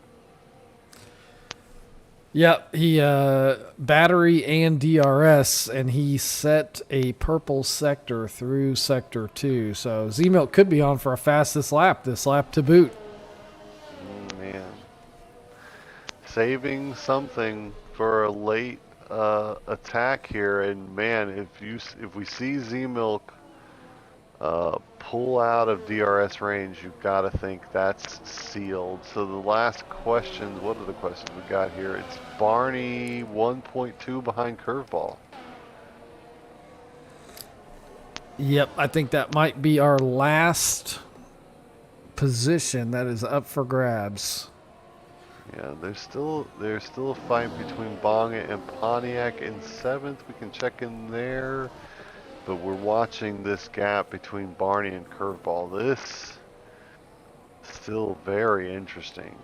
Speaker 3: Yep, he battery and DRS, and he set a purple sector through sector 2. So Z-Milk could be on for a fastest lap, this lap to boot.
Speaker 2: Man, saving something for a late attack here, and man, if we see Z-Milk pull out of DRS range, you've got to think that's sealed. So the last questions, what are the questions we got here? It's Barney 1.2 behind Curveball.
Speaker 3: Yep, I think that might be our last position that is up for grabs.
Speaker 2: Yeah, there's still a fight between Bonga and Pontiac in 7th. We can check in there. But we're watching this gap between Barney and Curveball. This still very interesting.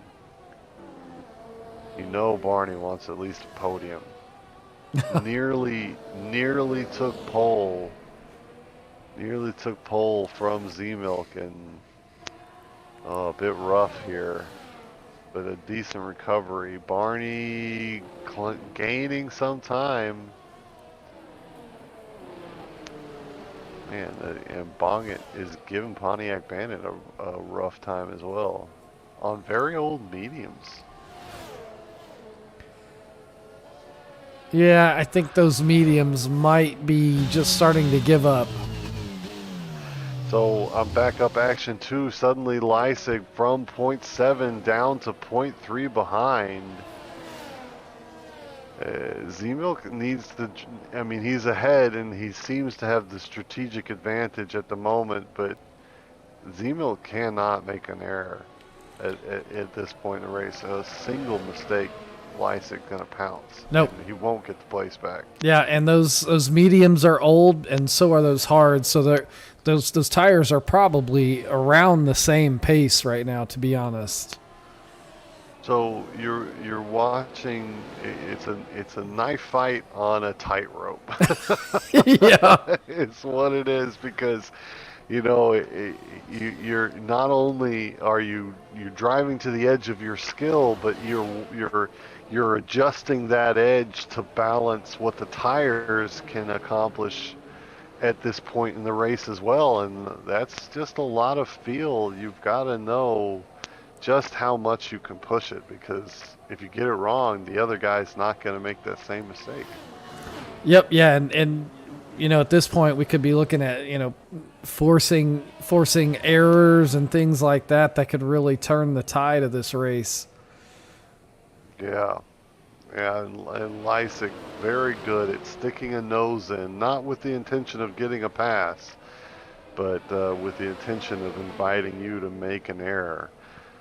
Speaker 2: You know Barney wants at least a podium. nearly took pole. Nearly took pole from Z-Milk, and a bit rough here. But a decent recovery. Barney gaining some time. Man, and Bonget is giving Pontiac Bandit a rough time as well. On very old mediums.
Speaker 3: Yeah, I think those mediums might be just starting to give up.
Speaker 2: So I'm back up action 2. Suddenly Lysick from 0.7 down to 0.3 behind. Z-Milk needs to, I mean, he's ahead and he seems to have the strategic advantage at the moment, but Z-Milk cannot make an error at this point in the race. A single mistake, Lysick gonna pounce.
Speaker 3: Nope.
Speaker 2: He won't get the place back.
Speaker 3: Yeah, and those mediums are old, and so are those hards. So those tires are probably around the same pace right now, to be honest.
Speaker 2: So you're watching. It's a knife fight on a tightrope.
Speaker 3: Yeah.
Speaker 2: It's what it is, because you know you're not only are you're driving to the edge of your skill, but you're adjusting that edge to balance what the tires can accomplish at this point in the race as well, and that's just a lot of feel. You've got to know just how much you can push it, because if you get it wrong, the other guy's not going to make that same mistake.
Speaker 3: Yep. Yeah, and you know, at this point we could be looking at, you know, forcing errors and things like that could really turn the tide of this race.
Speaker 2: Yeah. Yeah, and Lysick very good at sticking a nose in, not with the intention of getting a pass, but with the intention of inviting you to make an error.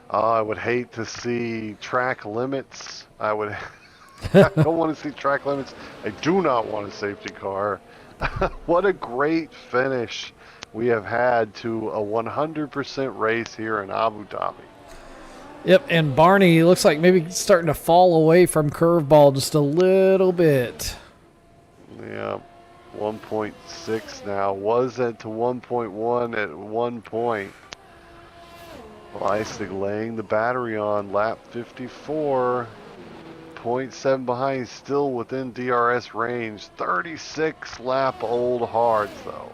Speaker 2: I would hate to see track limits. I don't want to see track limits. I do not want a safety car. What a great finish we have had to a 100% race here in Abu Dhabi.
Speaker 3: Yep, and Barney looks like maybe starting to fall away from Curveball just a little bit.
Speaker 2: Yeah, 1.6 now. Was it to 1.1 at one point? Lysick laying the battery on lap 54. 0.7 behind, still within DRS range. 36 lap old hards though.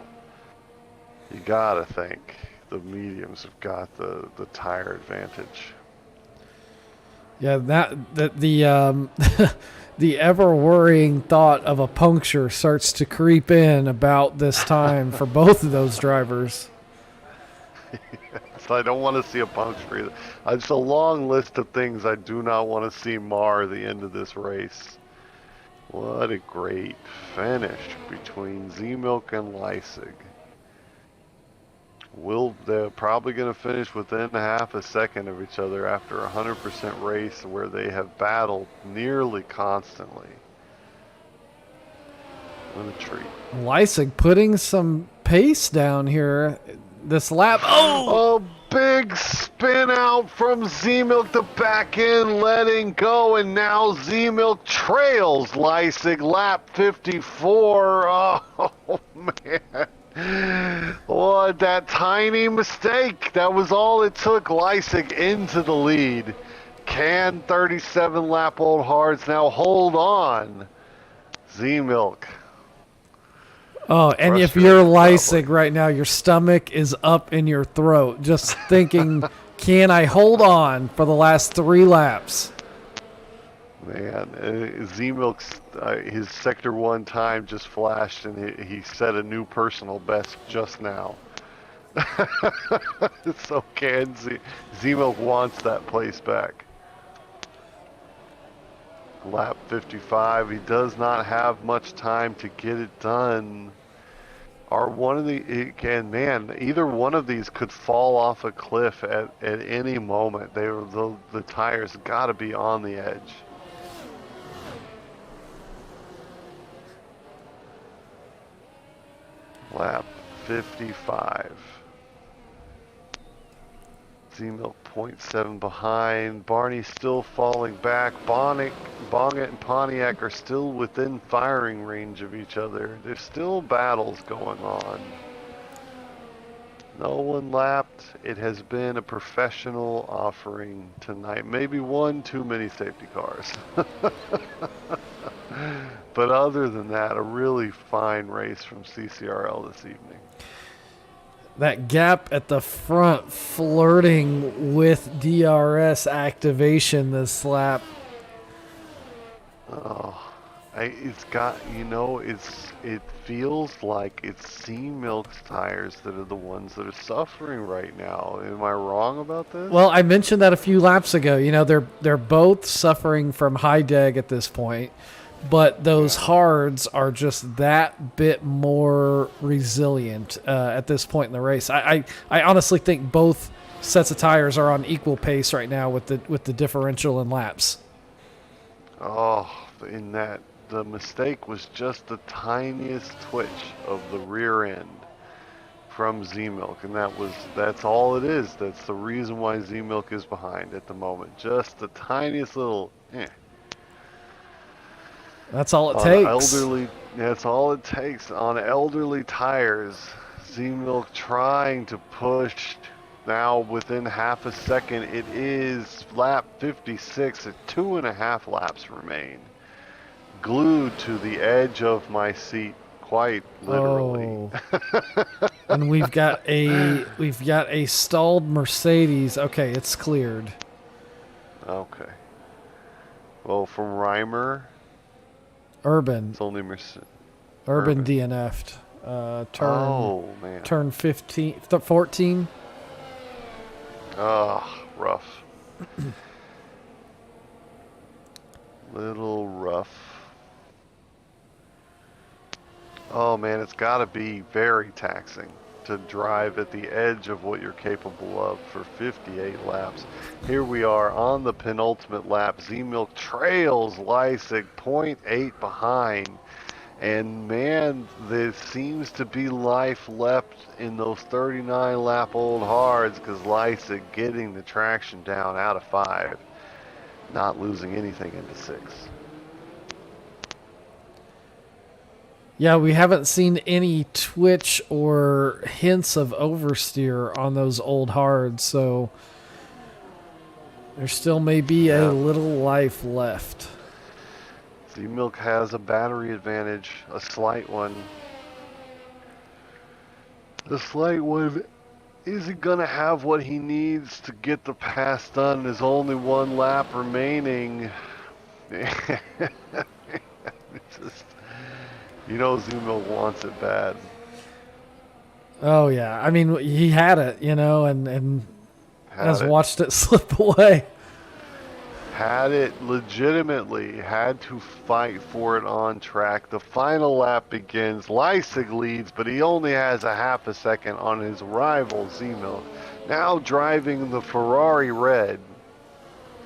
Speaker 2: You gotta think the mediums have got the tire advantage.
Speaker 3: Yeah, the the ever worrying thought of a puncture starts to creep in about this time for both of those drivers.
Speaker 2: So I don't want to see a puncture either. It's a long list of things I do not want to see mar the end of this race. What a great finish between Z-Milk and Leipzig. They're probably going to finish within half a second of each other after a 100% race where they have battled nearly constantly. What a treat.
Speaker 3: Leipzig putting some pace down here this lap. Oh!
Speaker 2: A big spin out from Z-Milk to back in, letting go, and now Z-Milk trails Leipzig lap 54. Oh, man. What, that tiny mistake. That was all it took Leipzig into the lead. Can 37 lap old hards now hold on? Z-Milk.
Speaker 3: Oh, and if you're Leipzig right now, your stomach is up in your throat just thinking, can I hold on for the last 3 laps?
Speaker 2: Man, Z-Milk's his Sector 1 time just flashed, and he set a new personal best just now. So Z-Milk wants that place back. Lap 55, he does not have much time to get it done. Either one of these could fall off a cliff at any moment. The tires got to be on the edge. Lap 55. Z-Milk 0.7 behind. Barney's still falling back. Bonnet and Pontiac are still within firing range of each other. There's still battles going on. No one lapped. It has been a professional offering tonight. Maybe one too many safety cars. But other than that, a really fine race from CCRL this evening.
Speaker 3: That gap at the front flirting with DRS activation this lap.
Speaker 2: Oh, it feels like it's Z-Milk's tires that are the ones that are suffering right now. Am I wrong about this?
Speaker 3: Well, I mentioned that a few laps ago. You know, they're both suffering from high deg at this point, but those hards are just that bit more resilient at this point in the race. I honestly think both sets of tires are on equal pace right now with the differential in laps.
Speaker 2: Oh, the mistake was just the tiniest twitch of the rear end from Z-Milk, and that's all it is. That's the reason why Z-Milk is behind at the moment. Just the tiniest little
Speaker 3: That's all it takes.
Speaker 2: That's all it takes on elderly tires. Z-Milk trying to push now within half a second. It is lap 56 at 2.5 laps remain. Glued to the edge of my seat, quite literally.
Speaker 3: Oh. And we've got a stalled Mercedes. Okay, it's cleared.
Speaker 2: Okay. Well, from Reimer,
Speaker 3: Urban.
Speaker 2: it's only Mercedes.
Speaker 3: Urban DNF'd. Turn 14.
Speaker 2: Oh, rough. Little rough. Oh man, it's got to be very taxing to drive at the edge of what you're capable of for 58 laps. Here we are on the penultimate lap. Z-Milk trails Leipzig 0.8 behind. And man, there seems to be life left in those 39 lap old hards because Leipzig getting the traction down out of 5. Not losing anything into 6.
Speaker 3: Yeah, we haven't seen any twitch or hints of oversteer on those old hards, so there still may be a little life left.
Speaker 2: Z-Milk has a battery advantage, a slight one. The slight one Is he going to have what he needs to get the pass done? There's only one lap remaining. It's just, Zemo wants it bad.
Speaker 3: Oh yeah, I mean he had it, and has
Speaker 2: Had it.
Speaker 3: watched it slip away.
Speaker 2: Had it legitimately. Had to fight for it on track. The final lap begins. Leipzig leads, but he only has a half a second on his rival, Zemo. Now driving the Ferrari Red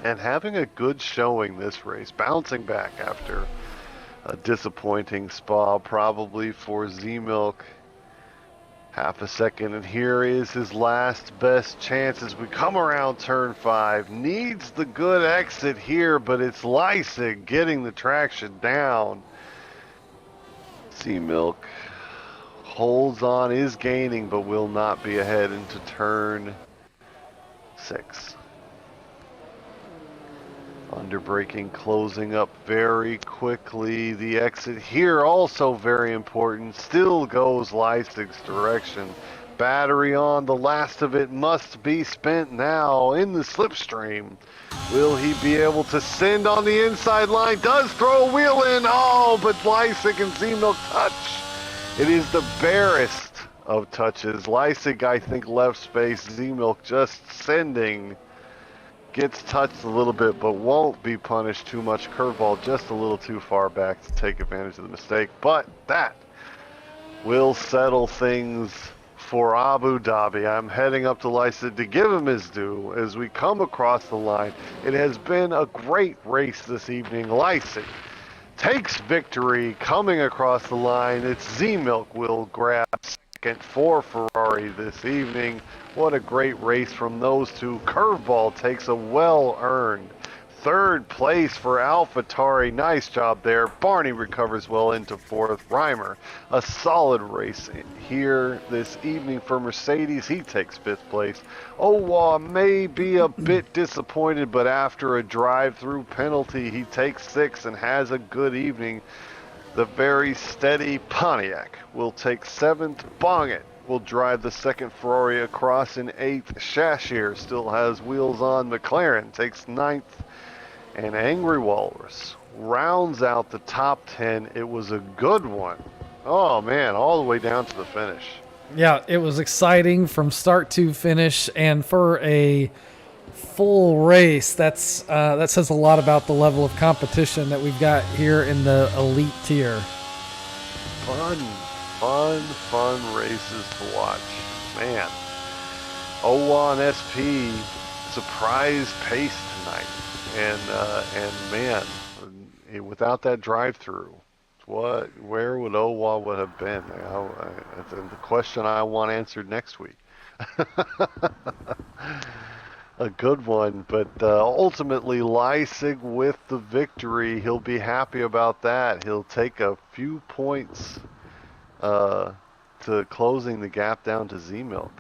Speaker 2: and having a good showing this race. Bouncing back after a disappointing Spa, probably for Z-Milk. Half a second, and here is his last best chance as we come around turn 5. Needs the good exit here, but it's Leipzig getting the traction down. Z-Milk holds on, is gaining, but will not be ahead into turn 6. Underbraking closing up very quickly. The exit here also very important. Still goes Leipzig's direction. Battery on. The last of it must be spent now in the slipstream. Will he be able to send on the inside line? Does throw a wheel in. Oh, but Leipzig and Z-Milk touch. It is the barest of touches. Leipzig, I think, left space. Z-Milk just sending. Gets touched a little bit, but won't be punished too much. Curveball just a little too far back to take advantage of the mistake. But that will settle things for Abu Dhabi. I'm heading up to Leipzig to give him his due as we come across the line. It has been a great race this evening. Leipzig takes victory coming across the line. It's Z-Milk will grab second for Ferrari this evening. What a great race from those two. Curveball takes a well-earned third place for AlphaTauri. Nice job there. Barney recovers well into fourth. Reimer, a solid race here this evening for Mercedes. He takes fifth place. Owa may be a bit disappointed, but after a drive-through penalty, he takes sixth and has a good evening. The very steady Pontiac will take seventh. Bongit will drive the second Ferrari across in eighth. Shashier still has wheels on. McLaren takes ninth. And Angry Walrus rounds out the top 10. It was a good one. Oh, man, all the way down to the finish.
Speaker 3: Yeah, it was exciting from start to finish, and for a full race, that says a lot about the level of competition that we've got here in the elite tier.
Speaker 2: Fun races to watch. Man, O1 SP surprise pace tonight. And man, without that drive-through, where would Owa would have been? That's the question I want answered next week. A good one, but ultimately Leipzig with the victory. He'll be happy about that. He'll take a few points to closing the gap down to Z-Milk.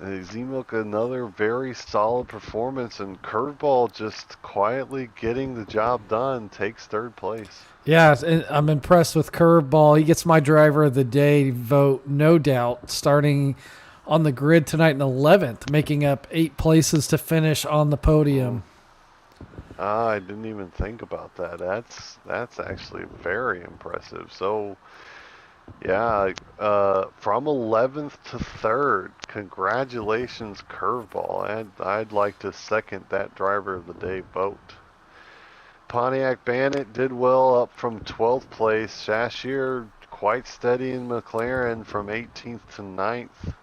Speaker 2: Z-Milk, another very solid performance, and Curveball just quietly getting the job done, takes third place.
Speaker 3: Yeah, I'm impressed with Curveball. He gets my driver of the day vote, no doubt, starting on the grid tonight in 11th, making up 8 places to finish on the podium.
Speaker 2: I didn't even think about that. That's actually very impressive. So, yeah, from 11th to 3rd, congratulations, Curveball. I'd like to second that driver of the day vote. Pontiac Bandit did well up from 12th place. Shashier quite steady in McLaren from 18th to 9th.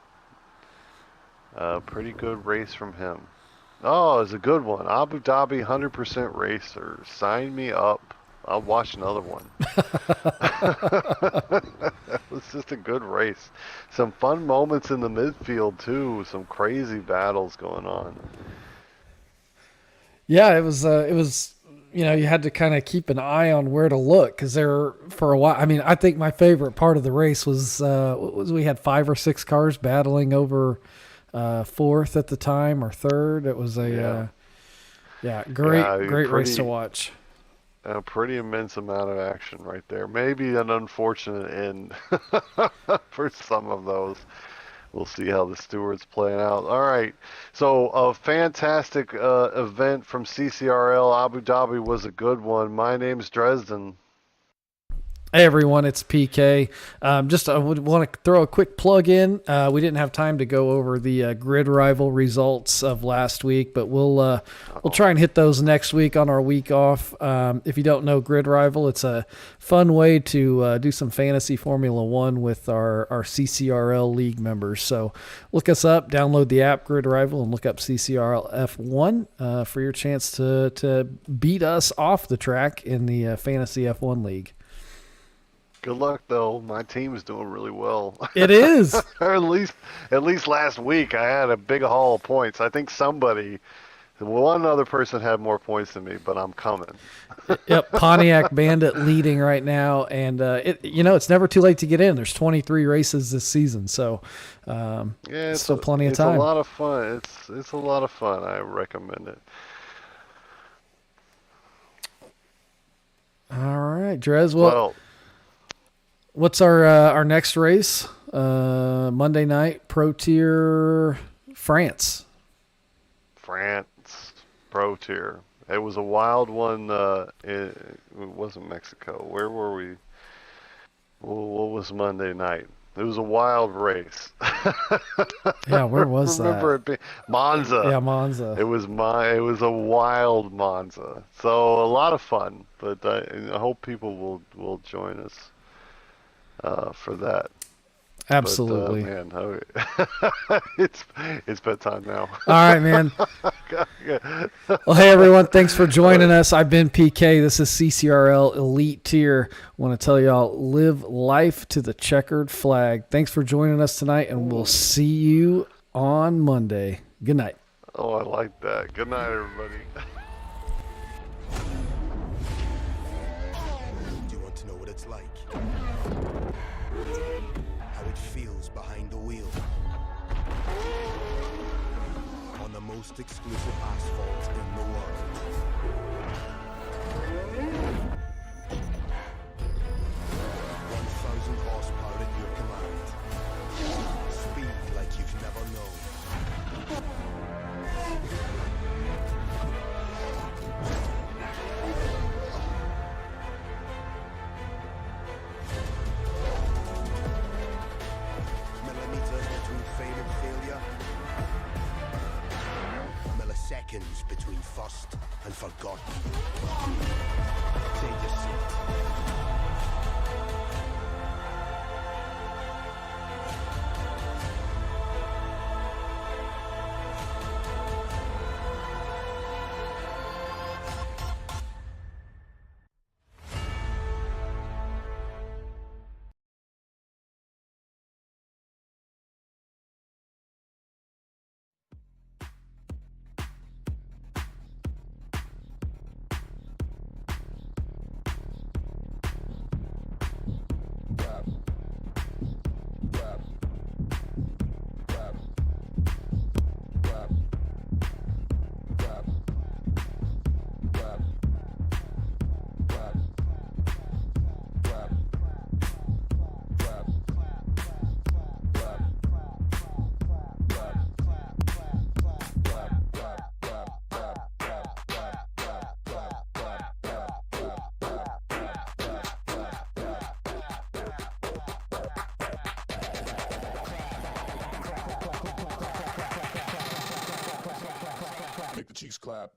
Speaker 2: Pretty good race from him. Oh, it's a good one. Abu Dhabi 100% racer. Sign me up. I'll watch another one. That was just a good race. Some fun moments in the midfield too. Some crazy battles going on.
Speaker 3: Yeah, it was. You had to kind of keep an eye on where to look because there for a while. I mean, I think my favorite part of the race was we had 5 or 6 cars battling over fourth at the time or third. It was a great race to watch.
Speaker 2: A pretty immense amount of action right there. Maybe an unfortunate end for some of those. we'll see how the Stewards playing out. All right. So a fantastic event from CCRL. Abu Dhabi was a good one. My name's Dresden.
Speaker 3: Hey everyone, it's PK. I would want to throw a quick plug in. We didn't have time to go over the grid rival results of last week, but we'll try and hit those next week on our week off. If you don't know grid rival, it's a fun way to do some fantasy Formula One with our CCRL league members. So look us up, download the app Grid Rival, and look up CCRL F1 for your chance to beat us off the track in the fantasy F1 league.
Speaker 2: Good luck, though. My team is doing really well.
Speaker 3: It is.
Speaker 2: Or at least last week, I had a big haul of points. I think one other person had more points than me, but I'm coming.
Speaker 3: Yep, Pontiac Bandit leading right now, and it's never too late to get in. There's 23 races this season, so
Speaker 2: it's
Speaker 3: still plenty of time.
Speaker 2: It's a lot of fun. It's a lot of fun. I recommend it.
Speaker 3: All right, Drez. Well, what's our next race? Monday night, Pro Tier, France. France, Pro Tier. It was a wild one. It wasn't Mexico. Where were we? What was Monday night? It was a wild race. Yeah, where was
Speaker 2: Remember it being Monza?
Speaker 3: Yeah, Monza.
Speaker 2: It was a wild Monza. So a lot of fun. But I hope people will join us for that.
Speaker 3: Absolutely.
Speaker 2: But, man, it's bedtime now.
Speaker 3: All right, man. Well, hey, everyone. Thanks for joining us. I've been PK. This is CCRL Elite Tier. I want to tell y'all, live life to the checkered flag. Thanks for joining us tonight, and we'll see you on Monday. Good night.
Speaker 2: Oh, I like that. Good night, everybody.
Speaker 1: Do you want to know what it's like? How it feels behind the wheel. On the most exclusive asphalt in the world. 1,000 horsepower at your command. Speed like you've never known. Millimeters between fame and failure. Milliseconds between first and forgotten. Take your seat.
Speaker 4: Make the cheeks clap.